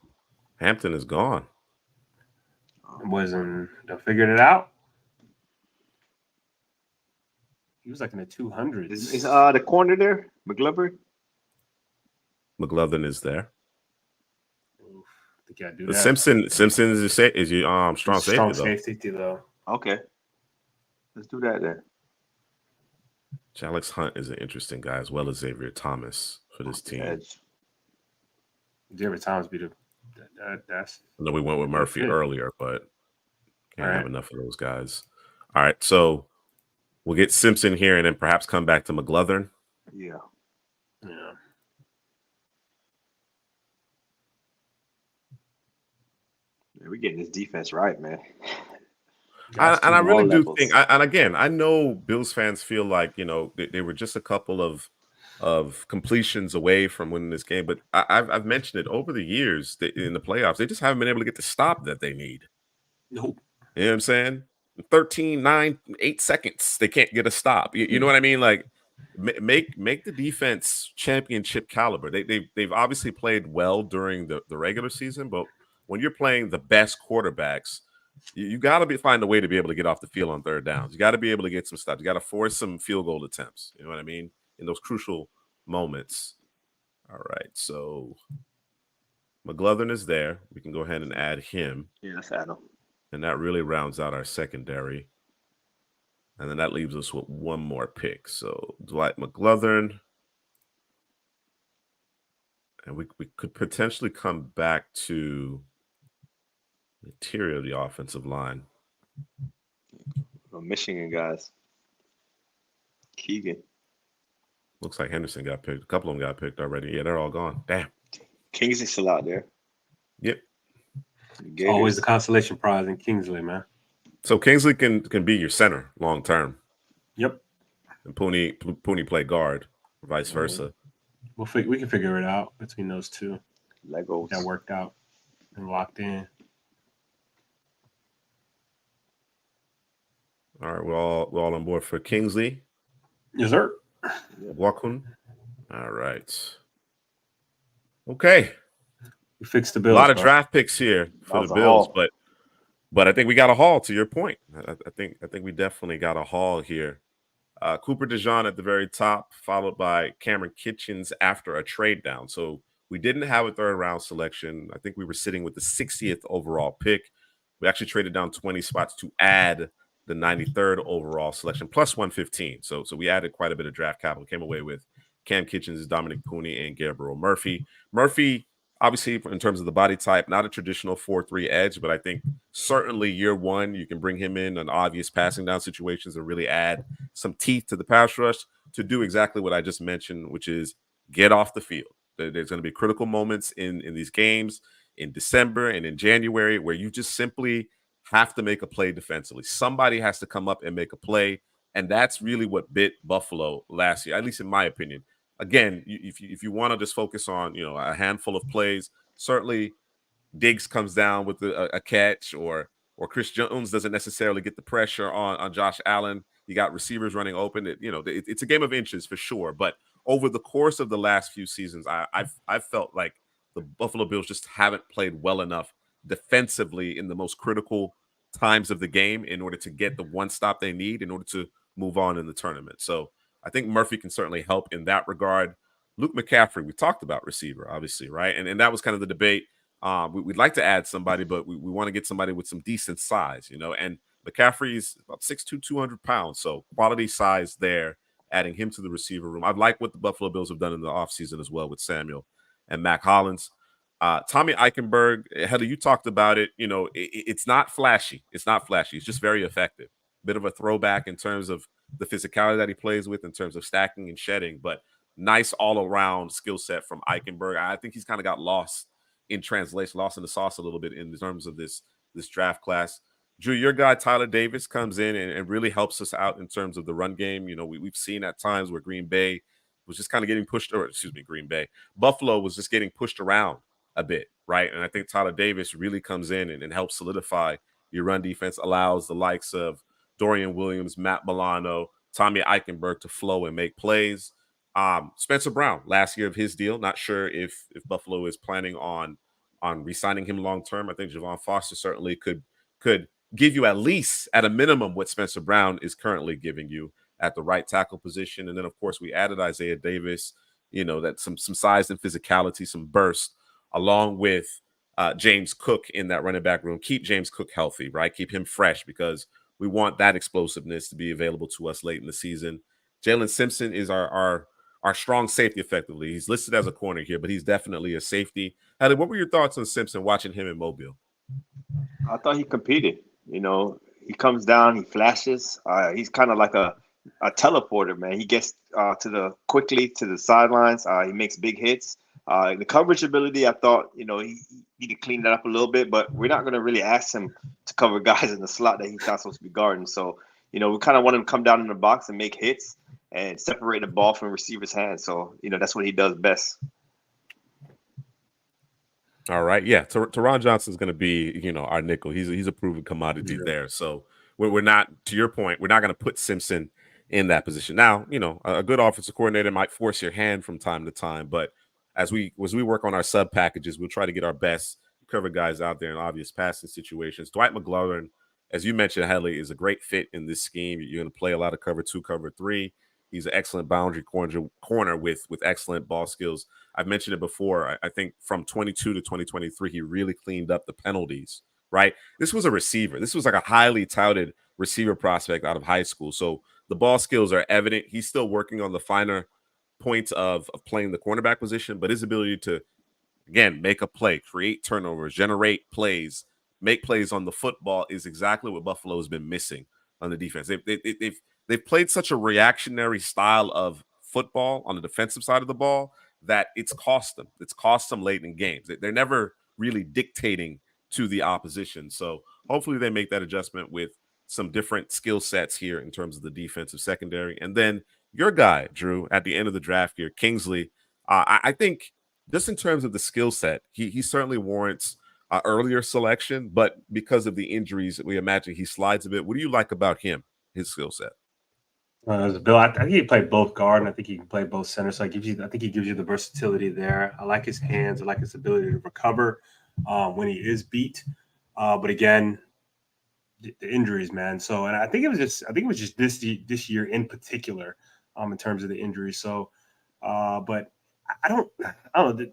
Hampton is gone. They figured it out. He was like in the 200s. Is the corner there, McGlover? McLovin is there. Oof, I think I do But that. Simpson is your strong safety though. Okay, let's do that then. Alex Hunt is an interesting guy as well as Xavier Thomas for this team. Xavier Thomas be that's. I know we went with Murphy earlier, but can't have enough of those guys. All right, so we'll get Simpson here and then perhaps come back to McGlothern. Yeah. We're getting this defense right, man. I really do think, and again, I know Bills fans feel like, they were just a couple of completions away from winning this game, but I've mentioned it over the years that in the playoffs, they just haven't been able to get the stop that they need. Nope. You know what I'm saying? 13, 9, 8 seconds, they can't get a stop. You know what I mean? Like, make the defense championship caliber. They've obviously played well during the regular season, but when you're playing the best quarterbacks, you got to find a way to be able to get off the field on third downs. You got to be able to get some stuff. You got to force some field goal attempts. You know what I mean? In those crucial moments. All right, so McGlothern is there. We can go ahead and add him. Yeah, let's add him. And that really rounds out our secondary. And then that leaves us with one more pick. So Dwight McGlothern. And we could potentially come back to the interior of the offensive line. Michigan guys. Keegan. Looks like Henderson got picked. A couple of them got picked already. Yeah, they're all gone. Damn. Kingsley's still out there. Yep. Always the consolation prize in Kingsley, man. So Kingsley can be your center long term. Yep. And Pooney play guard, vice versa. We can figure it out between those two. Legos. That worked out and locked in. All right, we're all on board for Kingsley. Yes, sir. Wakun. All right. Okay. We fixed the Bills. A lot of draft picks here for the Bills, but I think we got a haul. To your point, I think we definitely got a haul here. Cooper DeJean at the very top, followed by Cameron Kitchens after a trade down. So we didn't have a third round selection. I think we were sitting with the 60th overall pick. We actually traded down 20 spots to add the 93rd overall selection plus 115. So we added quite a bit of draft capital. Came away with Cam Kitchens, Dominic Pooney, and Gabriel Murphy. Murphy, obviously, in terms of the body type, not a traditional 4-3 edge, but I think certainly year one, you can bring him in obvious passing down situations and really add some teeth to the pass rush to do exactly what I just mentioned, which is get off the field. There's going to be critical moments in these games in December and in January where you just simply have to make a play defensively. Somebody has to come up and make a play, and that's really what bit Buffalo last year, at least in my opinion. Again, if you want to just focus on a handful of plays, certainly Diggs comes down with a catch, or Chris Jones doesn't necessarily get the pressure on Josh Allen. You got receivers running open. It's a game of inches for sure. But over the course of the last few seasons, I've felt like the Buffalo Bills just haven't played well enough defensively in the most critical times of the game in order to get the one stop they need in order to move on in the tournament. So I think Murphy can certainly help in that regard. Luke McCaffrey, we talked about receiver, obviously, right? And that was kind of the debate. We'd like to add somebody, but we want to get somebody with some decent size, and McCaffrey's about 6'2", 200 pounds. So quality size there, adding him to the receiver room. I like what the Buffalo Bills have done in the offseason as well with Samuel and Mac Hollins. Tommy Eichenberg, Heather, you talked about it. It's not flashy. It's not flashy. It's just very effective. Bit of a throwback in terms of the physicality that he plays with, in terms of stacking and shedding, but nice all-around skill set from Eichenberg. I think he's kind of got lost in translation, lost in the sauce a little bit in terms of this draft class. Drew, your guy Tyler Davis comes in and really helps us out in terms of the run game. We've seen at times where Green Bay was just kind of getting pushed, or excuse me, Buffalo was just getting pushed around a bit, right? And I think Tyler Davis really comes in and helps solidify your run defense, allows the likes of Dorian Williams, Matt Milano, Tommy Eichenberg to flow and make plays. Spencer Brown, last year of his deal, not sure if Buffalo is planning on re-signing him long-term. I think Javon Foster certainly could give you at least, at a minimum, what Spencer Brown is currently giving you at the right tackle position. And then, of course, we added Isaiah Davis, that some size and physicality, some burst, along with James Cook in that running back room. Keep James Cook healthy, right? Keep him fresh, because we want that explosiveness to be available to us late in the season. Jalen Simpson is our strong safety, effectively. He's listed as a corner here, but he's definitely a safety. Heather, what were your thoughts on Simpson watching him in Mobile? I thought he competed. He comes down, he flashes. He's kind of like a teleporter, man. He gets quickly to the sidelines. He makes big hits. The coverage ability, I thought, he need to clean that up a little bit, but we're not going to really ask him to cover guys in the slot that he's not supposed to be guarding. So, we kind of want him to come down in the box and make hits and separate the ball from receiver's hands. So, that's what he does best. All right. Yeah. Teron Johnson's going to be, our nickel. He's a proven commodity there. So we're not, to your point, we're not going to put Simpson in that position. Now, a good offensive coordinator might force your hand from time to time, but as we work on our sub packages, we'll try to get our best cover guys out there in obvious passing situations. Dwight McGlothern, as you mentioned, Hadley, is a great fit in this scheme. You're going to play a lot of cover 2, cover 3. He's an excellent boundary corner with excellent ball skills. I've mentioned it before. I think from 22 to 2023, he really cleaned up the penalties, right? This was a receiver. This was like a highly touted receiver prospect out of high school. So the ball skills are evident. He's still working on the finer points of playing the cornerback position, but his ability to, again, make a play, create turnovers, generate plays, make plays on the football is exactly what Buffalo has been missing on the defense. They've played such a reactionary style of football on the defensive side of the ball that it's cost them. It's cost them late in games. They're never really dictating to the opposition. So hopefully they make that adjustment with some different skill sets here in terms of the defensive secondary. And then your guy, Drew, at the end of the draft here, Kingsley, I think just in terms of the skill set, he certainly warrants earlier selection, but because of the injuries, we imagine he slides a bit. What do you like about him, his skill set? Bill, I think he played both guard, and I think he can play both center. So I think he gives you the versatility there. I like his hands. I like his ability to recover when he is beat. But again, the injuries, man. So, and I think it was just this year in particular, in terms of the injuries. So, but I don't know.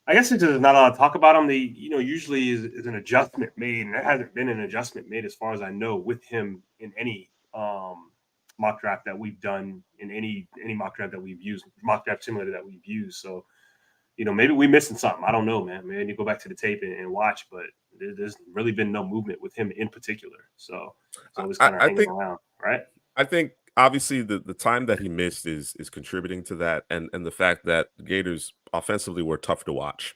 I guess there's not a lot of talk about him. Usually is an adjustment made, and there hasn't been an adjustment made as far as I know with him in any mock draft that we've done, in any mock draft that we've used, mock draft simulator that we've used. So, maybe we're missing something. I don't know, man. Maybe you go back to the tape and watch, but there's really been no movement with him in particular. So it's always kind of hanging around, right? I think obviously the time that he missed is contributing to that, and the fact that the Gators offensively were tough to watch.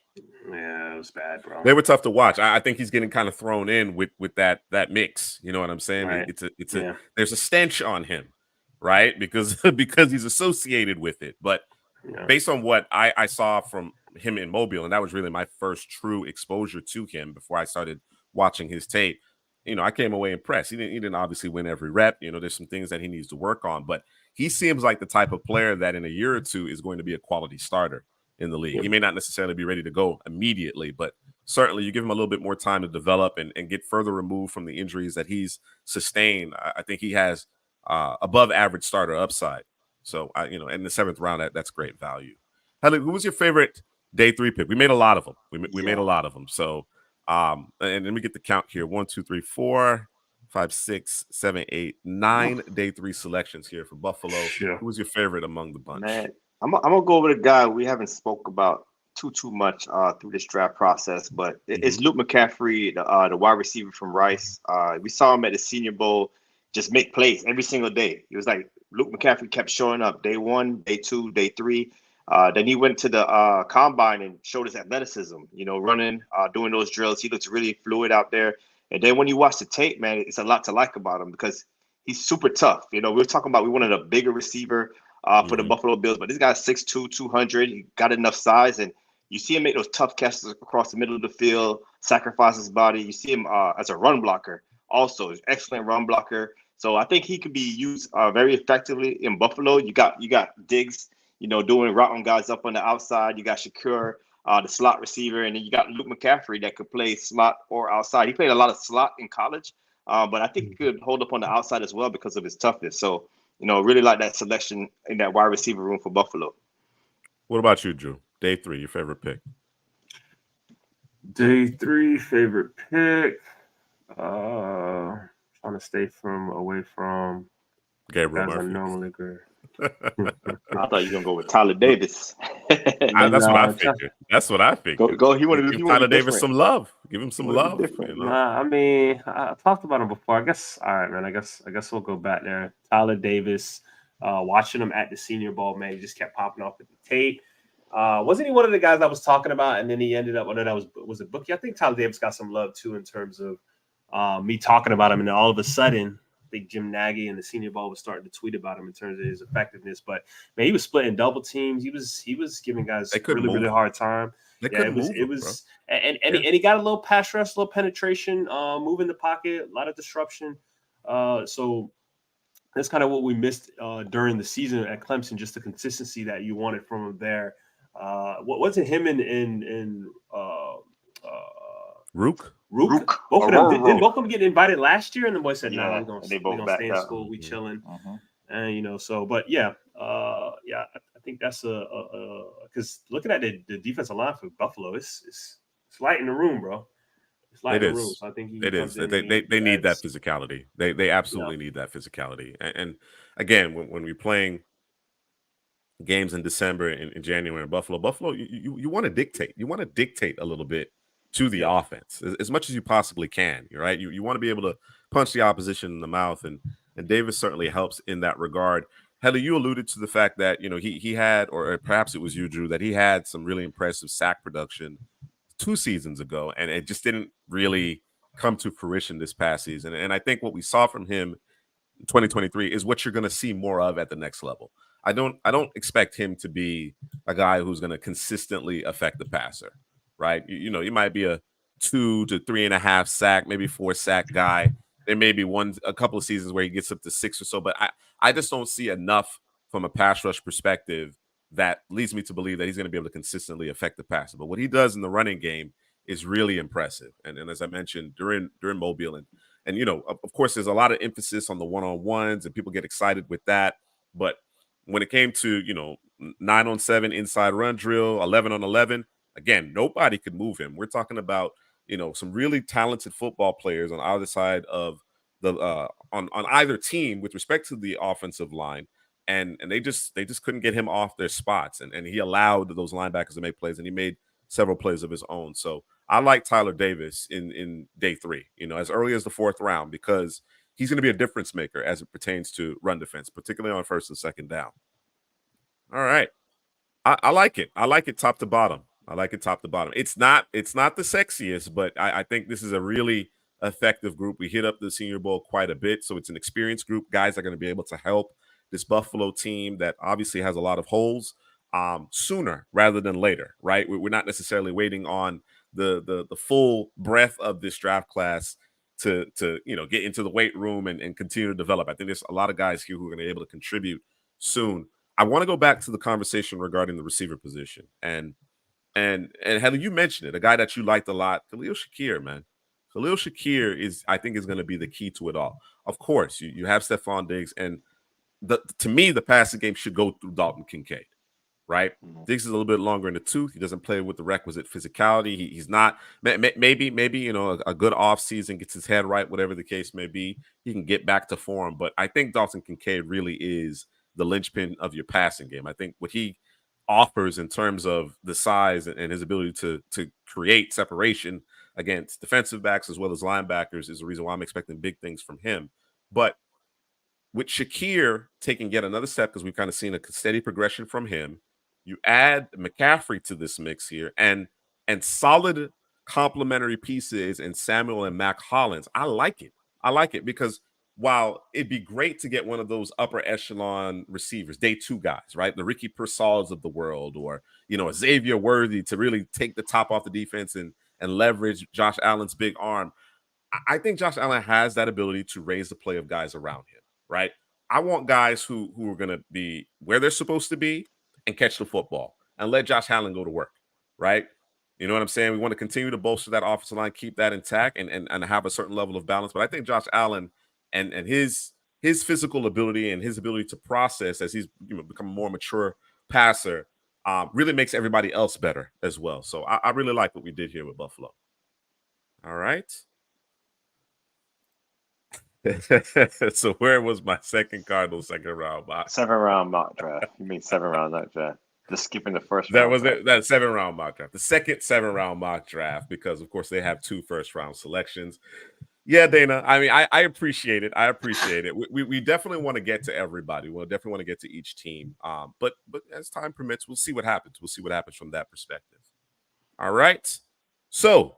Yeah, it was bad, bro. They were tough to watch. I think he's getting kind of thrown in with that mix. You know what I'm saying? Right. There's a stench on him, right? Because he's associated with it. But based on what I saw from him in Mobile, and that was really my first true exposure to him before I started watching his tape, I came away impressed. He didn't obviously win every rep. There's some things that he needs to work on, but he seems like the type of player that in a year or two is going to be a quality starter in the league. Yep. He may not necessarily be ready to go immediately, but certainly you give him a little bit more time to develop and get further removed from the injuries that he's sustained. I think he has above average starter upside. So, in the 7th round, that's great value. Heather, who was your favorite day 3 pick? We made a lot of them. We made a lot of them. So, and let me get the count here. 1, 2, 3, 4, 5, 6, 7, 8, 9 day 3 selections here for Buffalo. Sure. Who was your favorite among the bunch? Man, I'm gonna go with a guy we haven't spoke about too much through this draft process, but it's Luke McCaffrey, the wide receiver from Rice. We saw him at the Senior Bowl just make plays every single day. It was like Luke McCaffrey kept showing up day 1, day 2, day 3. Then he went to the combine and showed his athleticism, running, doing those drills. He looks really fluid out there. And then when you watch the tape, man, it's a lot to like about him because he's super tough. We were talking about we wanted a bigger receiver for the Buffalo Bills, but this guy's 6'2", 200. He got enough size, and you see him make those tough catches across the middle of the field, sacrifice his body. You see him as a run blocker also, an excellent run blocker. So I think he could be used very effectively in Buffalo. You got Diggs, doing route on guys up on the outside. You got Shakur, the slot receiver, and then you got Luke McCaffrey that could play slot or outside. He played a lot of slot in college, but I think he could hold up on the outside as well because of his toughness. So, really like that selection in that wide receiver room for Buffalo. What about you, Drew? Day 3, your favorite pick? Day 3, favorite pick. Trying to stay away from Gabriel guys I Murphy. normally agree. I thought you were gonna go with Tyler Davis. That's what I figured. That's what I figured. Go. He wanted to give Tyler Davis some love. Give him some love. Nah, I mean, I talked about him before. I guess. All right, man. I guess we'll go back there. Tyler Davis. Watching him at the Senior Bowl, man, he just kept popping off at the tape. Wasn't he one of the guys I was talking about? And then he ended up. That was it Bookie? I think Tyler Davis got some love too in terms of me talking about him, and then all of a sudden, I think Jim Nagy and the Senior Bowl was starting to tweet about him in terms of his effectiveness. But man, he was splitting double teams. He was giving guys really hard time. And he got a little pass rush, a little penetration, move in the pocket, a lot of disruption. So that's kind of what we missed during the season at Clemson, just the consistency that you wanted from him there. What wasn't him in Rook? Both of them didn't both of them get invited last year, and the boy said, "No, we're gonna stay in school. We chilling." And so, but I think that's because looking at the defensive line for Buffalo, it's light in the room, bro. It's light in the room. So I think it is. They need that physicality. They absolutely need that physicality. And again, when we're playing games in December and in January in Buffalo, you want to dictate. You want to dictate a little bit to the offense as much as you possibly can, right? You want to be able to punch the opposition in the mouth, and Davis certainly helps in that regard. Heather, you alluded to the fact that he had, or perhaps it was you, Drew, that he had some really impressive sack production 2 seasons ago, and it just didn't really come to fruition this past season. And I think what we saw from him in 2023 is what you're going to see more of at the next level. I don't expect him to be a guy who's going to consistently affect the passer. Right, you might be a 2 to 3.5 sack, maybe 4 sack guy. There may be a couple of seasons where he gets up to 6 or so, but I just don't see enough from a pass rush perspective that leads me to believe that he's going to be able to consistently affect the passer. But what he does in the running game is really impressive. And as I mentioned during Mobile, and of course, there's a lot of emphasis on the one-on-ones, and people get excited with that. But when it came to 9-on-7 inside run drill, 11-on-11. Again, nobody could move him. We're talking about, some really talented football players on either side of the on either team with respect to the offensive line, and they just couldn't get him off their spots, and he allowed those linebackers to make plays, and he made several plays of his own. So I like Tyler Davis in day 3, as early as the 4th round, because he's going to be a difference maker as it pertains to run defense, particularly on 1st and 2nd down. All right, I like it. I like it top to bottom. It's not the sexiest, but I think this is a really effective group. We hit up the Senior Bowl quite a bit, so it's an experienced group. Guys are going to be able to help this Buffalo team that obviously has a lot of holes sooner rather than later, right? We're not necessarily waiting on the full breadth of this draft class to get into the weight room and continue to develop. I think there's a lot of guys here who are going to be able to contribute soon. I want to go back to the conversation regarding the receiver position. And Heather, you mentioned it, a guy that you liked a lot, Khalil Shakir, man. Khalil Shakir I think is going to be the key to it all. Of course, you have Stephon Diggs, and to me, the passing game should go through Dalton Kincaid, right? Diggs is a little bit longer in the tooth. He doesn't play with the requisite physicality. He's not maybe a good offseason, gets his head right, whatever the case may be. He can get back to form. But I think Dalton Kincaid really is the linchpin of your passing game. I think what he offers in terms of the size and his ability to create separation against defensive backs as well as linebackers is the reason why I'm expecting big things from him. But with Shakir taking yet another step, because we've kind of seen a steady progression from him, you add McCaffrey to this mix here and solid complementary pieces in Samuel and Mac Hollins. I like it because while it'd be great to get one of those upper echelon receivers, day two guys, right? The Ricky Persauls of the world, or, a Xavier Worthy to really take the top off the defense and leverage Josh Allen's big arm. I think Josh Allen has that ability to raise the play of guys around him, right? I want guys who are going to be where they're supposed to be and catch the football and let Josh Allen go to work, right? You know what I'm saying? We want to continue to bolster that offensive line, keep that intact, and have a certain level of balance. But I think Josh Allen and his physical ability and his ability to process as he's become a more mature passer really makes everybody else better as well. So I really like what we did here with Buffalo. All right. So where was my second Cardinals second round mock? 7-round mock draft. You mean 7-round mock draft? Just skipping the first that round. Was it. That 7-round mock draft. The second 7-round mock draft, because of course they have 2 first-round selections. Yeah, Dana. I mean, I appreciate it. I appreciate it. We definitely want to get to everybody. We'll definitely want to get to each team. But as time permits, we'll see what happens. We'll see what happens from that perspective. All right. So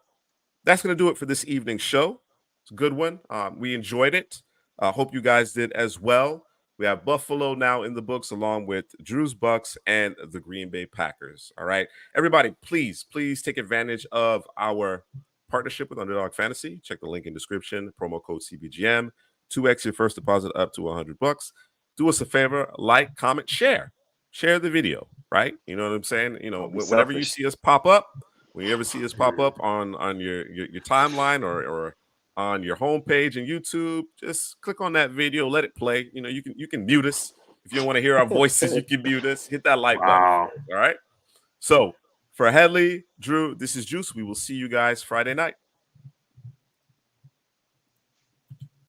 that's going to do it for this evening's show. It's a good one. We enjoyed it. Hope you guys did as well. We have Buffalo now in the books, along with Drew's Bucs and the Green Bay Packers. All right. Everybody, please take advantage of our partnership with Underdog Fantasy. Check the link in description. Promo code CPGM. 2x your first deposit up to $100. Do us a favor, like, comment, share the video, right? You know what I'm saying? Whenever you see us pop up, when you ever see us pop up on your timeline or on your homepage and YouTube, just click on that video, let it play. You can mute us if you don't want to hear our voices. You can mute us. Hit that like button. All right. So for Headley, Drew, this is Juice. We will see you guys Friday night.